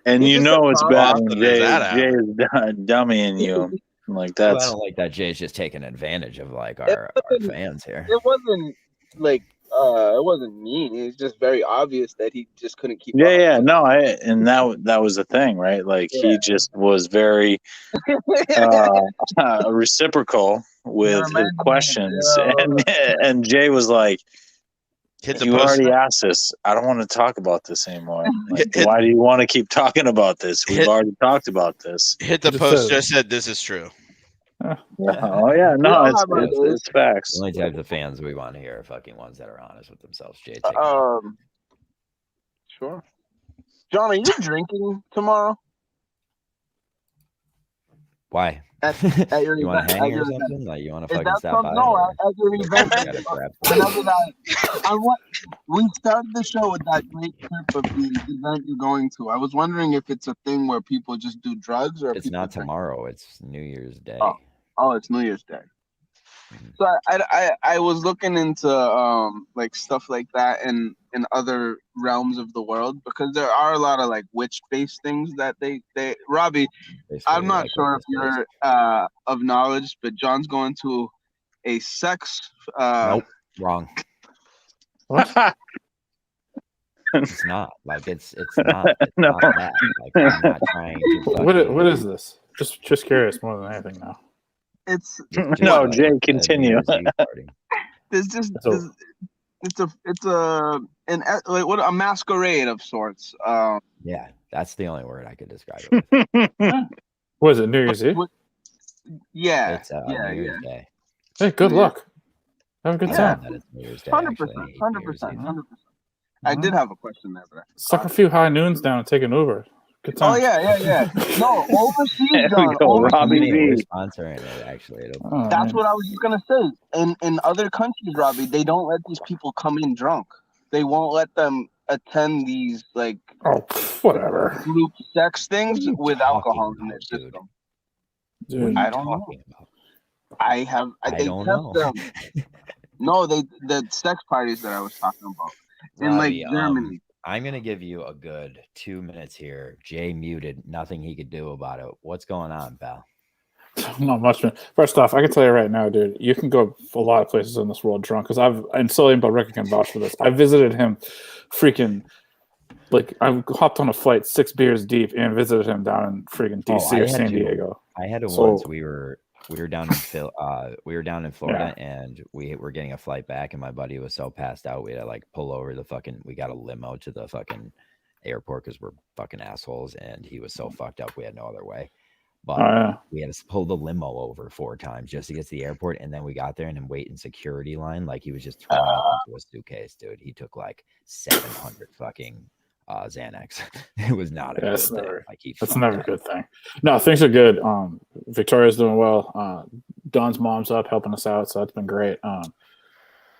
And He you just know a it's pop bad off when and there's that Jay is dummying you. Like Well, I that's don't like that Jay's just taking advantage of like It our wasn't- fans here. It wasn't like it wasn't mean. It's just very obvious that he just couldn't keep up. yeah, no, and that was the thing, right? Like he just was very reciprocal with his questions, and Jay was like, Hit the "You post. already asked us. I don't want to talk about this anymore. Like, Hit- why do you want to keep talking about this? We've Hit- already talked about this." Hit the Just post. said- Just said this is true. Oh yeah, no, all it's have our days. it's facts. The only type of fans we want to hear are fucking ones that are honest with themselves. Jay, take it. Sure. John, are you drinking tomorrow? Why? At your You want event? to At hang your or event? something? Like you want to Is fucking that stop by? something? No, or- at your event. I gotta grab Another guy. We started the show with that great clip of the event you're going to. I was wondering if it's a thing where people just do drugs or if It's people not drink. tomorrow. It's New Year's Day. Oh, it's New Year's Day. So I was looking into like stuff like that in other realms of the world, because there are a lot of like witch based things that they Robbie, Basically, I'm not like sure if what this you're of knowledge, but John's going to a sex Nope, wrong. What? It's not. Like it's not. It's No. not that. Like I'm not trying to. What is this? Just curious more than anything now. it's No, like Jay, a New continue. Year's Eve party. there's just So- it's like what a masquerade of sorts. Yeah, that's the only word I could describe it with. What is it? New Year's Eve? Yeah, It's yeah, New Year's Day. Hey, good luck. Have a good I time. love that it's New Year's Day. 100%, actually. I hate New Year's 100%, Eve. 100%. I did have a question there, but Suck a few high noons down and take an Uber. Good time. oh yeah. No, overseas, There we John. go, Overseas. Robbie We're V. sponsoring it. Actually, it'll Oh, That's man. what I was just gonna say. In other countries, Robbie, they don't let these people come in drunk. They won't let them attend these like Oh, whatever. group sex things with alcohol talking in their about, dude? system. Dude, I don't know. talking about. I they don't kept know. them. No, the sex parties that I was talking about in like Robbie, Germany. I'm gonna give you a good 2 minutes here. Jay muted, nothing he could do about it. What's going on, pal? Not much, man. First off, I can tell you right now, dude, you can go a lot of places in this world drunk. Because and Sully and Rick can vouch for this. I visited him, freaking, like I hopped on a flight 6 beers deep and visited him down in freaking DC or San Diego. I had it So- once. We were down in we were down in Florida, and we were getting a flight back, and my buddy was so passed out we had to like pull over we got a limo to the fucking airport because we're fucking assholes, and he was so fucked up we had no other way. But we had to pull the limo over 4 times just to get to the airport, and then we got there and then wait in security line like he was just throwing up into a suitcase, dude. He took like 700 fucking Xanax. It was not a good thing. Like That's never a good thing. No, things are good. Victoria's doing well. Don's mom's up helping us out, so that's been great.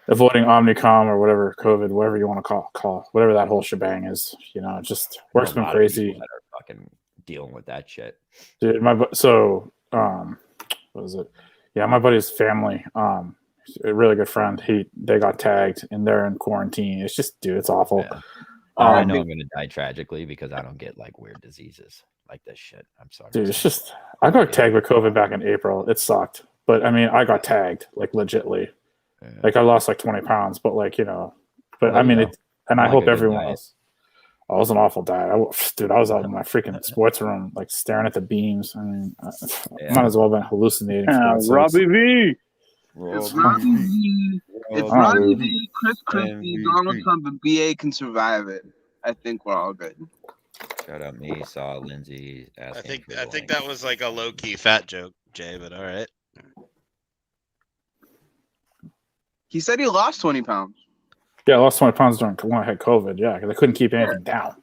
Avoiding Omnicom or whatever COVID, whatever you want to call whatever that whole shebang is. You know, just work's been crazy. That are fucking dealing with that shit, dude. What was it? Yeah, my buddy's family. A really good friend. They got tagged and they're in quarantine. It's just, dude, it's awful. Yeah. I know I'm gonna die tragically because I don't get like weird diseases like this shit. I'm sorry, dude. It's just I got tagged with COVID back in April. It sucked, but I mean, I got tagged like legitly. Yeah. Like I lost like 20 pounds, but like I mean, I hope everyone else. I was an awful diet. I was out in my freaking sports room, like staring at the beams. I mean, might as well have been hallucinating. Robbie V. It's Robbie V. It's Robbie V. Chris Christie, Donald Trump, and BA can survive it. I think we're all good. Shout out me, saw Lindsay. I think that was like a low key fat joke, Jay. But all right. He said he lost 20 pounds. Yeah, I lost 20 pounds when I had COVID. Yeah, because I couldn't keep anything down.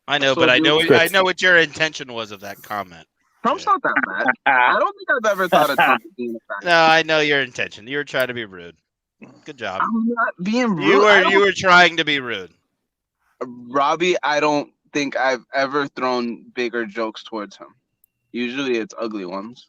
I know, but I know what your intention was of that comment. Trump's not that bad. I don't think I've ever thought of Trump as being a fat. No, I know your intention. You were trying to be rude. Good job. I'm not being rude. You were trying to be rude. Robbie, I don't think I've ever thrown bigger jokes towards him. Usually it's ugly ones.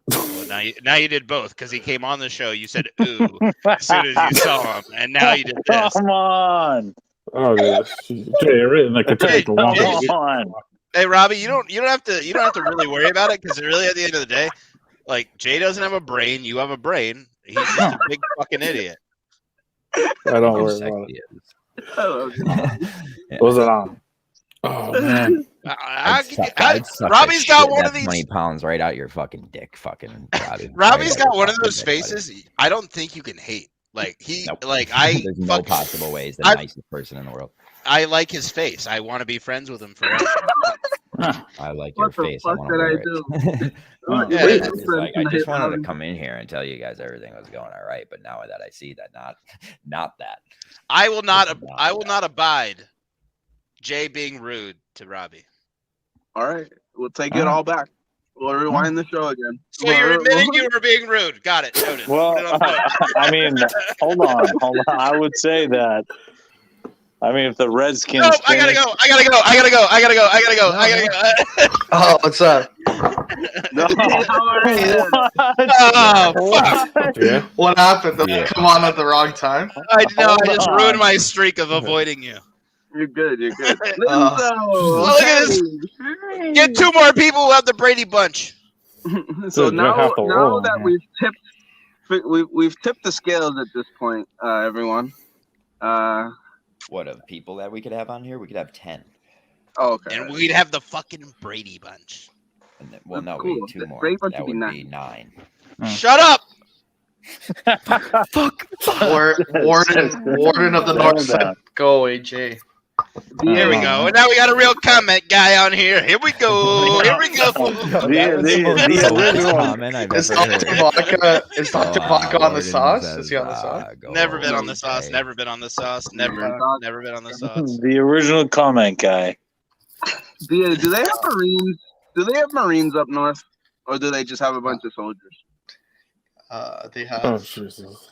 Well, now you did both because he came on the show. You said "ooh" as soon as you saw him, and now you did this. Come on. Oh, Jay, written like Come on. Hey, Robbie, you don't have to really worry about it because really at the end of the day, like Jay doesn't have a brain. You have a brain. He's just a big fucking idiot. I don't worry about it. What was it on? Oh man. Robbie's got one of these 20 pounds right out your fucking dick, fucking Robbie. Robbie's got one of those faces. I don't think you can hate. Like there's no possible ways the nicest person in the world. I like his face. I want to be friends with him forever. I like your face. I want to wear it. I just wanted to come in here and tell you guys everything was going all right, but now that I see that, not that. I will not abide Jay being rude to Robbie. All right, we'll take it all back. We'll rewind the show again. So you're admitting you were being rude. Got it. Noted. Well, I mean, hold on. I would say that. I mean, if the Redskins. Nope, I gotta go. Oh, what's up? No. Oh, fuck. Yeah. What happened? Did I come on at the wrong time? I know. I just ruined my streak of avoiding you. You're good. You're good. Look at this. Get 2 more people who have the Brady Bunch. So now that we've tipped the scales at this point, everyone. What of people that we could have on here? We could have 10. Oh, okay. And we'd have the fucking Brady Bunch. And then, we need 2 more. That would be 9. Shut up. Fuck. Warden of the North said, "Go away, Jay." Here we go. And now we got a real comment guy on here. Here we go. Here we go. Is Dr. Vodka on the sauce? Is he on the sauce? Never been on the sauce. Never been on the sauce. Never been on the sauce. The original comment guy. Do they have Marines? Do they have Marines up north, or do they just have a bunch of soldiers? They have. Oh Jesus.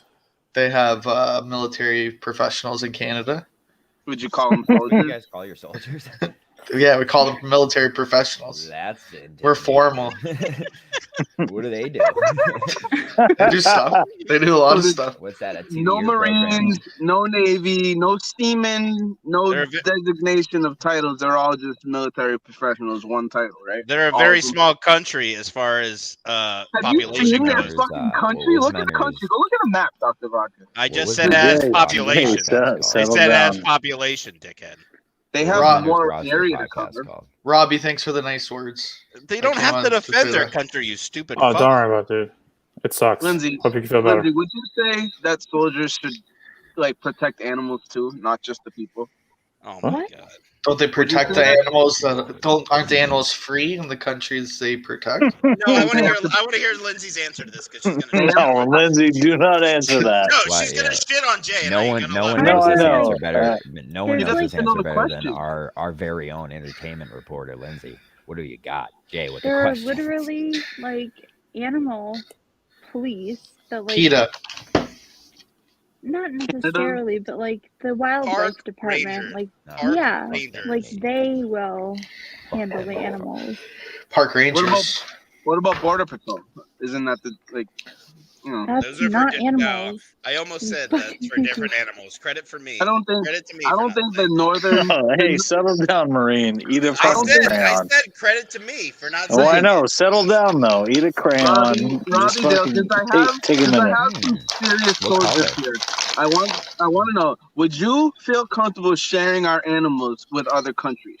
They have military professionals in Canada. Would you call them soldiers? You guys call your soldiers? Yeah, we call them military professionals. That's We're formal. What do they do? They do stuff. They do a lot of stuff. What's that? A No two-year Marines, no Navy, no seamen, no They're designation of titles. They're all just military professionals, one title, right? They're a All very of them. small country as far as Have population you seen that goes. fucking country? Look at the country. Go look at a map, Dr. Vodka. I just was said the as name? population. Hey, I settle said as down. population, dickhead. They have Rob- more area to cover. Robbie, thanks for the nice words. They don't came have on to to defend say their that. country, you stupid Oh, fuck. don't worry about it, dude. It sucks. Lindsay, Hope you can feel better. Lindsay, would you say that soldiers should like protect animals too, not just the people? Oh What? my god. Don't they protect the animals that aren't the animals free in the countries they protect? No, I want to hear Lindsay's answer to this because she's gonna. No, Lindsay, do not answer that. No, Why, she's gonna yeah. shit on Jay. and I No ain't one gonna knows let her. No, I this know. answer better. No one He knows doesn't this even know answer the better than question. our very own entertainment reporter, Lindsay. What do you got, Jay? With the There are question? literally like animal police that like PETA. not necessarily, but like the wildlife Park department, ranger. like No. yeah, ranger. like they will handle the animals. Park rangers. What about Border Patrol? Isn't that the like? You know, That's Those are not for animals. No, I almost You said that's fucking for different animals. Credit for me. I don't think. Credit to me. I for don't not think the saying- northern. Oh, hey, settle down, Marine. Eat a I fucking said crayon. credit to me for not Oh, saying. I know. Settle down, though. Eat a crayon. Robbie, Just Dale, fucking since I have, take a since I minute. have some serious What soldiers color? here, I want to know: would you feel comfortable sharing our animals with other countries?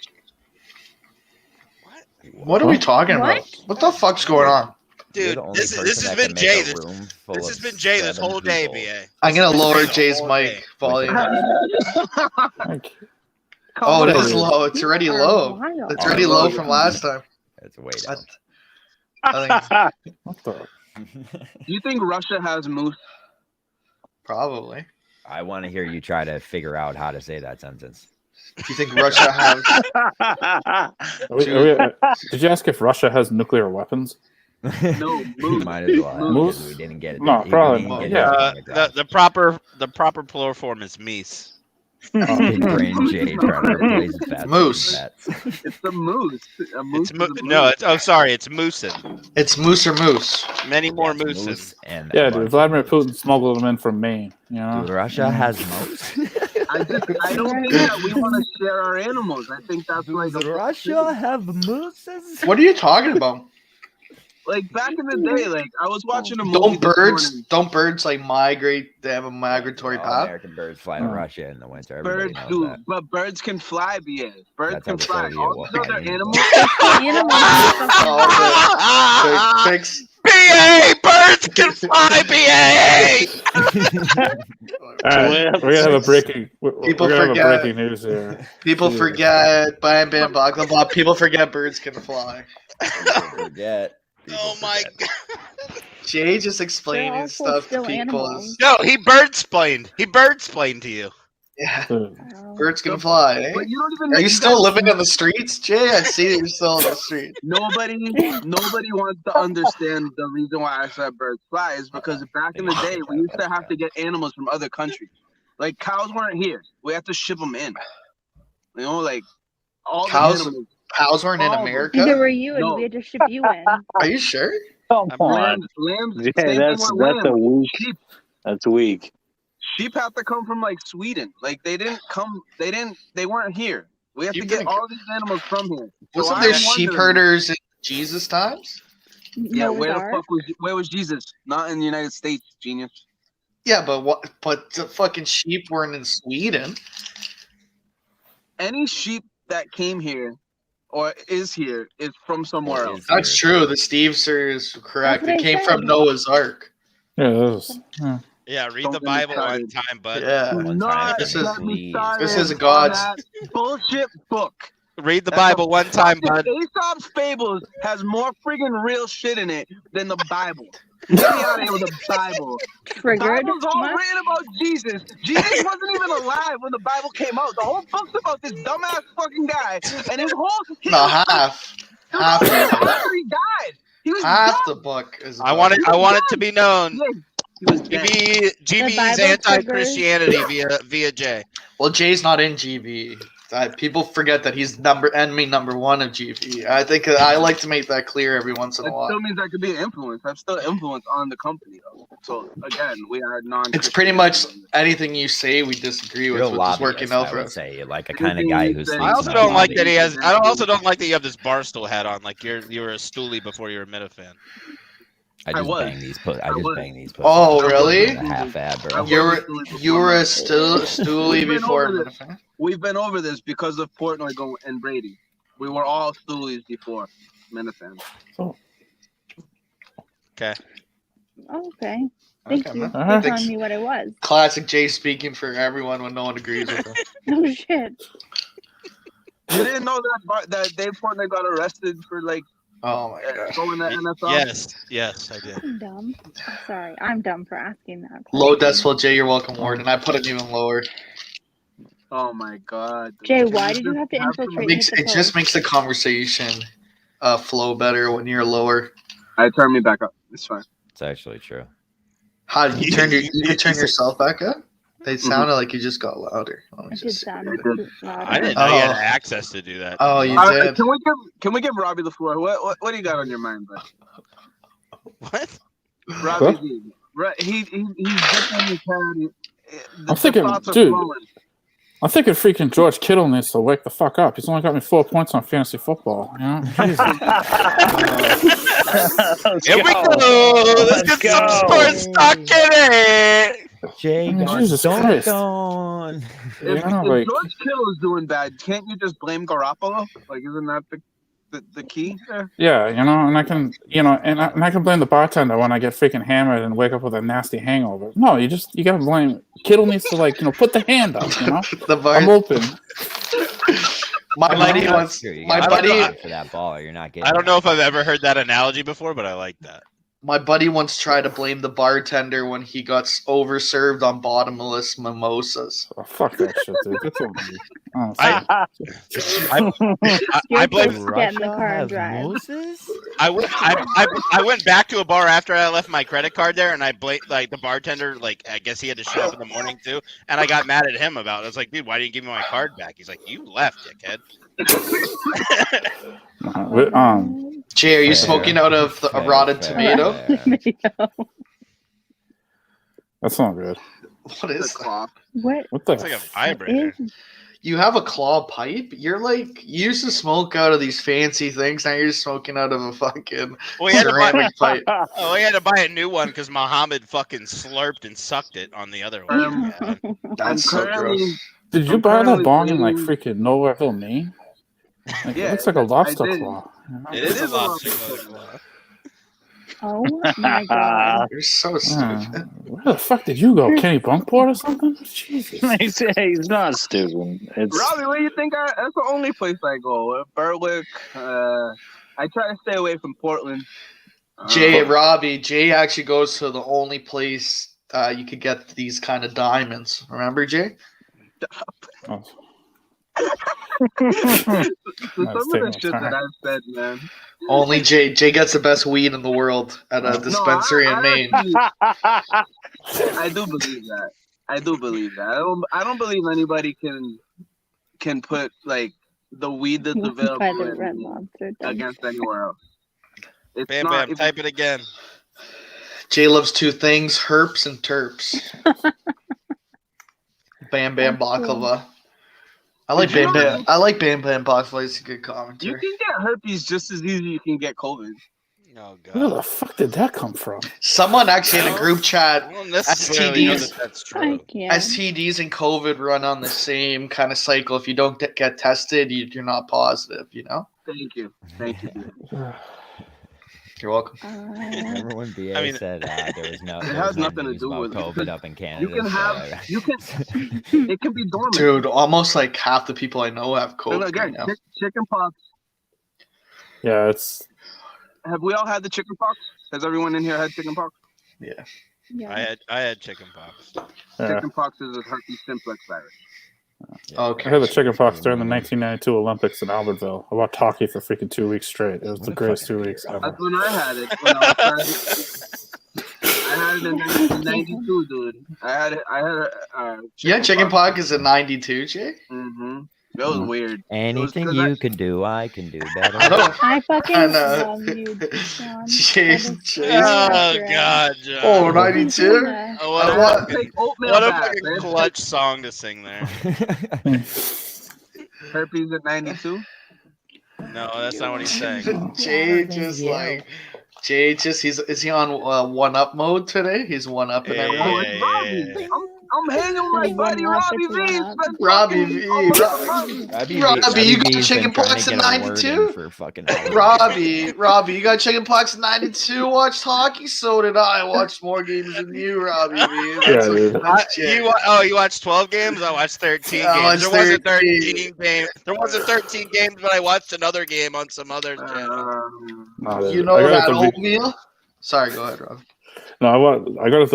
What are we talking What? about? What the fuck's going on? You're Dude, the only this person has that been can make Jay. a This room full has of been Jay this 7 whole day, people. BA. I'm gonna This has lower been Jay the Jay's whole mic day. volume. Like, Oh, it Come is on. low. It's already You are low. wild. It's already low from last time. It's way I, down. I think what the? Do you think Russia has moose? probably. I want to hear you try to figure out how to say that sentence. Do you think Russia has? Did you ask if Russia has nuclear weapons? No, You moose. might as well have, Moose? because we didn't get it. No, we probably didn't not. get Yeah. it across. The proper plural form is meese. Big brain Jay trying to replace fats with Moose. fats. It's a moose. A moose. It's mo- is a no, moose. it's sorry, it's moosin. It's moose or moose. Many more Yes, moosin. moose and Yeah, a dude. bunch Vladimir of Putin smuggled them in from Maine. You know. moose. Dude, Russia has moose. I don't think that we want to share our animals. I think that's like Does Russia have mooses? What are you talking about? like back in the day. Like I was watching a movie. Don't birds like migrate? They have a migratory All path. American birds fly to Oh. Russia in the winter. Everybody Birds knows do, that. but birds can fly. BA. Birds That's can how the fly. Soviet All War- these other I mean- animals. Oh, fix. BA! Birds can fly, BA! All right, we're gonna have a breaking. We're People gonna have a forget. breaking news here. People Yeah. forget. Bam, bam, baklava. People forget birds can fly. Forget. Oh my god. Jay just They're explaining also stuff to still people. animals. No, he bird-splained. He bird-splained to you. Yeah, Dude, Oh. birds can fly. Eh? But you don't even. Are you you still guys- living on the streets, Jay? I see that you're still on the street. Nobody wants to understand the reason why I said birds fly is because back in the day we used to have to get animals from other countries. Like cows weren't here; we had to ship them in. You know, like all Cows- the animals. Cows weren't in Oh, Neither America. were you, and No. we had to ship you in. Are you sure? Come on. Lambs. Yeah, same that's thing with a lambs. weak. Sheep. That's weak. Sheep have to come from like Sweden. Like they didn't come. They weren't here. We have Sheep to get didn't all these animals from here. So Wasn't I'm there sheep wondering- herders in Jesus times? Yeah, Noah's where the Ark. fuck was Jesus? Not in the United States, genius. Yeah, but what? But the fucking sheep weren't in Sweden. Any sheep that came here or is here is from somewhere else. That's true. The Steves is correct. That's It what I came from said. Noah's Ark. yeah, this. Yeah. Yeah, read the Don't get me Bible one started. time, bud. Yeah. One Not time, This is- get me please. started This is on God's- that bullshit book. Read the That's Bible a one time, fucking bud. Aesop's Fables has more friggin' real shit in it than the Bible. Get me out of here with the Bible. Triggered. Bible's all Much? written about Jesus. Jesus wasn't even alive when the Bible came out. The whole book's about this dumbass fucking guy and his whole. No, half. Half. After he died, he was Half dumb. the book is. I want it to be known. Yeah, he was dead. GB Bible is anti-Christianity via Jay. Well, Jay's not in GB. People forget that he's enemy number one of GP. I think I like to make that clear every once in a That while. still means I could be an influence. I'm still influence on the company, though. So again, we are non. It's pretty much anything you say we disagree with, Real which is working lobbyist, out I for would us. say, like a kind of guy who's. I also don't like that he has. I also don't like that you have this Barstool hat on. Like you were a stoolie before you were a Meta fan. I just bang these. I just bang these. Oh, really? Half ad, bro. You were a stoolie before. We've been over this because of Portnoy and Brady. We were all stoolies before Minifan. Okay. Okay. Thank Okay, you man. for Alright. telling me what it was. Classic Jay speaking for everyone when no one agrees with him. No shit. You didn't know that Dave Portnoy got arrested for like oh my god going to NFL? Yes, I did. I'm dumb. Sorry, I'm dumb for asking that. Low decibel Jay, you're welcome, Warden. I put it even lower. Oh my god. Jay, why did you have to infiltrate? It just makes the conversation flow better when you're lower. I turn me back up. It's fine. It's actually true. How did you turn you could turn yourself back up? They sounded like you just got louder. Let me It did just sound I didn't know you had access to do that. Oh, you did. Can we give Robbie the floor? What do you got on your mind, bud? What? Robbie D. He's dipping his head. I'm thinking, dude. I'm thinking freaking George Kittle needs to wake the fuck up. He's only got me 4 points on fantasy football. You know? Jesus. Here we go. Let's get some sports talk in it. Jay, Jesus Christ. gone. If like- George Kittle is doing bad, can't you just blame Garoppolo? Like, isn't that the key there? Yeah, you know, and I can, you know, and I can blame the bartender when I get freaking hammered and wake up with a nasty hangover. No, you gotta blame Kittle needs to, like, you know, put the hand up, you know. I'm open. My buddy wants. My buddy. For that ball, you're not getting. I don't know if I've ever heard that analogy before, but I like that. My buddy once tried to blame the bartender when he got overserved on bottomless mimosas. Oh, fuck that shit, dude. That's what I blame. Get in the car and drive. I went back to a bar after I left my credit card there, and I blamed like the bartender. Like I guess he had to show up in the morning too, and I got mad at him about it. I was like, dude, why didn't you give me my card back? He's like, you left, dickhead. Jay, are you smoking out of a rotted tomato? That's not good. What is that? What? What the? It's like a vibrator. You have a claw pipe? You're like, you used to smoke out of these fancy things. Now you're just smoking out of a fucking We had to ceramic pipe. Oh, we had to buy a new one because Muhammad fucking slurped and sucked it on the other one. That's so gross. Did you buy that bong in, like, freaking Nowhereville, Maine? Like, it looks like a lobster claw. You know? It is a lobster claw. Oh my god. You're so stupid. Where the fuck did you go? Kenny Bunkport or something? Jesus. He's not stupid. It's Robbie, where you think that's the only place I go. Berwick. I try to stay away from Portland. Jay actually goes to the only place you could get these kind of diamonds. Remember, Jay? Oh. Some of the shit that I've said, man. Only Jay gets the best weed in the world at a dispensary in Maine. I do believe that. I don't believe anybody can put like the weed that's available By the Red Lobster. against anywhere else. It's Bam, not, bam, type it again. Jay loves two things: herps and terps. Bam Bam Baklava. I like Bam Bam. I like Bam Bam Baklava. It's a good You commentary. can get herpes just as easy as you can get COVID. Oh Where the fuck did that come from? Someone actually in a group chat. I don't necessarily know STDs, that's true. STDs and COVID run on the same kind of cycle. If you don't get tested, you're not positive. You know. Thank you. You're welcome. Remember when BA said there was no? It has nothing to news do about with COVID up in Canada. You can have. You can. It can be dormant. Dude, almost like half the people I know have COVID. And again, right now. chicken pox. Yeah, it's. Have we all had the chicken pox? Has everyone in here had chicken pox? Yeah. I had chicken pox. Chicken pox is a herpes simplex virus. Okay. I had the chicken pox during the 1992 Olympics in Albertville. I watched hockey for freaking 2 weeks straight. It was the greatest 2 weeks ever. That's when I had it. When I had it in 92, dude. I had it. Yeah, chicken pox is a 92, Jay. Mm-hmm. That was weird. Anything 'cause you can do, I can do better. I fucking I know. love you, John. Chase, That is Chase. so Oh accurate. God, John. Oh, 92? Yeah. Oh, what a I want- fucking, Oatmeal what a bath, fucking man. clutch song to sing there. Herpes at 92. No, that's not what he's saying. Jay just like Jay just is he on one up mode today? He's one up and everyone. Yeah. I'm hanging with my buddy Robbie V. Robbie V. Robbie, you got chicken pox in 92? For fucking Robbie, you got chicken pox in 92? Watched hockey? So did I. Watched more games than you, Robbie V. That's You watched 12 games? I watched 13 I games. watched There wasn't 13. 13 games. There wasn't 13 games, but I watched another game on some other channel. You know that oatmeal? Sorry, go ahead, Robbie. No, I got it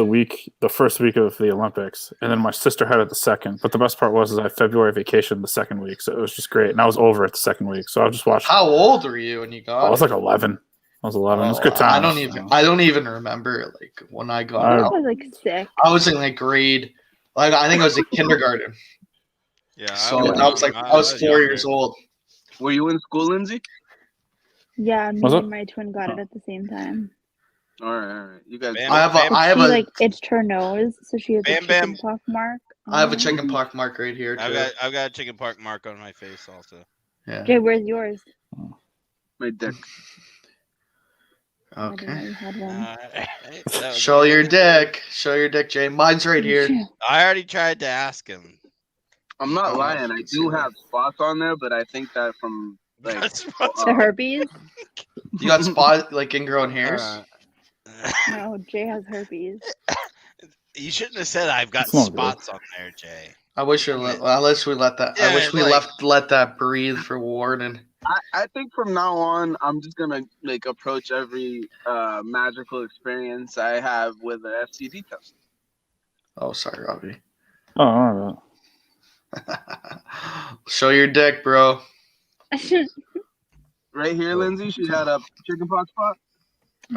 the first week of the Olympics, and then my sister had it the second. But the best part was I had February vacation the second week, so it was just great. And I was over it the second week, so I just watched. How old were you when you got it? I was like 11. I was 11. It was a good time. I don't even remember like when I got I out. was like 6. I was in like grade, like I think I was in kindergarten. Yeah, So I was 4 years old. Were you in school, Lindsay? Yeah, me Was it? and my twin got it at the same time. All right. You guys. I She like itched her nose, so she has a Bam Bam. chicken pox mark. I have a chicken pox mark right here. I've Too. got a chicken park mark on my face also. Yeah. Jay, where's yours? My dick. I didn't know Okay. you had one. Show your dick. Show your dick, Jay. Mine's right here. I already tried to ask him. I'm not lying. I do have spots on there, but I think that from like The herpes? You got spot like ingrown hairs. No, Jay has herpes. You shouldn't have said I've got It's not good. spots on there, Jay. I wish we let that. I Yeah, wish we like- let that breathe for Warden. I think from now on, I'm just gonna like approach every magical experience I have with an STD test. Oh, sorry, Robbie. Oh, all right. Show your dick, bro. Right here, Lindsay, she had a chickenpox spot.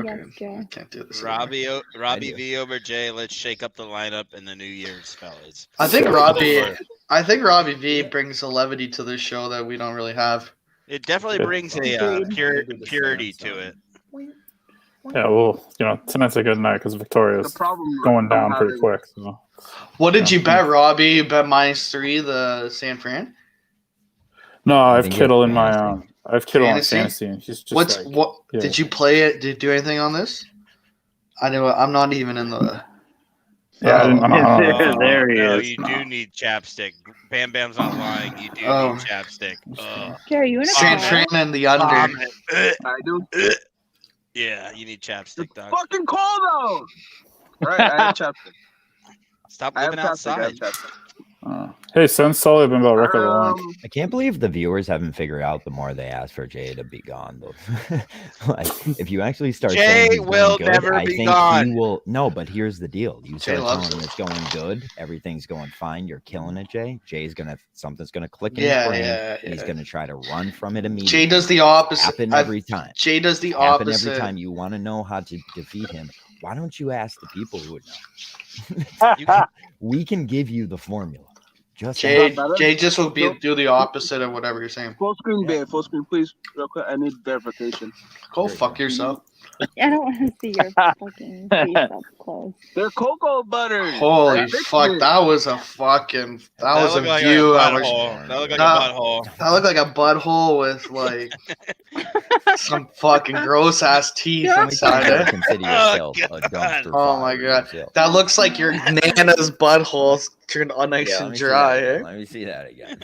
Yes, Jay. Can't do this. Robbie V over Jay. Let's shake up the lineup in the New Year's, fellas. I think Robbie V brings a levity to this show that we don't really have. It definitely brings a purity to it. Yeah, well, tonight's a good night because Victoria's going down pretty quick. So. What did you bet, Robbie? You bet -3 the San Fran? No, I have think Kittle it's in my fantasy. I have Kittle on Fantasy? fantasy, and he's just yeah. Did you play it? Did you do anything on this? I know I'm not even in the. Yeah, there he No, is. you do need chapstick. Bam Bam's not lying. You do Oh. need chapstick. Jay, are you in a San car? Fran and the under. I do. Yeah, you need chapstick, dog. Fucking cold though. Right, I have chapstick. Stop I have living chapstick. I have outside. chapstick. Hey, send Sully been about record of the line. I can't believe the viewers haven't figured out the more they ask for Jay to be gone. Though, like if you actually start Jay saying he's will doing good, never I be think gone. he will. No, but here's the deal: you Jay start loves telling him it. it's going good, everything's going fine, you're killing it, Jay. Something's gonna click in Yeah, his brain. yeah, He's yeah. gonna try to run from it immediately. Jay does the opposite. Happen every time. Jay does the Happen opposite. every time. You want to know how to defeat him? Why don't you ask the people who would know? We can give you the formula. Just Jay, ask. Jay just will do the opposite of whatever you're saying. Full screen, babe. Full screen, please. Real quick. I need verification. Go fuck yourself. I don't want to see your fucking face up close. They're cocoa butters. Holy I fixed fuck! it. That was a fucking. That was a looked like view. a I was. butthole. That looked like That- a butthole. That looked like a butthole with like some fucking gross ass teeth inside it. Consider yourself a dumpster Oh my fire god, yourself. that looks like your nana's butthole turned all nice Yeah, let and me see dry. that. Eh? Let me see that again.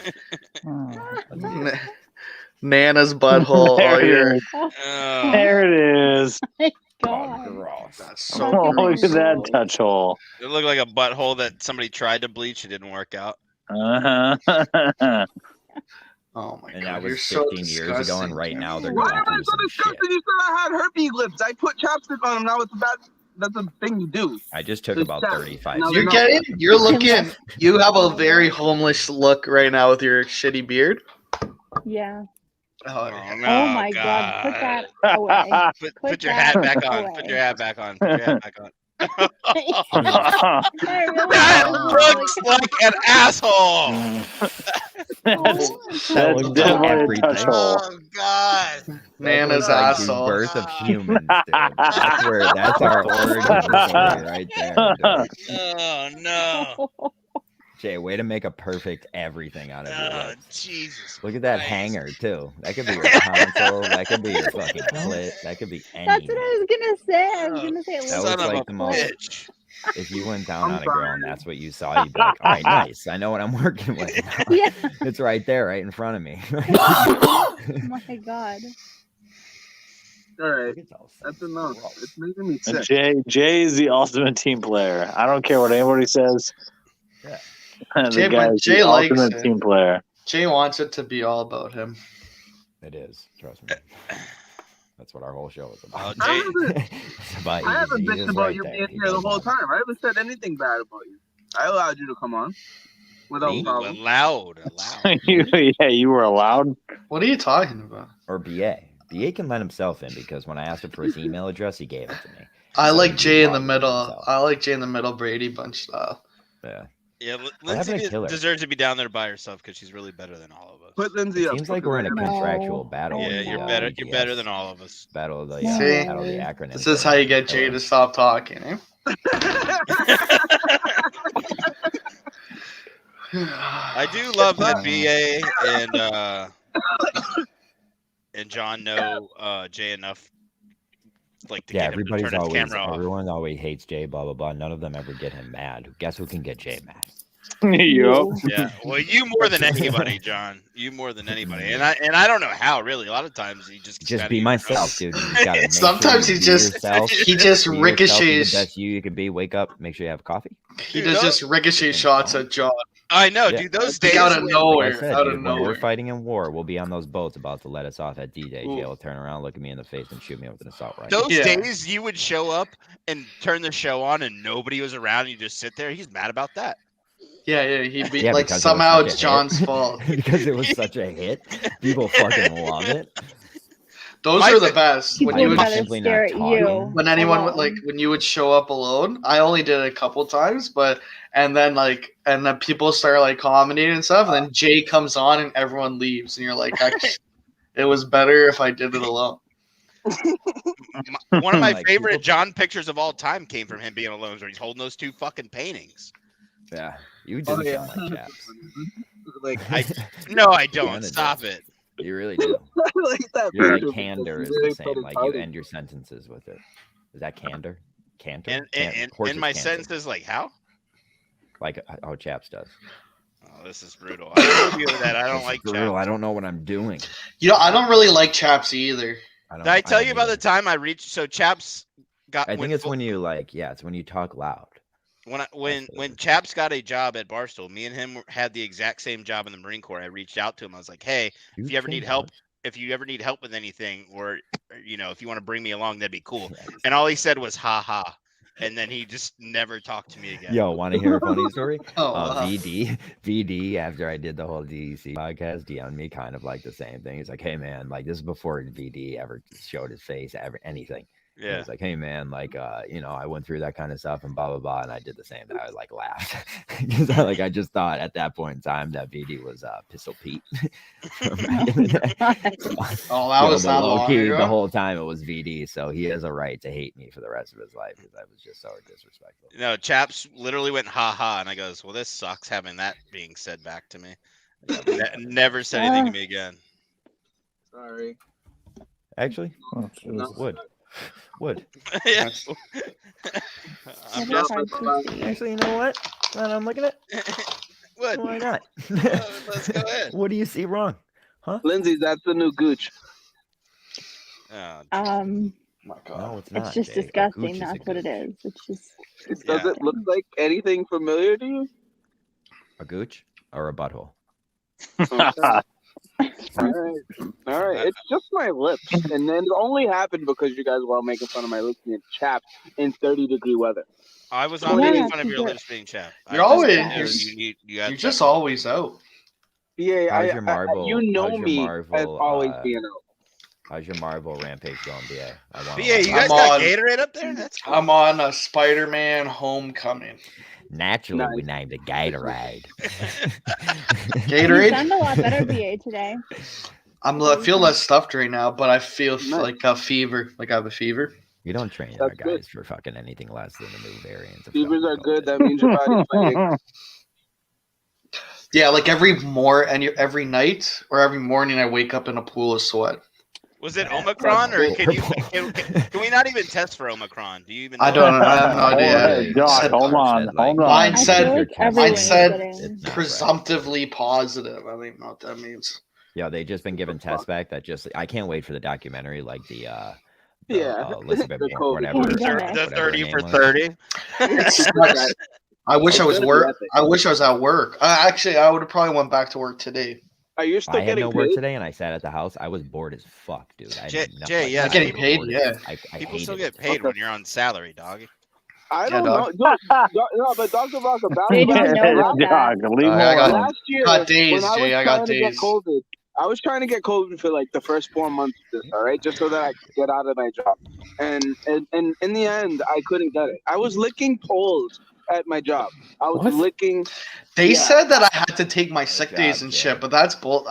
Nana's butthole. There all it your. is. Oh. There it is. God. That's Oh, so look gross. at that touch hole. It looked like a butthole that somebody tried to bleach. It didn't work out. Uh-huh. Oh my And god, that you're was so 15 years ago, disgusting, and right now they're Why going am I through so some shit. disgusted? You said I had herpes lips. I put chapstick on them. Now it's bad. That's a thing you do. I just took It's about sad. 35 No, You're they're not. you're looking. You have a very homeless look right now with your shitty beard. Yeah. Oh, Oh my god. Put that away. Put your hat back on. Put your hat back on. Put your hat back on. That looks like an asshole. That's That looks like definitely a everything. touch hole. Oh God. Nana's That's like the asshole. birth of humans, dude. That's our origin story right there, dude. Oh no. Jay, way to make a perfect everything out of your Oh lips. Jesus. Look at that Christ. hanger too. That could be your console. That could be your fucking clit. That could be That's anything. what I was gonna say. I was gonna say it That looks was Son of like a the most. bitch. If you went down on a girl and that's what you saw, you'd be like, "All right, nice. I know what I'm working with. Now. Yeah. It's right there, right in front of me." Oh my god. All right, that's enough. It's making me sick. Jay is the ultimate team player. I don't care what anybody says. Yeah. The Jay, guy but is Jay the likes ultimate it. team player. Jay wants it to be all about him. It is. Trust me. That's what our whole show is about. I haven't, It's about I haven't He bitched is about right you there. being He here the knows whole that. time. I haven't said anything bad about you. I allowed you to come on without Me? problem. Allowed. You were allowed. What are you talking about? Or BA. BA can let himself in because when I asked him for his email address, he gave it to me. I So like he Jay in the logged middle. himself. I like Jay in the middle, Brady Bunch style. Yeah. Yeah, What happened to Lindsay Killer? deserves to be down there by herself because she's really better than all of us. Put Lindsay It up. seems like we're in a No. contractual battle. Yeah, with you're the, better. You're better BS. than all of us. Battle of the, See? battle of the acronyms. This is how you get Jay to stop talking. Eh? I do love that BA and John know Jay enough, like to Yeah, get him to everybody's turn his always camera off. everyone always hates Jay, blah blah blah. None of them ever get him mad. Guess who can get Jay mad? Yup. Yeah, well, you more than anybody, John. You more than anybody, and I don't know how. Really, a lot of times he just Just be myself, dude. You just gotta make Sometimes sure he you be just- yourself, he just be yourself, be ricochets. the best you can be. Wake up, make sure you have coffee. He does just ricochet shots at John. I know, Yeah. dude. Those Like days out of when- nowhere. Like I said, out dude, of when we're nowhere. fighting in war, we'll be on those boats about to let us off at D-Day. Ooh. Jay will turn around, look at me in the face, and shoot me with an assault rifle. Those Yeah. days you would show up and turn the show on and nobody was around and you just sit there. He's mad about that. Yeah, he'd be Yeah, like because it was somehow such a it's John's hit. fault. Because it was such a hit. People fucking love it. Those My are the fa- best. When People you would would, rather simply not stare at talking. you. when anyone would alone. like when you would show up alone. I only did it a couple times, but and then people start like commenting and stuff, and then Jay comes on and everyone leaves, and you're like, it was better if I did it alone. One of my Like, favorite people- John pictures of all time came from him being alone, where he's holding those two fucking paintings. Yeah, you do Oh, yeah. sound like chaps. Like, No, I don't. Kinda Stop do. it. You really do. like that Your picture like because candor you is really the put same. it Like you tight. end your sentences with it. Is that candor? Cantor? And Horse in is my cantor. sentences, like how? Like how chaps does. Oh, this is brutal. I told you that I don't It's like brutal. chaps. I don't know what I'm doing. You know, I don't really like chaps either. Did I tell don't you about either. the time I reached? So chaps got. I think went it's full- when you like, yeah, it's when you talk loud. when Chaps got a job at Barstool, me and him had the exact same job in the Marine Corps. I reached out to him. I was like, "Hey, if you ever need help, with anything, or if you want to bring me along, that'd be cool." And all he said was "ha ha," and then he just never talked to me again. Yo, want to hear a funny story? Oh, wow. VD, after I did the whole DEC podcast, DM'd me kind of like the same thing. He's like, "Hey man, like this is before VD ever showed his face, ever anything." Yeah. He's like, "Hey man, like I went through that kind of stuff and blah blah blah," and I did the same. I like laughed because I just thought at that point in time that VD was Pistol Pete. From back in the day. Oh, that was but not low long key, ago. the whole time it was VD, so he has a right to hate me for the rest of his life because I was just so disrespectful. No, Chaps literally went "ha ha," and I goes, "Well, this sucks." Having that being said back to me, never said anything to me again. Sorry. Actually, would. Yeah. I'm Never just hard to see. Actually, you know what? Now that I'm looking at, what? why not? Let's go ahead. What do you see wrong? Huh? Lindsay, that's the new Gooch. Oh, My God. No, it's not. It's just Jay. A disgusting. gooch is a That's what it gooch. is. It's just. Does it look like anything familiar to you? A gooch or a butthole? All right. It's just my lips, and then it only happened because you guys were all making fun of my lips being chapped in 30-degree weather. I was not Yeah, making fun of your you're- lips being chapped. You're I just always- knew you're- you had You're just that. always out. Yeah, How's your Marvel? you know how's your me Marvel, as always being out. How's your Marvel rampage going, BA? BA, you guys I'm got on- Gatorade up there? That's cool. I'm on a Spider-Man Homecoming. Naturally, we named it Gatorade. You Gatorade. sound a lot better, BA, today. I feel less stuffed right now, but I feel like a fever. Like I have a fever. You don't train our guys for fucking anything less than the new variants. Fevers are good. That means your body's fighting. Yeah, like every night or every morning, I wake up in a pool of sweat. Was it Omicron, or can we not even test for Omicron? Do you even? I don't know. I have no idea. Hey, Doc, hold on. Mine said getting- presumptively positive. I don't even know what that means. Yeah, they just been given tests back that just. I can't wait for the documentary, like the Elizabeth The Bank, COVID. whatever. The whatever 30 her for name was. 30. I wish I was I wish I was at work. Actually, I would have probably went back to work today. Are you still I had getting no work paid? today, and I sat at the house. I was bored as fuck, dude. I Jay, did nothing. Jay, yeah, Getting people- paid, bored yeah. as- I People still hated get it. paid when you're on salary, dog. I Yeah, don't know. dog. No, but Dr. Vaca, They don't know about that. Doc, leave him I got- alone. last year, got days, when I Jay, was I got trying to get days. COVID, I was trying to get COVID for like the first 4 months of this, all right, just so that I could get out of my job. And in the end, I couldn't get it. I was licking poles at my job. I was licking. They Yeah. said that I had to take my sick job, days and Jay. shit, but that's bull.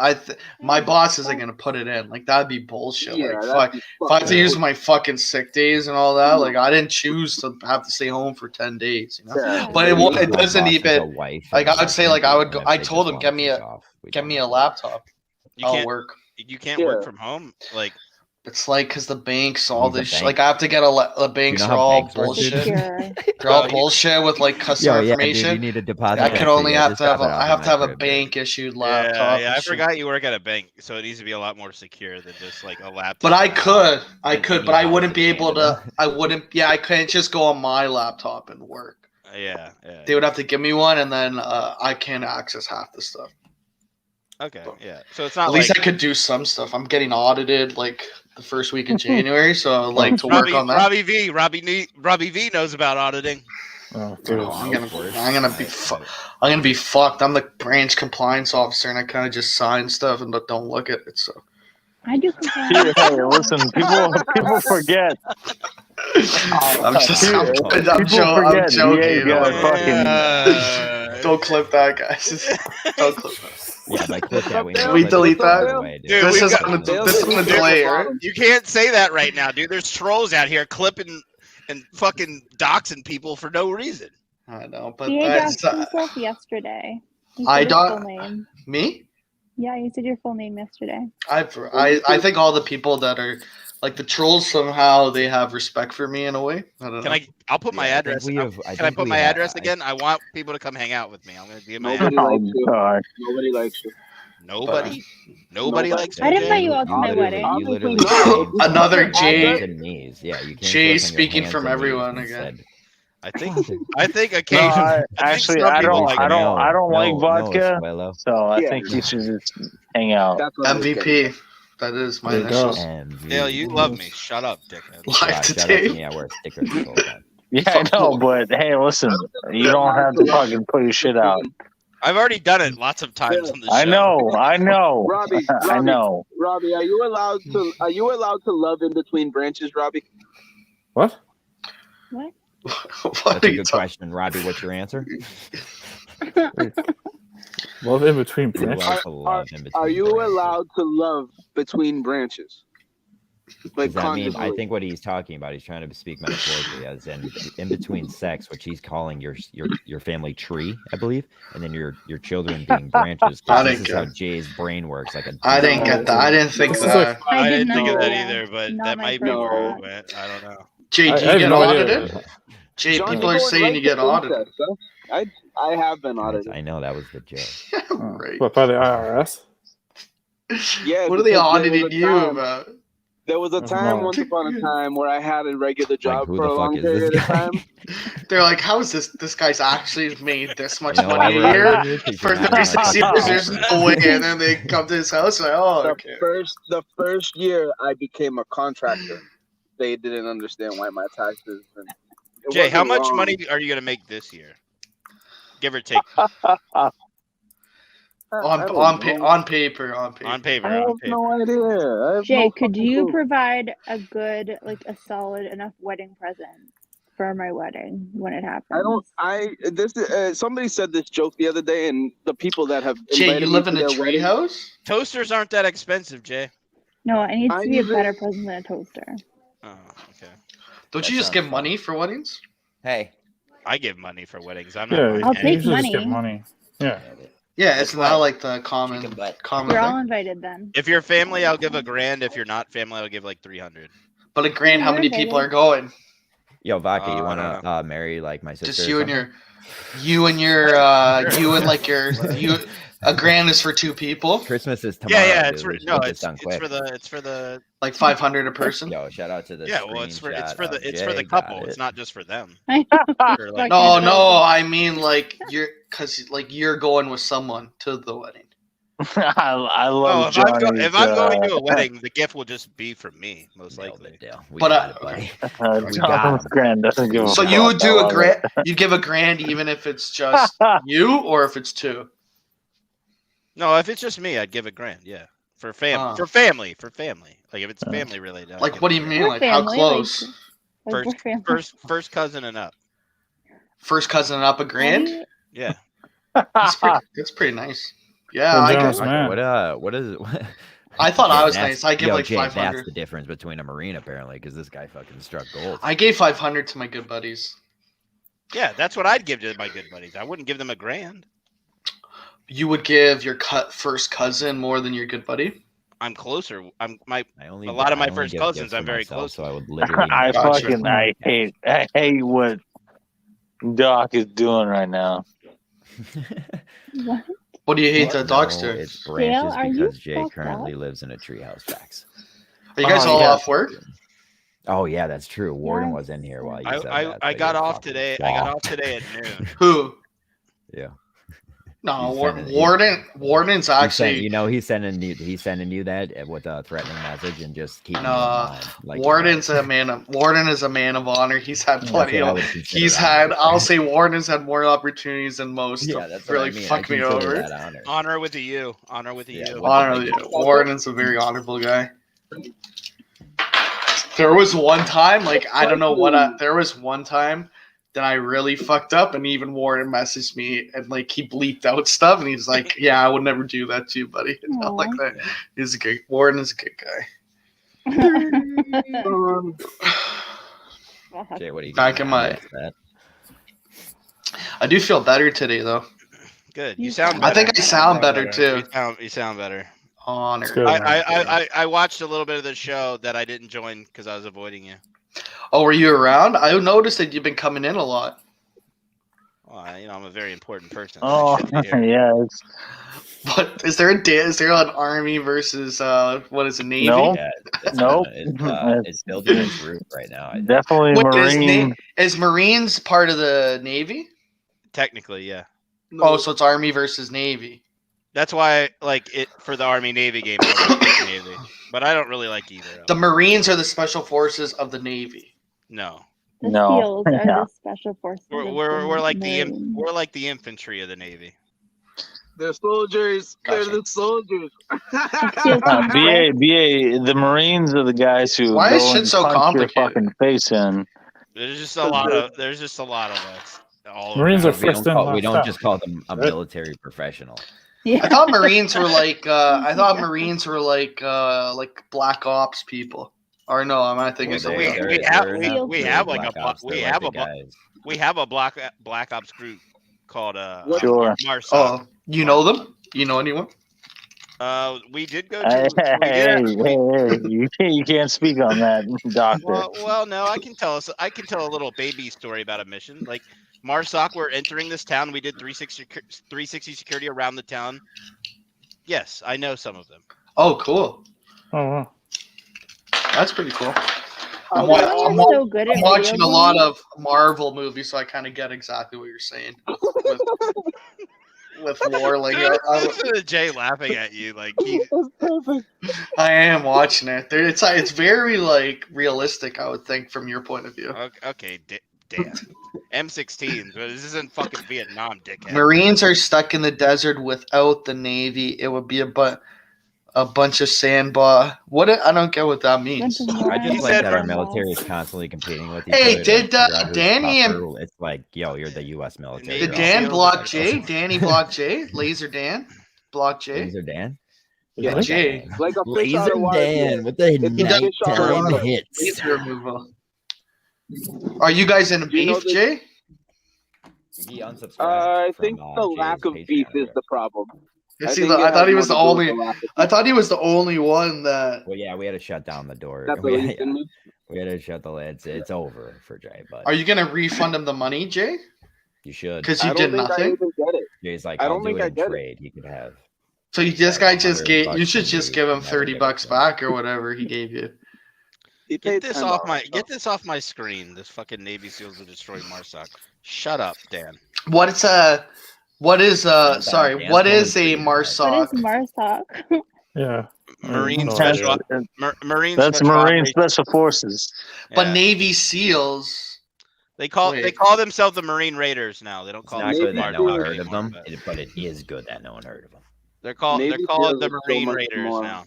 My boss isn't gonna put it in. Like that'd be bullshit. Yeah, Like that'd fuck, be if I have to fucking use my fucking sick days and all that, like I didn't choose to have to stay home for 10 days. You know, Yeah. but it My it doesn't boss is a even. wife Like and I would say, like I would go. and if I they told just him wanna get me take a off, we get don't me do a it. laptop. You I'll can't. work. You can't Yeah. work from home. Like It's like because the banks, all Use a this, bank. like I have to get a banks know are how all banks work, dude? bullshit. Secure. They're all Well, you- bullshit with like customer Yo, yeah, dude, information. you need a deposit. I check could for only you. have Just to have drop a, it I off have at to have my a crib, dude. bank issued yeah, laptop. yeah. I and shit. forgot you work at a bank, so it needs to be a lot more secure than just like a laptop. But I and a- could, You but I need wouldn't to be able to. Canada. I wouldn't. Yeah, I couldn't just go on my laptop and work. Yeah, yeah. They would have to give me one, and then I can't access half the stuff. Okay, yeah. So it's not At least like I could do some stuff. I'm getting audited like the first week in January, so I'd like to work on that. Robbie V knows about auditing. Oh, dude. I'm gonna be fucked. I'm the branch compliance officer, and I kind of just sign stuff and don't look at it. So I do Hey, listen, people forget. I'm People joking. forget. DA got fucking. Don't clip that, guys. Don't clip that. Yeah, but click that. Can we delete that? Dude, This we've is got- on the delay, right? You can't say that right now, dude. There's trolls out here clipping and fucking doxing people for no reason. I know, but BA that's doxed himself yesterday. You I said your full don't- name. me. Yeah, you said your full name yesterday. I think all the people that are like the trolls somehow they have respect for me in a way. I don't know. I'll put my Yeah, I think address. we have- I Can I think put we my have- address again? I want people to come hang out with me. I'm gonna give my Nobody address. likes you. God. Nobody likes you. Nobody likes me. I didn't Jay. invite you out to my Literally, wedding. you literally No. came Another from Jay- hands and knees. Yeah, you came Jay to us on your speaking hands from and knees everyone and again. said, I think No, occasionally. actually, some I people don't. like I it. don't. I don't like no, vodka, Suelo. so I Yeah. think you should just hang out. That's what I was getting MVP. That is my There you go. initials. MVP. Dale, you love me. Shut up, dickhead. Live Shut up today. to me, I wear stickers the whole time. Yeah, I know, but hey, listen, you don't have to fucking put your shit out. I've already done it lots of times on the show. I know. Robbie, I know. Robbie, are you allowed to love in between branches, Robbie? What? What? What That's are a you good talking? question, Robbie. What's your answer? Love in between You branches. love to love in between Are you branches. allowed to love between branches? Like Does that mean? I conjugally? think what he's talking about, he's trying to speak metaphorically, as in between sex, which he's calling your family tree, I believe, and then your children being branches. I This didn't is how get- Jay's brain works. Like a I didn't get that. I didn't think This is that. like- I I didn't did think of not that know. either, but Not that my might be first where thought. it went. I don't know. Jay, I do have you get no audited? idea. Jay, Johnny people are Boy saying likes you get the audited. princess, huh? I have been audited. I know that was the joke. Right. What, by the IRS? Yeah. What are they because auditing you time- about? There was a That's time, wrong. once upon a time, where I had a regular job who for the a fuck long is this period of guy? time. They're like, how is this guy's actually made this much You know why money we're a year auditing you? 'Cause for you're not 36 fucking years? There's awesome. no way. And then they come to his house like, oh, okay. The first year I became a contractor, they didn't understand why my taxes. And it Jay, how wasn't much wrong. money are you gonna make this year? Give or take. I don't On know. paper. On paper. I have On paper. no idea. I have Jay, no could fucking you clue. provide a good, like a solid enough wedding present for my wedding when it happens. Somebody said this joke the other day, and the people that have Jay, invited you me live to in a their wedding- treehouse? Toasters aren't that expensive, Jay. No, it needs I to be a usually- better present than a toaster. Oh, okay. Don't That you just sounds give fun. money for weddings? Hey, I give money for weddings. I'm not. Yeah, buying I'll you take usually just get money. money. Yeah. Yeah, it's not like the common You're all thing. invited then. If you're family, I'll give $1,000. If you're not family, I'll give like 300. But $1,000, how You're many invited. people are going? yo, Vaka, you I wanna don't marry like my sister? Just or you and something? you and like your $1,000 is for 2 people, Christmas is tomorrow. Yeah, dude. it's We for should no, get it's this done quick. for the like 500 a person. Yo, shout out to the yeah. Well, it's for screenshot the of it's for the Jay, got couple. it. It's not just for them. I Or, like, No, no, I mean like because you're going with someone to the wedding. I Oh, love if I'm, Johnny's. if I'm going to a wedding, the gift will just be from me, most Nailed likely. it, Dale. We But, got it, buddy. We got Thomas him. Grand doesn't give a So fuck. you would do I a love grand? it. You give $1,000 even if it's just you, or if it's 2. No, if it's just me, I'd give $1,000. Yeah, for family, Ah. for family. Like if it's family related. I'd Like give what do you $1,000. mean? We're Like how family, close? Like, we're family. First cousin and up. First cousin up $1,000? Yeah. That's pretty nice. Yeah, Well, I Jonas, guess. man. What is it? I thought I Jay, was that's- nice. I give yo, like Jay, That's 500. the difference between a Marine apparently, because this guy fucking struck gold. I gave 500 to my good buddies. Yeah, that's what I'd give to my good buddies. I wouldn't give them $1,000. You would give your first cousin more than your good buddy? I'm closer. A lot of my I only first give cousins, gifts I'm to very myself, close. So I would I literally. hate what Doc is doing right now. What? What do you hate the No, dogs do? It's branches are you because Jay fucked currently up? lives in a treehouse. Facts. Are you guys Oh, all yeah. off work? Oh yeah, that's true. Warden Yes. was in here while you said I that. I so got you're off fucking today. I got off fucked. today at noon. Who? Yeah. No, He's sending- Warden's actually. He's sending you that with a threatening message and just keeping you in No, mind. Like, Warden is a man of honor. He's had That's plenty what I of. would consider He's honor. had. I'll say Warden's had more opportunities than most Yeah, to that's what I really mean. fuck I me consider over. that honor. Honor with a U. Honor with a Yeah, U. what- Honor, Warden's a very honorable guy. There was one time, like I don't know what. There was one time that I really fucked up, and even Warden messaged me and like he bleeped out stuff, and he's like, "Yeah, I would never do that to you, buddy." And I'm like that. He's a good. Warden is a good guy. Jay, what do you Back got in my- against that? I do feel better today, though. Good. You sound. I Better. think I sound better too. You sound better. Honor. Good, man. I watched a little bit of the show that I didn't join because I was avoiding you. Oh, were you around? I noticed that you've been coming in a lot. Well, I'm a very important person. Oh, yeah. It's, But is there an army versus what is it, navy? No. Yeah, it's Nope. it's building its roof right now. I think. definitely Wait, Marine. is Marines part of the Navy? Technically, yeah. Oh, so it's Army versus Navy. That's why, like, it for the Army Navy game, I like Navy. But I don't really like either. of The them. Marines are the special forces of the Navy. No, The No. SEALs are No. the special forces. we're of we're, the we're like Marines. we're like the infantry of the Navy. They're soldiers. Gotcha. They're the soldiers. BA, the Marines are the guys who Why is go shit and so punch complicated? your fucking face in. There's just a lot of us. All Marines around. are We first don't, in, call, we last don't out. just call them a military professional. I thought Marines were like Marines were like Black Ops people. Or no, am I thinking Well, something? they're- we they're have like Black a Ops. we They're have like a the guys. we have a Black Ops group called Sure. Marsoc. Oh, you know them? You know anyone? We did go Hey, to. We did, you can't speak on that, Doctor. well, no, I can tell a little baby story about a mission. Like Marsoc, we're entering this town. We did 360 security around the town. Yes, I know some of them. Oh, cool. Oh, wow. That's pretty cool. I'm, They're all so good at I'm watching video a lot games. of Marvel movies, so I kind of get exactly what you're saying with lore. Like, Jay laughing at you, like I am watching it. It's very like realistic, I would think, from your point of view. Okay, damn. M16, but this isn't fucking Vietnam, dickhead. Marines are stuck in the desert without the Navy. It would be a bunch of sandbar. What? I don't get what that means. I just He like said that our from- military is constantly competing with each Hey, other. did, to figure out who's Danny and- tougher. It's like, yo, you're the U.S. military. Did bro. Dan block Jay? Danny block Jay? Laser Dan block Jay? Laser Dan? Yeah, Like Jay. that name. Like a fish out Laser of water. Dan with the He does nighttime for hits. laser removal. Are you guys in You know beef, the- Jay? He unsubscribed. I from, think the Jay's lack of Patreon beef is or the problem. See, think I it thought has he was the more to do with only. the lack of I thought he was the only one that. Well, yeah, we had to shut down the door. That's We, the reason. we had to shut the lids. It's over for Jay, but Are you gonna refund him the money, Jay? you should. Because I you don't did think I nothing. even get it. Jay's like, I I'll don't do think it I in get it. trade. He could have. So this guy just $100 gave. You bucks should from just you, give him never 30 get it bucks back. back or whatever he gave you. He Get paid this $10, off my so- get this off my screen. This fucking Navy SEALs will destroy Marsoc. Shut up, Dan. What is What is Sorry. Dan What told is him a to. What Marsoc? is Marsoc? Yeah. Marine No, special yeah. Marine That's special Marine Operations- Special Forces. But Yeah. Navy SEAls. They call Wait. themselves the Marine Raiders now. They don't It's call not them good that no one Marsoc heard of anymore, them, but but it is good that no one heard of them. They're called Navy the SEAls is so Marine much Raiders more. now.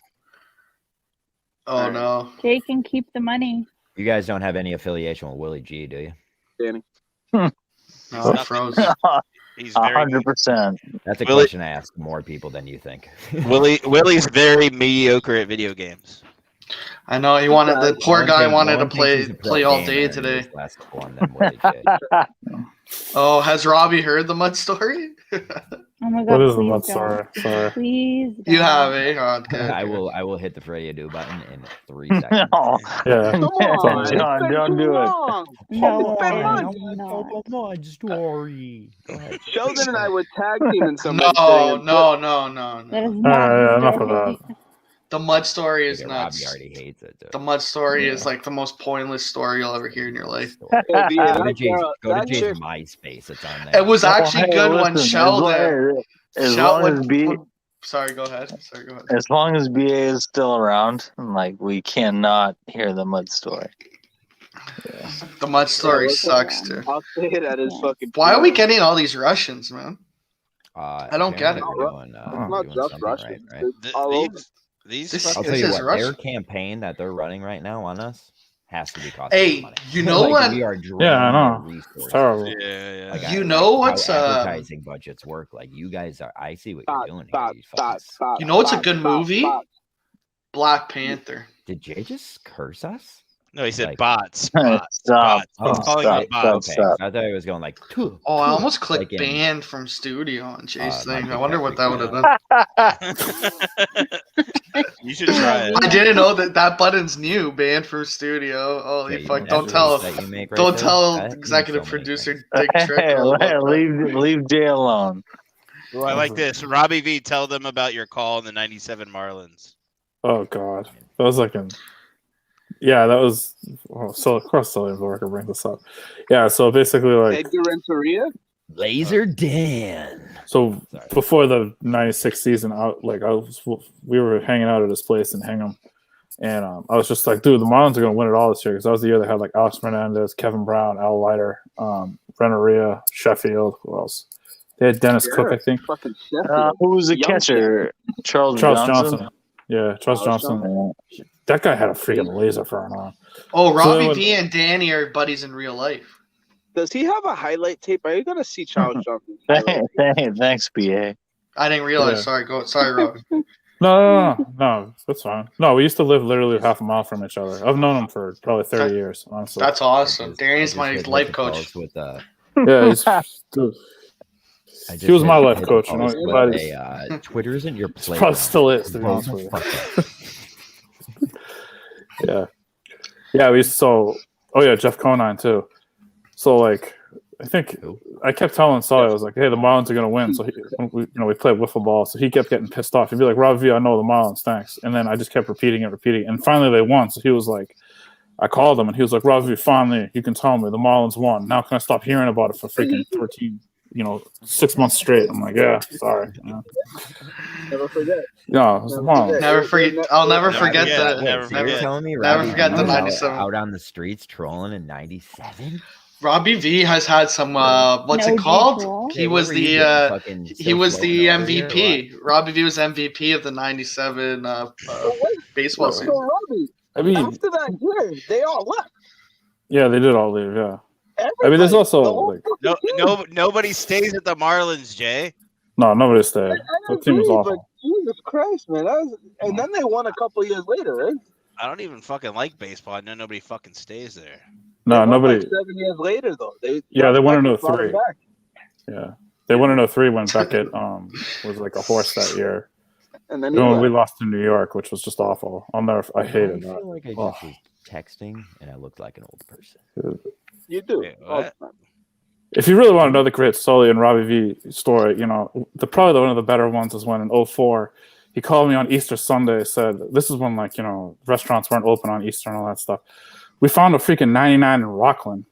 Oh no. Jay can keep the money. You guys don't have any affiliation with Willie G, do you? Danny. No, nothing. froze. He's very 100%. That's a Willie- question I ask more people than you think. Willie's very mediocre at video games. I know he wanted the poor guy No wanted one to thinks he's a pro play all gamer, day and he today. was less fun than Willie J. Oh, has Robbie heard the mud story? Oh my god. What is the please mud don't. story? Sorry. Please. You don't. have, eh? Oh, okay, I okay. will hit the Freya do button in 3 seconds. No. Yeah. Come on, it's John, been don't too do it. long. No, It's been I months. do not. Mud story. Go ahead. Sheldon and I would tag team in some. No, That is All not. right, yeah, enough Mr. of that. Hate. The mud story is Okay, nuts. Robbie already hates it. Too. The mud story is like the most pointless story you'll ever hear in your life. Go to that Jay's, go to that Jay's chick- MySpace. It's on there. It was actually Hey, good when listen, Sheldon. As long Sheldon- as B, Sorry, go ahead. Sorry, go ahead. as long as BA is still around, like we cannot hear the mud story. The mud story Yeah, sucks, dude. I'll say it at his fucking. Why are we getting all these Russians, man? I don't get it. Doing, It's not doing just something Russians. right, right? It's all over. These This- I'll fucking- tell you is what, their Russia. campaign that they're running right now on us has to be costing Hey, us money. you know Like, what? We are Yeah, I draining know. their It's resources. terrible. yeah. Like, You I- know like, what's, how advertising budgets work? Like you guys are. I see what you're doing here. You fucking- You know what's a good movie? Black Panther. Did Jay just curse us? No, he said Like- bots. Stop. Bots. Oh, He's calling stop, them bots. Okay, stop. I thought he was going like. "Tuh, Oh, I tuh," almost clicked like in- banned from studio on Jay's might thing. be I wonder what that would technically have done. You should try it. I didn't know that button's new. Banned from studio. Holy Yeah, you fuck! know Don't that tell. that you make right Don't there? tell That means executive so many producer things. Dick Hey, Trickle. about that. leave Jay alone. I like this. Robbie V, tell them about your call in the '97 Marlins. Oh god, that was like an. Yeah, that was. Oh, so of course, Silverberg can bring this up. Yeah, so basically, like, Edgar Renteria. Laser Dan. so Sorry. before the '96 season, we were hanging out at his place in Hingham, and I was just like, dude, the Marlins are gonna win it all this year because that was the year they had like Alex Fernandez, Kevin Brown, Al Leiter, Renteria, Sheffield. Who else? They had Dennis Cook, I think. Fucking Sheffield. Who was the Young catcher? Charles Johnson. Johnson. Yeah, Charles Johnson. That guy had a freaking laser for an arm. Oh, So Robbie then when- V and Danny are buddies in real life. Does he have a highlight tape? Are you gonna see Charles Johnson? Thanks, BA. I didn't realize. Yeah. Sorry, Robbie. No, that's fine. No, we used to live literally half a mile from each other. I've known him for probably 30 years, honestly. That's awesome. I Danny's just my hit life the coach. calls With, Yeah, he's, dude, I he was my life hit the coach. You know, calls with but Twitter isn't your playground. probably still is, to be honest with you. Yeah, we used to, oh yeah, Jeff Conine too. So like, I think I kept telling Sully, I was like, hey, the Marlins are gonna win. So we played wiffle ball. So he kept getting pissed off. He'd be like, Rob V, I know the Marlins, thanks. And then I just kept repeating it. And finally they won. So he was like, I called him and he was like, Rob V, finally, you can tell me the Marlins won. Now can I stop hearing about it for freaking 6 months straight? I'm like, yeah, sorry. Never forget. No, it was the Marlins. Never forget. I'll never forget forget. that. Never So you're forget. telling me Never Robbie forget V the was 97. out on the streets trolling in '97? Robbie V has had some what's No it called? visual. He Hey, was what were you the doing? Fucking he still was the floating over here or MVP. Robbie V was MVP of the '97 baseball So season. Robbie, I mean, after that year, they all left. yeah, they did all leave. Yeah. I mean, Everybody, there's the also whole like fucking team. Nobody stays at the Marlins, Jay. no, nobody stayed. I The team was agree, but awful. Jesus Christ, man, that was, and then they won a couple years later, right? I don't even fucking like baseball. I know nobody fucking stays there. No, They won nobody. like 7 years later, though. Yeah, they won in Beckett brought 'em 03. back. Yeah, they won in 03 when Beckett was like a horse that year. And then And he when we left. lost to New York, which was just awful. I hated I that. feel like I Oh. just was texting and I looked like an old person. You do. Wait, all what? the time. If you really want to know the great Sully and Robbie V story, probably one of the better ones is when in 04, he called me on Easter Sunday, said, this is when restaurants weren't open on Easter and all that stuff. We found a freaking 99 in Rockland.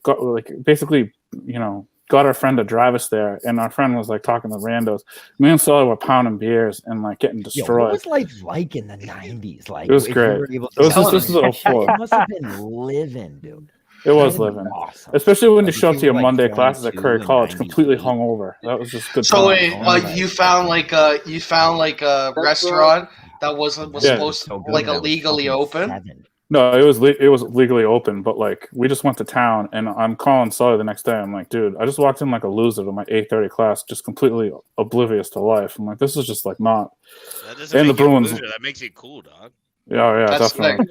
Got our friend to drive us there, and our friend was like talking to randos. Me and Sully were pounding beers and like getting Yo, destroyed. what was life like in the 90s? Like, It was if you great. were able It was to- this is 04. It must have been living, dude. It was That would've living. been awesome. Especially when you Like, show if up you to your were, like, Monday classes at 22 Curry and College completely 98. hungover. That was just good. So times. wait, you found like a restaurant that was Yeah. supposed So to good like when I was illegally fucking open. 7. No, it was legally open, but like we just went to town, and I'm calling Sully the next day. I'm like, dude, I just walked in like a loser to my 8:30 class, just completely oblivious to life. I'm like, this is just like not. That doesn't And the make you a Bruins. loser. That makes you cool, dog. Yeah, That's definitely.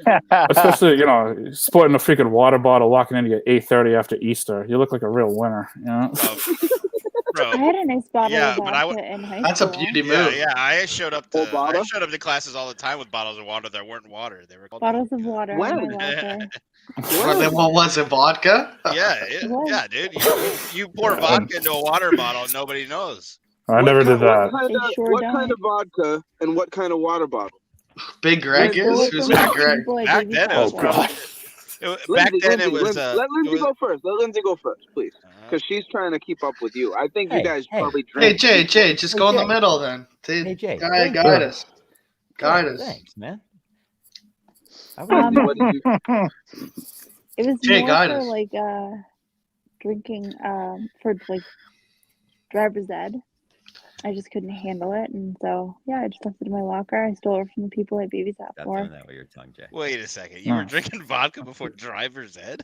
Especially sporting a freaking water bottle, walking in at 8:30 after Easter. You look like a real winner. Bro. I had a nice bottle Yeah, of but I vodka in high That's a school. beauty Yeah, move. yeah. I showed up to bottle? classes all the time with bottles of water that weren't water. They were called Bottles of water When? in my locker. Well, then what was it? Vodka? yeah, dude. You pour vodka into a water bottle, nobody knows. I never did that. What kind of vodka and what kind of water bottle? Big Greg Where's is? the- Who's Big Greg? Back then it was God. back then it was Let Lindsay it was- go first. Let Lindsay go first, please, because she's trying to keep up with you. I think you Hey, guys hey. probably Hey drink. Jay, just go in the middle then. Hey, Jay. Guide us. Guide us. Thanks, man. Um, What did you- It was Jay, more guide for us. like drinking for like driver's ed. I just couldn't handle it, and so yeah, I just left it in my locker. I stole it from the people I babysat Stop for. doing that with your tongue, Jay. Wait a second. You were drinking vodka before driver's ed?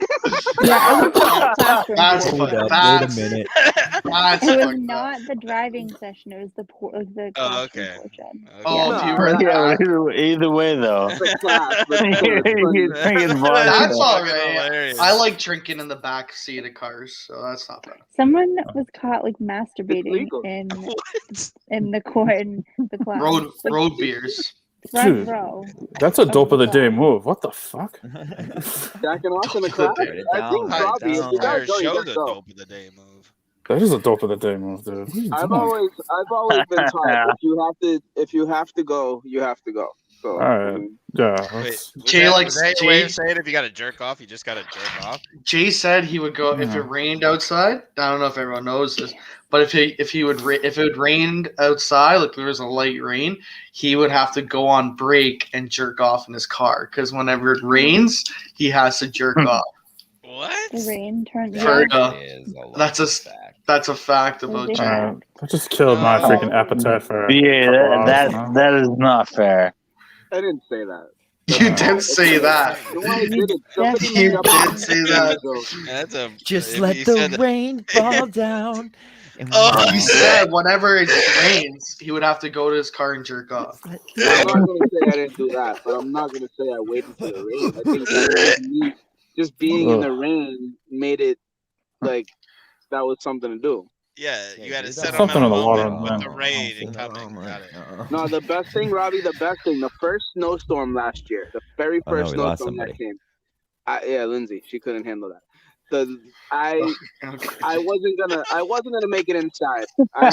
Yeah, I went to the classroom. That's for it. fucking Wait a that's minute. that's It was fucked up. not the driving session. It was the the Oh, classroom okay. portion. Oh, if you were Yeah, that, either way though. The class, the You're drinking vodka. that's all fucking right. hilarious. I like drinking in the back seat of cars, so that's not bad. Someone was caught like masturbating legal. in What? the class. Like, Road beers. front Dude, row. that's a dope of the day move. What the fuck? Jacking off in the class. Write it I down, think write it Robbie, if down. you Entire guys go, you show's guys a go. dope of the day move. That is a dope of the day move, dude. What are you I've doing? always been taught if you have to go, you have to go. So All right. Yeah. Wait, that's- was Jay that, likes- was that your way Jay- of saying if you got to jerk off, you just got to jerk off? Jay said he would go if it rained outside. I don't know if everyone knows this, but if it rained outside, like there was a light rain, he would have to go on break and jerk off in his car because whenever it rains, he has to jerk off. What? The rain turned. For, Yeah. that's a fact about Big Jay. That just killed my freaking appetite for. a Yeah, couple that hours, that is not fair. I didn't say that. You did say that. No, I didn't. Somebody You made up did say that. That's a Just if let he the said that- rain fall down. He said whenever it rains, he would have to go to his car and jerk off. I'm not gonna say I didn't do that, but I'm not gonna say I waited for the rain. I think that just being in the rain made it like that was something to do. Yeah, you had a Something sentimental in the water, moment with the man. rain and coming. Got it. No, the best thing, Robbie, the first snowstorm last year, the very Oh, no, first we lost snowstorm that somebody. came. Yeah, Lindsay, she couldn't handle that. I wasn't gonna make it inside. I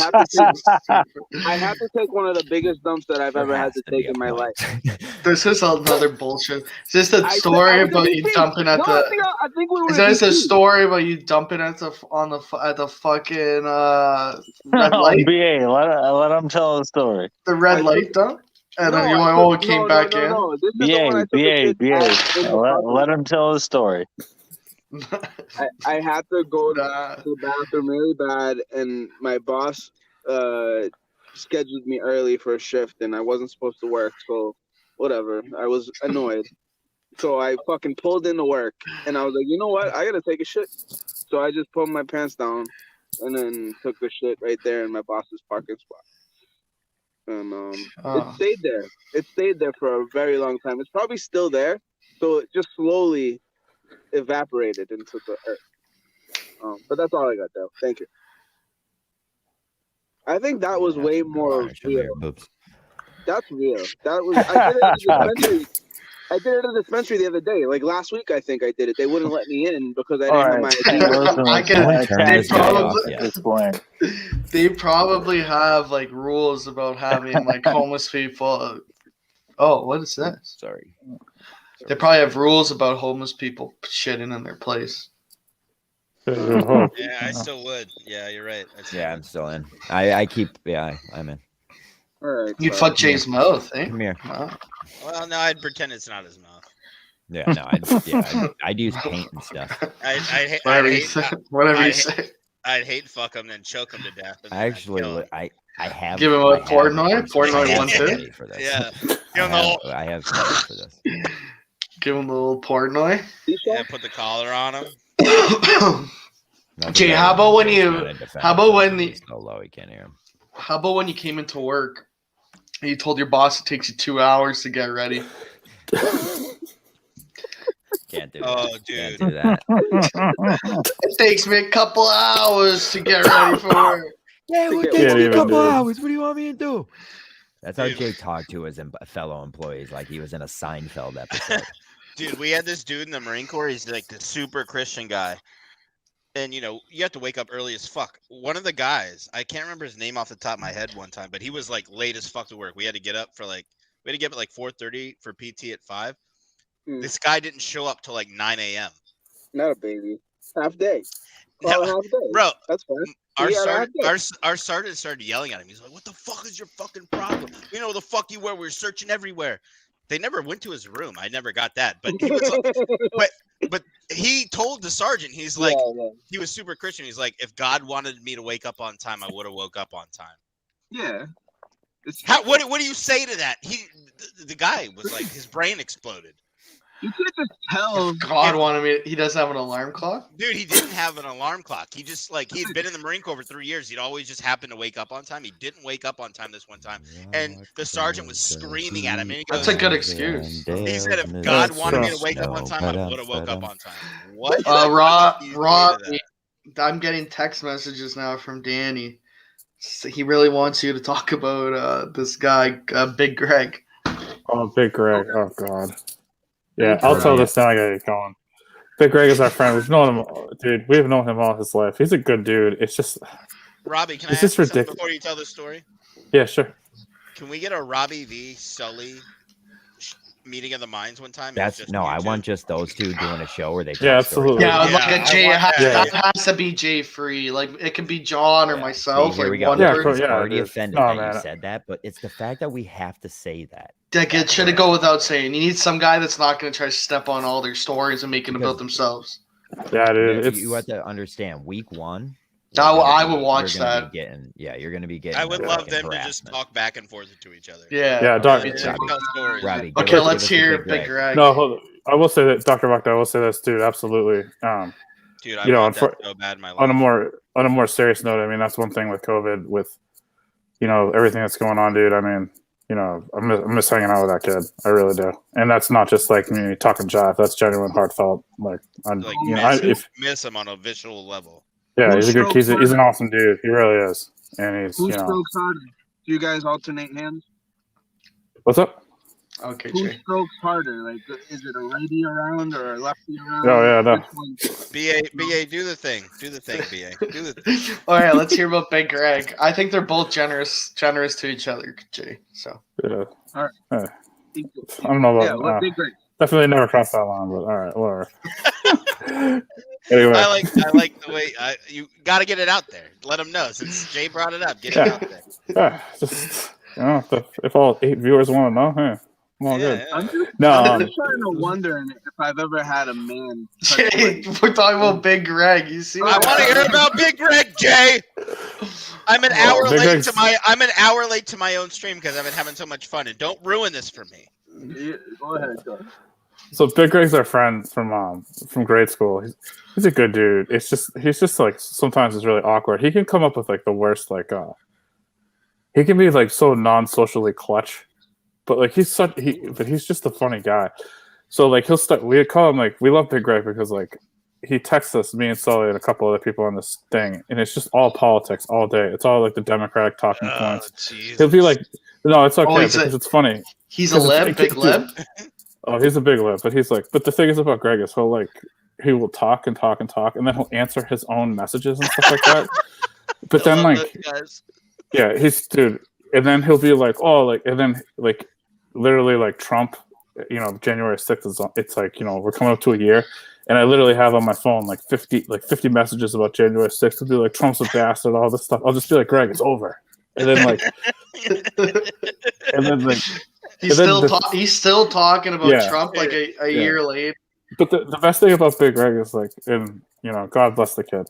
had to take one of the biggest dumps that I've ever had to take in my life. This is another bullshit. Is this the story about you dumping at the? I think we were. Is this a story about you dumping at the fucking red Oh, light? BA, let him tell the story. The red light dump, and then you came back in. This is the one I took a BA, picture at in let him tell the story. I had to go to the bathroom really bad, and my boss scheduled me early for a shift, and I wasn't supposed to work, so whatever. I was annoyed. So I fucking pulled into work, and I was like, you know what? I gotta take a shit. So I just pulled my pants down, and then took the shit right there in my boss's parking spot. And it stayed there. It stayed there for a very long time. It's probably still there, so it just slowly evaporated into the earth. But that's all I got, though. Thank you. I think that was way more real. That's real. That was. I did it at the dispensary the other day. Like last week, I think I did it. They wouldn't let me in because I didn't have my ID. They probably have like rules about having like homeless people. Oh, what is this? Sorry. They probably have rules about homeless people shitting in their place. Yeah, I still would. Yeah, you're right. Yeah, I'm still in. I keep. Yeah, I'm in. All right. You'd fuck Jay's mouth, eh? Come here. Wow. Well, no, I'd pretend it's not his mouth. Yeah, no, I'd use paint and stuff. Whatever you say. I'd hate fuck him, then choke him to death. And Actually, I have. Give him a Portnoy? Portnoy 1 2? For this. Yeah. I have somebody for this. Give him a little Portnoy. Yeah, put the collar on him. Jay, how about when so low he can't hear him. How about when you came into work and you told your boss it takes you 2 hours to get ready? Can't do Oh, that. dude. Can't do that. It takes me a couple hours to get ready for work. Yeah, it takes me a couple hours. What do you want me to do? That's how Jake talked to his fellow employees, like he was in a Seinfeld episode. Dude, we had this dude in the Marine Corps. He's like the super Christian guy. And, you know, you have to wake up early as fuck. One of the guys, I can't remember his name off the top of my head one time, but he was like late as fuck to work. We had to get up at like 4:30 for PT at 5. This guy didn't show up till like 9 a.m. Not a baby. Half day. No, Half day. bro, That's fine. Our sergeant started yelling at him. He's like, "What the fuck is your fucking problem? You know the fuck you were. We were searching everywhere." They never went to his room. I never got that. But he was like, but he told the sergeant, he's like, he was super Christian. He's like, if God wanted me to wake up on time, I would have woke up on time. Yeah. What do you say to that? The guy was like, his brain exploded. You could just tell. If God wanted me. He doesn't have an alarm clock? Dude, he didn't have an alarm clock. He just he had been in the Marine Corps for 3 years. He'd always just happened to wake up on time. He didn't wake up on time this one time. And the sergeant was screaming at him. And he goes, that's a good excuse. He said, if God wanted me to wake up on time, I would have woke up on time. What? Rob, I'm getting text messages now from Danny. He really wants you to talk about this guy, Big Greg. Oh, Big Greg. Oh, God. Yeah, I'll tell this now. I gotta get going. Big Greg is our friend. We've known him, dude. We've known him all his life. He's a good dude. It's just, Robbie, can I it's ask just you something ridiculous. before you tell this story? Yeah, sure. Can we get a Robbie v. Sully meeting of the minds one time? That's no. I want just those two doing a show where they. Yeah, absolutely. Yeah, like a Jay. It has to be Jay free. Like it can be John or myself. See, here we like go. one person. I'm already offended No, that man. you said that, but it's the fact that we have to say that. Like it should go without saying. You need some guy that's not going to try to step on all their stories and make it about themselves. Yeah, dude. You have to understand. Week 1. I would watch that. You're gonna be getting. I would love them to just talk back and forth to each other. Yeah. Yeah, Doc. Robbie, Okay, let's hear Big Greg. No, hold on. I will say that, Dr. Vakta, I will say this, dude. Absolutely. Dude, I you know, want that so bad in my life. on a more serious note, I mean, that's one thing with COVID, with everything that's going on, dude. I mean, I'm just hanging out with that kid. I really do, and that's not just like me talking jive. That's genuine, heartfelt. Miss him on a visual level. Yeah, he's an awesome dude. He really is, and he's Who strokes harder? Do you guys alternate hands? What's up? Okay, Who Jay. strokes harder? Like, is it a righty around or a lefty around? Oh yeah, no. BA, do the thing. Do the thing, BA. Do the thing. All right, let's hear about Big Greg. I think they're both generous to each other, Jay. So. Yeah. All right. I don't know about. Yeah, Big Greg. Definitely never crossed that line, but all right, whatever. Anyway, I like the way you got to get it out there. Let them know since Jay brought it up. Get it out there. Yeah, just if all 8 viewers want to know, hey, I'm all good. I'm just, No, I'm just trying to wonder if I've ever had a man. touch Jay, we're talking about Big Greg. You see? I want to hear about Big Greg, Jay. I'm an hour Big late Greg's- to my. I'm an hour late to my own stream because I've been having so much fun. And don't ruin this for me. Go ahead, go. So Big Greg's our friend from grade school. He's a good dude. He's just like sometimes it's really awkward. He can come up with like the worst he can be like so non-socially clutch, but like he's just a funny guy. So like we call him like we love Big Greg because like he texts us, me and Sully and a couple other people on this thing, and it's just all politics all day. It's all like the Democratic talking points. Jesus. He'll be like, no, it's okay he's because it's funny. He's a lib, big lib. Oh, he's a big lip, but he's like, but the thing is about Greg is he will talk and talk and talk, and then he'll answer his own messages and stuff like that. But then yeah, dude, and then he'll be like, oh, like, and then like, literally like Trump, January 6th it's like, we're coming up to a year, and I literally have on my phone like 50 messages about January 6th. It'll be like Trump's a bastard, all this stuff. I'll just be like, Greg, it's over, and then like, and then like. He's still talking about Trump like a year late. But the best thing about Big Greg is like, and God bless the kid,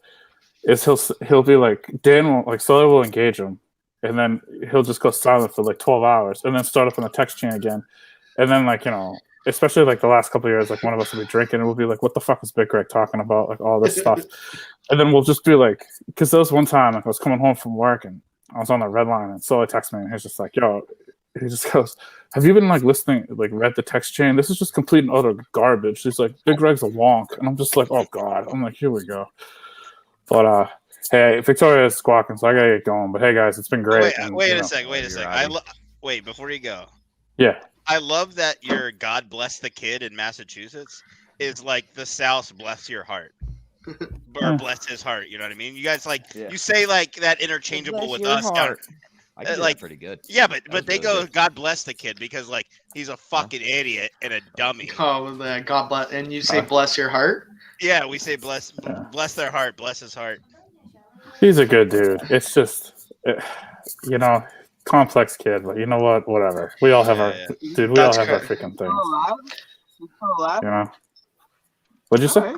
is he'll be like, Sully will engage him, and then he'll just go silent for like 12 hours, and then start up on the text chain again, and then like especially like the last couple of years, like one of us will be drinking and we'll be like, what the fuck is Big Greg talking about, like all this stuff, and then we'll just be like, because there was one time like, I was coming home from work and I was on the red line and Sully texted me and he's just like, yo. He just goes, have you been like listening, like read the text chain? This is just complete and utter garbage. He's like, Big Greg's a wonk. And I'm just like, oh God. I'm like, here we go. But hey, Victoria's squawking, so I gotta get going. But hey guys, it's been great. Wait a sec. Wait, before you go. Yeah. I love that your God bless the kid in Massachusetts is like the South's bless your heart. Or bless his heart, you know what I mean? You guys you say like that interchangeable with us. I can do that pretty good. Yeah, but they go, God bless the kid because like he's a fucking idiot and a dummy. Oh, God bless, and you say bless your heart. Yeah, we say bless their heart, bless his heart. He's a good dude. It's just, complex kid, but you know what? Whatever. We all have our freaking things. What'd you say?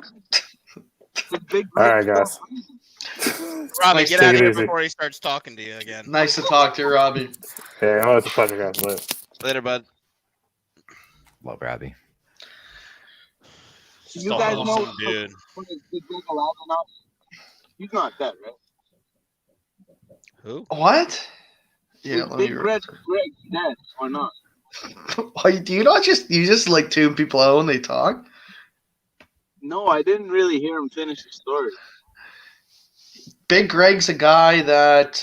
All right, guys. Robbie, get out of here before he starts talking to you again. Nice to talk to you, Robbie. Yeah, it's a pleasure, guys. Later, bud. Love Robbie. You guys know dude. when is Big Greg alive or not? He's not dead, right? Who? What? Yeah, is Big Greg dead or not? Why do you not just like tune people out when they talk? No, I didn't really hear him finish the story. Big Greg's a guy that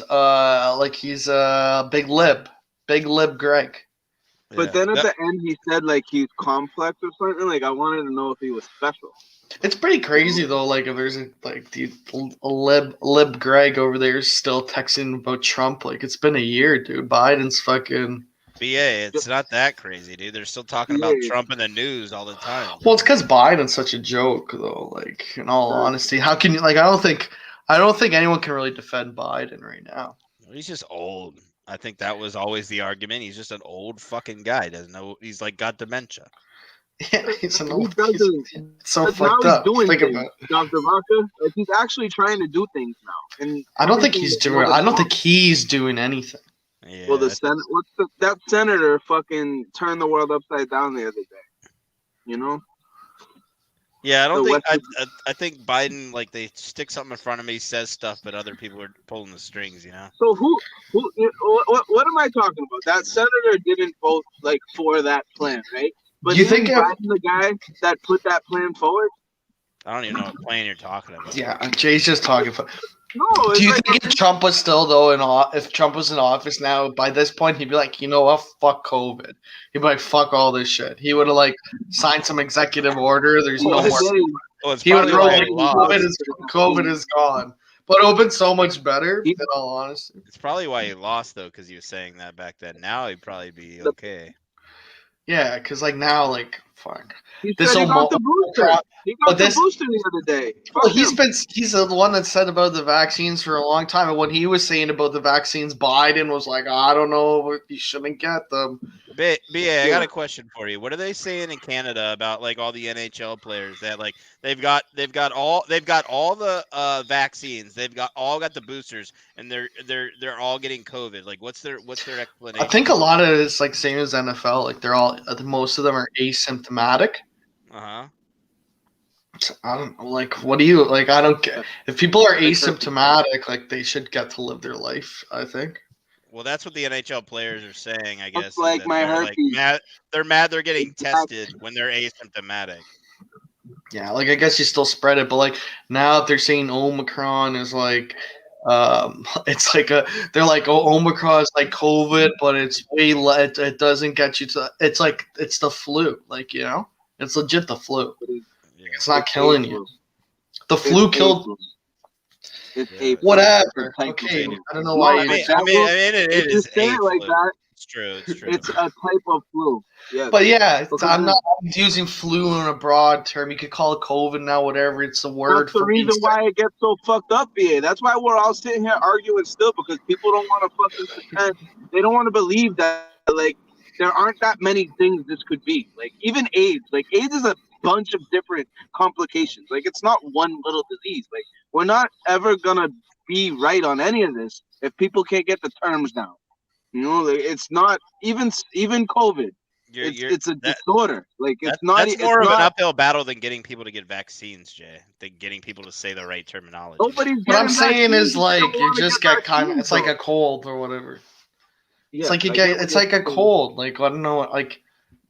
he's a big lib Greg. But then at the end he said like he's complex or something. Like I wanted to know if he was special. It's pretty crazy though. Like if there's a lib Greg over there still texting about Trump. Like it's been a year, dude. Biden's fucking. BA, it's not that crazy, dude. They're still talking about Trump in the news all the time. Well, it's because Biden's such a joke, though. Like, in all honesty, how can you like? I don't think anyone can really defend Biden right now. He's just old. I think that was always the argument. He's just an old fucking guy. Doesn't know. He's like got dementia. Yeah, he's an old. He's so fucked up. Think about it. Dr. Vaca, like he's actually trying to do things now, and I don't think he's doing. I don't think he's doing anything. Yeah, well, that senator fucking turned the world upside down the other day. You know? Yeah, I don't think I think Biden, like, they stick something in front of me, says stuff, but other people are pulling the strings, you know? So what am I talking about? That senator didn't vote like for that plan, right? But you think Biden the guy that put that plan forward? I don't even know what plan you're talking about. Yeah, Jay's just talking for. No, do you think if Trump was still if Trump was in office now, by this point he'd be like, you know what, fuck COVID. He'd be like, fuck all this shit. He would have like signed some executive order. There's no more. He would have COVID is gone. But it would have been so much better, in all honesty. It's probably why he lost though, because he was saying that back then. Now he'd probably be okay. Yeah, because like now, like fuck. He This said he got the Omicron- booster. He got But the this- booster the other day. Well, Fuck he's him. he's the one that said about the vaccines for a long time, and what he was saying about the vaccines, Biden was like, I don't know, you shouldn't get them. BA, I got a question for you. What are they saying in Canada about like all the NHL players that like they've got all the vaccines, they've all got the boosters, and they're all getting COVID. Like what's their explanation? I think a lot of it is like same as NFL. Like they're all, most of them are asymptomatic. Uh-huh. I don't know. Like, what do you like? I don't get. If people are asymptomatic, like they should get to live their life. I think. Well, that's what the NHL players are saying, I guess. is like that my they're, like, herpes. they're mad they're getting tested when they're asymptomatic. Yeah, like I guess you still spread it, but like now if they're saying Omicron is like, it's like they're like, oh, Omicron is like COVID, but it's way less. It doesn't get you to. It's like it's the flu, like it's legit the flu. It's not killing you. The flu killed. It's April. Whatever. It's Okay, type of I don't know why. it is say it like flu. that. It's true. It's a type of flu. Yeah. But yeah, Because I'm not using flu in a broad term. You could call it COVID now, whatever. It's the word That's the for being reason why it gets so fucked up, BA. That's why we're all sitting here arguing still, because people don't want to fucking pretend. They don't want to believe that, like, there aren't that many things this could be. Like, even AIDS. Like, AIDS is a bunch of different complications. Like, it's not one little disease. Like, we're not ever gonna be right on any of this if people can't get the terms down. You know, like, it's not even COVID. It's a disorder. Like, it's not. That's it's more of an not, uphill battle than getting people to get vaccines, Jay. Than getting people to say the right terminology. Nobody's What I'm getting saying vaccines. is like People you wanna just get get kind of. vaccines, It's like though. a cold or whatever. Yeah, It's like you I get. get what It's you're like a saying. cold. Like I don't know. Like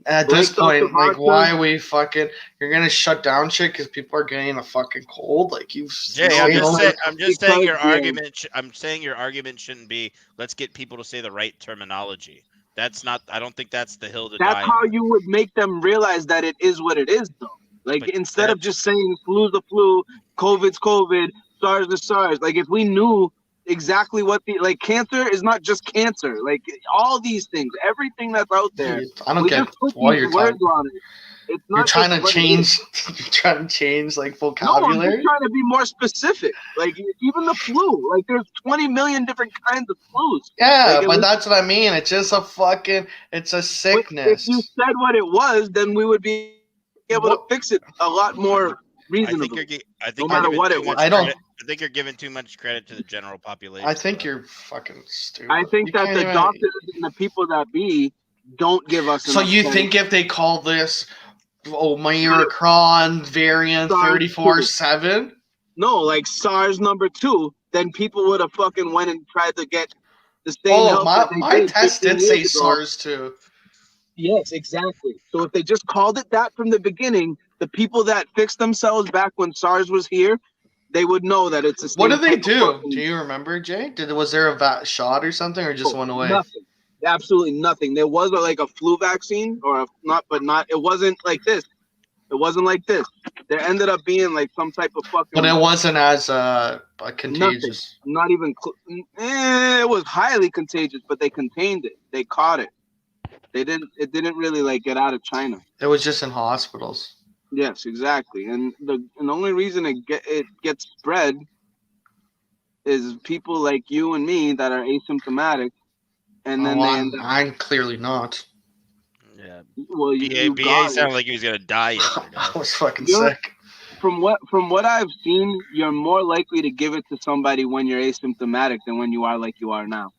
at Like this point, Dr. like Vodka. why are we fucking? You're gonna shut down shit because people are getting a fucking cold. Like you've. Jay, I'm just saying your argument. I'm saying your argument shouldn't be let's get people to say the right terminology. That's not. I don't think that's the hill to That's die how on. you would make them realize that it is what it is, though. Like, But instead of just saying flu's the flu, COVID's COVID, SARS is SARS. Like, if we knew exactly what cancer is not just cancer. Like, all these things, everything that's out there. I don't we get just put why these you're words talking. on it. It's not You're trying just to what it change. is. You're trying to change like No, I'm vocabulary. just trying to be more specific. Like, even the flu. Like, there's 20 million different kinds of flus. Yeah, Like, but that's what I mean. It's just a fucking. It's a sickness. If you said what it was, then we would be able to fix it a lot more reasonably. I think no matter you're what giving it too was. much credit. I think you're giving too much credit to the general population. I think you're fucking stupid. I think You that can't the even- doctors and the people that be don't give us. So enough you credit. think if they call this Omicron variant SARS 34/7? No, like SARS #2, then people would have fucking went and tried to get the same Oh, help that they my did test 15 did say years ago. SARS too. Yes, exactly. So if they just called it that from the beginning, the people that fixed themselves back when SARS was here, they would know that it's the same. What did they type of do? fucking- Do you remember, Jay? Was there a shot or something, or just went away? Nothing. Absolutely nothing. There was like a flu vaccine, or it wasn't like this. It wasn't like this. There ended up being like some type of fucking. But it wasn't as contagious. Nothing. Not even. It was highly contagious, but they contained it. They caught it. They didn't. It didn't really like get out of China. It was just in hospitals. Yes, exactly. And the only reason it gets spread is people like you and me that are asymptomatic, and then they end up. I'm clearly not. Yeah. Well, you BA got sounded it. like he was gonna die yesterday. I was fucking You're- sick. From what I've seen, you're more likely to give it to somebody when you're asymptomatic than when you are like you are now.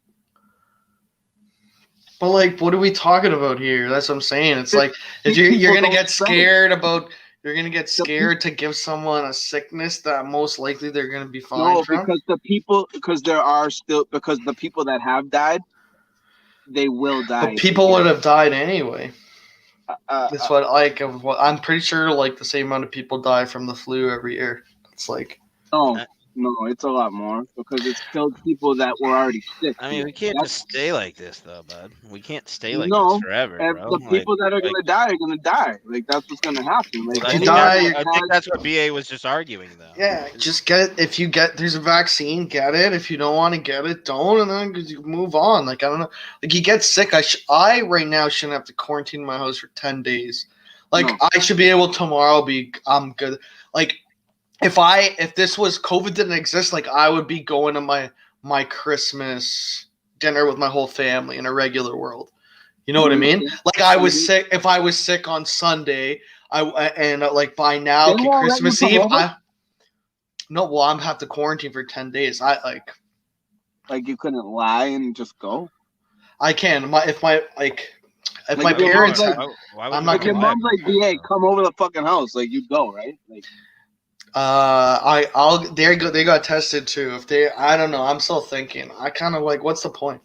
But like, what are we talking about here? That's what I'm saying. It's like if People you're gonna don't get spread it. scared about, you're gonna get scared to give someone a sickness that most likely they're gonna be fine No, from. because the people that have died, they will die. But people would have died anyway. Uh, That's what I'm pretty sure like the same amount of people die from the flu every year. It's like No, it's a lot more because it's killed people that were already sick. I mean, we can't That's- just stay like this, though, bud. We can't stay like No, this forever, bro. the people that are gonna die are gonna die. Like that's what's gonna happen. Like I anybody think, that I think has- that's what BA was just arguing, though. yeah, just get it. If you get there's a vaccine, get it. If you don't want to get it, don't, and then you move on. Like I don't know. Like you get sick. I right now shouldn't have to quarantine my house for 10 days. Like I should be able tomorrow be I'm good. Like if this was COVID didn't exist, like I would be going to my Christmas dinner with my whole family in a regular world. You know what I mean? Like I was sick. If I was sick on Sunday, like by now They won't let Christmas you come Eve, over? I'm have to quarantine for 10 days. Like you couldn't lie and just go. I can. If my Like, your parents, mom's have, like, I'm not if your gonna lie. mom's like, "BA, come over the fucking house," like you go, right? Like, They got tested too. I don't know. I'm still thinking. I kind of like. What's the point?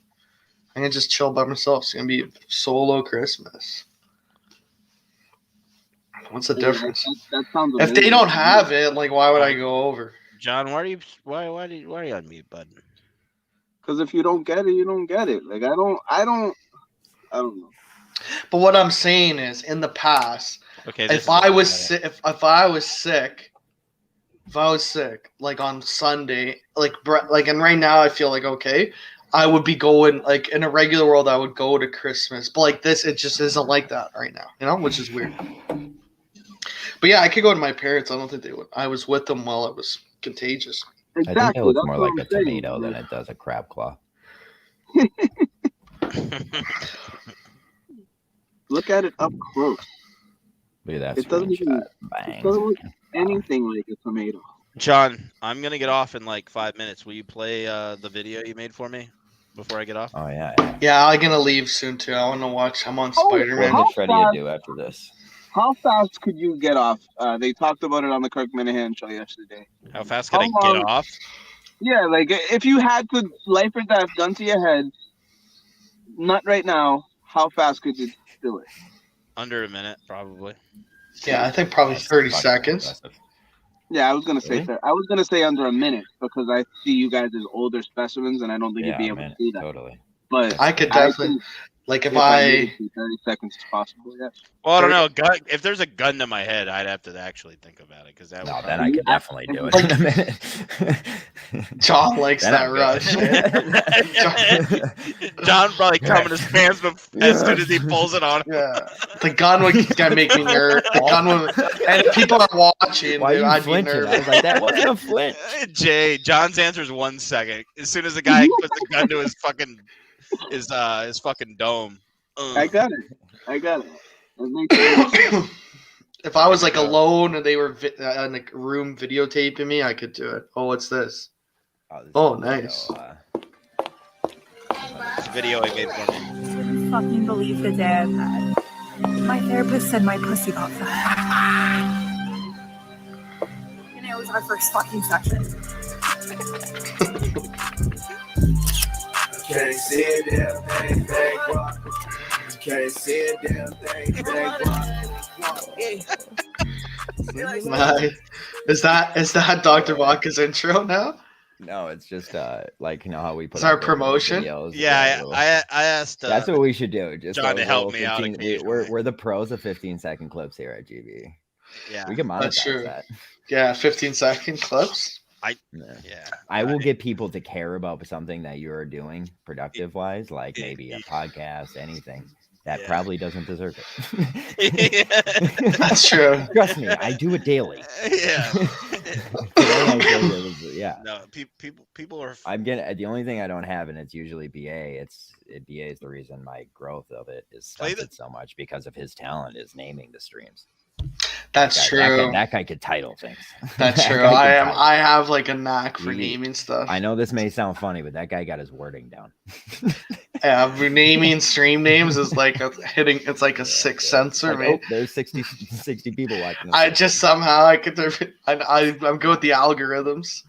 I'm gonna just chill by myself. It's gonna be solo Christmas. What's the difference? That sounds If they amazing. don't have it, like, why would I go over? John, why are you on mute, bud? Because if you don't get it, you don't get it. Like I don't know. But what I'm saying is, in the past, Okay, if I was sick, if I was sick, like on Sunday, like and right now I feel like okay, I would be going like in a regular world I would go to Christmas, but like this it just isn't like that right now, you know, which is weird. But yeah, I could go to my parents. I don't think they would. I was with them while it was contagious. I think it looks more like a tomato than it does a crab claw. Look at it up close. Look at that. It doesn't even Bang. it doesn't look anything like a tomato. John, I'm gonna get off in like 5 minutes. Will you play the video you made for me before I get off? Oh yeah. Yeah, I'm gonna leave soon too. I want to watch. I'm on Spider-Man. how What did Freddie do after this? How fast could you get off? They talked about it on the Kirk Minahan show yesterday. How fast can I get off? Yeah, like if you had to life or death, gun to your head, not right now, how fast could you do it? Under a minute, probably. Yeah, I think probably 30 seconds. Yeah, I was gonna say that. I was gonna say under a minute because I see you guys as older specimens, and I don't think you'd be able to do that. Totally. But I could definitely, think like, if needed to, 30 seconds is possible. Yes. Well, I don't know. If there's a gun to my head, I'd have to actually think about it because that. No, would then I could definitely do it in a minute. John likes Then that I'm rush. John probably come in his pants as soon as he pulls it on. Yeah, the gun would make me nervous. The gun would, and if people are watching, Why are you I'd be flinching? I nervous. was like, that wasn't a flinch. Jay, John's answer is 1 second. As soon as the guy puts the gun to his fucking dome. I got it. That makes sense. If I was like alone and they were in a room videotaping me, I could do it. Oh, what's this? Oh, nice. It's a video I made for me. I couldn't fucking believe the day I've had. My therapist said my pussy got fat. And it was our first fucking session. Can't see a damn thing, can't see a damn thing, Is that Dr. Vodka's intro now? No, it's just like, you know how we put It's our up those promotion? videos, Yeah, little- I asked. That's what we should do. Just John a to help little me out 15 we're the pros of 15-second clips here at GB. Yeah, we can That's monetize true. that. Yeah, 15-second clips. I will get people to care about something that you're doing productive wise, like maybe a podcast, anything that probably doesn't deserve it. That's true. Trust me, I do it daily. Yeah. Today I did it was- yeah. No, people are. I'm getting the only thing I don't have, and it's usually BA. BA is the reason my growth of it is stunted so much because of his talent is naming the streams. That's true. That guy could title things. That's That true. guy could title. I have like a knack for He- naming stuff. I know this may sound funny, but that guy got his wording down. Yeah, renaming stream names is like hitting. It's like a sixth sense for Like, me. oh, there's 60 people watching. This. I just somehow I could. I'm good with the algorithms.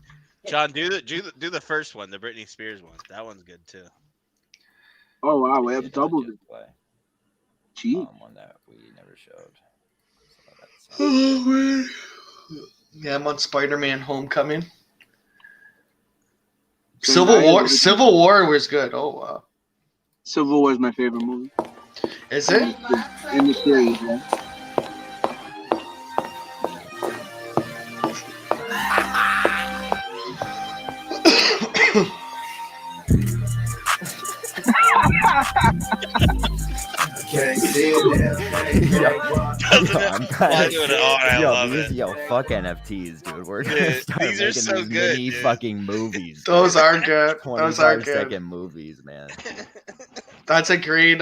John, do the first one, the Britney Spears one. That one's good too. Oh wow, we have doubled it. Gee. One that we never showed. Oh, man. Yeah, I'm on Spider-Man: Homecoming. Civil War was good. Oh wow. Civil War is my favorite movie. Is it? In the series, yeah. can't see a damn thing, Doesn't I'm apply to it at all, and I love it. Yo, fuck NFTs, dude. We're gonna Dude, start these are making so these good, mini dude. fucking movies. Those are good. Those are 25-second good. movies, man. That's a great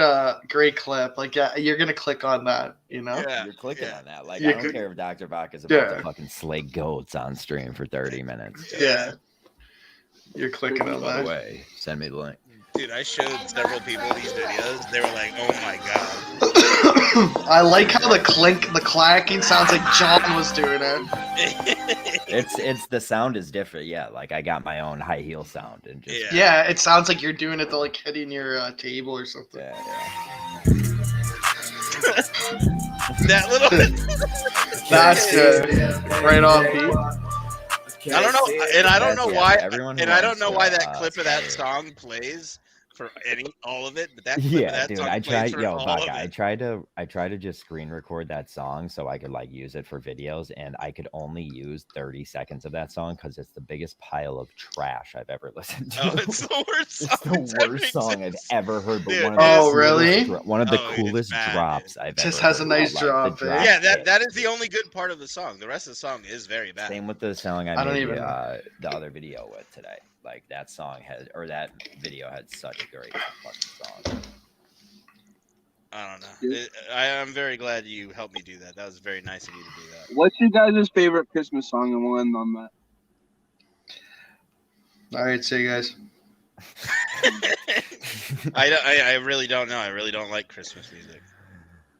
clip. Like, yeah, you're gonna click on that. You know. You're clicking on that. Like, You I don't could- care if Dr. Bach is about to Yeah. fucking slay goats on stream for 30 minutes. Yeah. You're clicking on By the that. way, send me the link. Dude, I showed several people these videos. They were like, "Oh my god." I like how the clacking sounds like John was doing it. It's the sound is different. Yeah, like I got my own high heel sound and just Yeah, it sounds like you're doing it to like hitting your table or something. That little. That's good. Right on beat. I don't know, and I don't know why, everyone who and I don't wants know to, why that clip of that song plays for all of it. But that clip of Yeah, that dude. song I plays tried, for yo, all Baka, of I it. tried to just screen record that song so I could like use it for videos, and I could only use 30 seconds of that song because it's the biggest pile of trash I've ever listened to. Oh, it's the worst song. It's the worst song I've ever heard. But Dude, one of the Oh, coolest really? one of the Oh, it's coolest bad, drops I've Just ever has a heard. nice Like, drop, the eh? Yeah, that is the only good part of the song. The rest of the song is very bad. Same with the song I I don't made even- the other video with today. Like that song had, or that video had such a great fucking song. I don't know. I'm very glad you helped me do that. That was very nice of you to do that. What's your guys' favorite Christmas song? And we'll end on that. All right, see you guys. I really don't know. I really don't like Christmas music.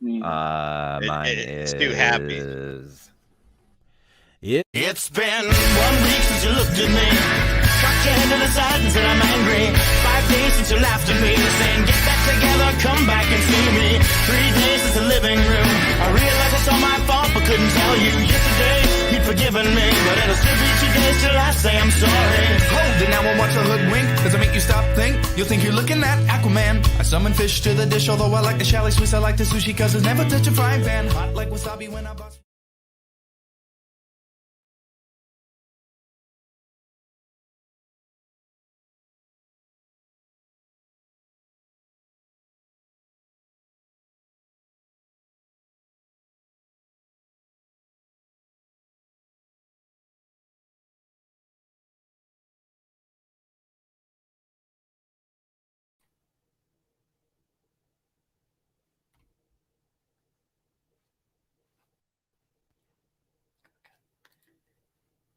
Mine it's too happy. is. It's been 1 week since you looked at me. Cocked your head to the side and said I'm angry. 5 days since you laughed at me, saying get back together, come back and see me. 3 days since the living room. I realized it's all my fault, but couldn't tell you. Yesterday you'd forgiven me, but it'll still be 2 days till I say I'm sorry. Hold it now and watch the hoodwink. Does it make you stop think? You'll think you're looking at Aquaman. I summon fish to the dish, although I like the chalet Swiss. I like the sushi cause it's never touch a frying pan. Hot like wasabi when I bust.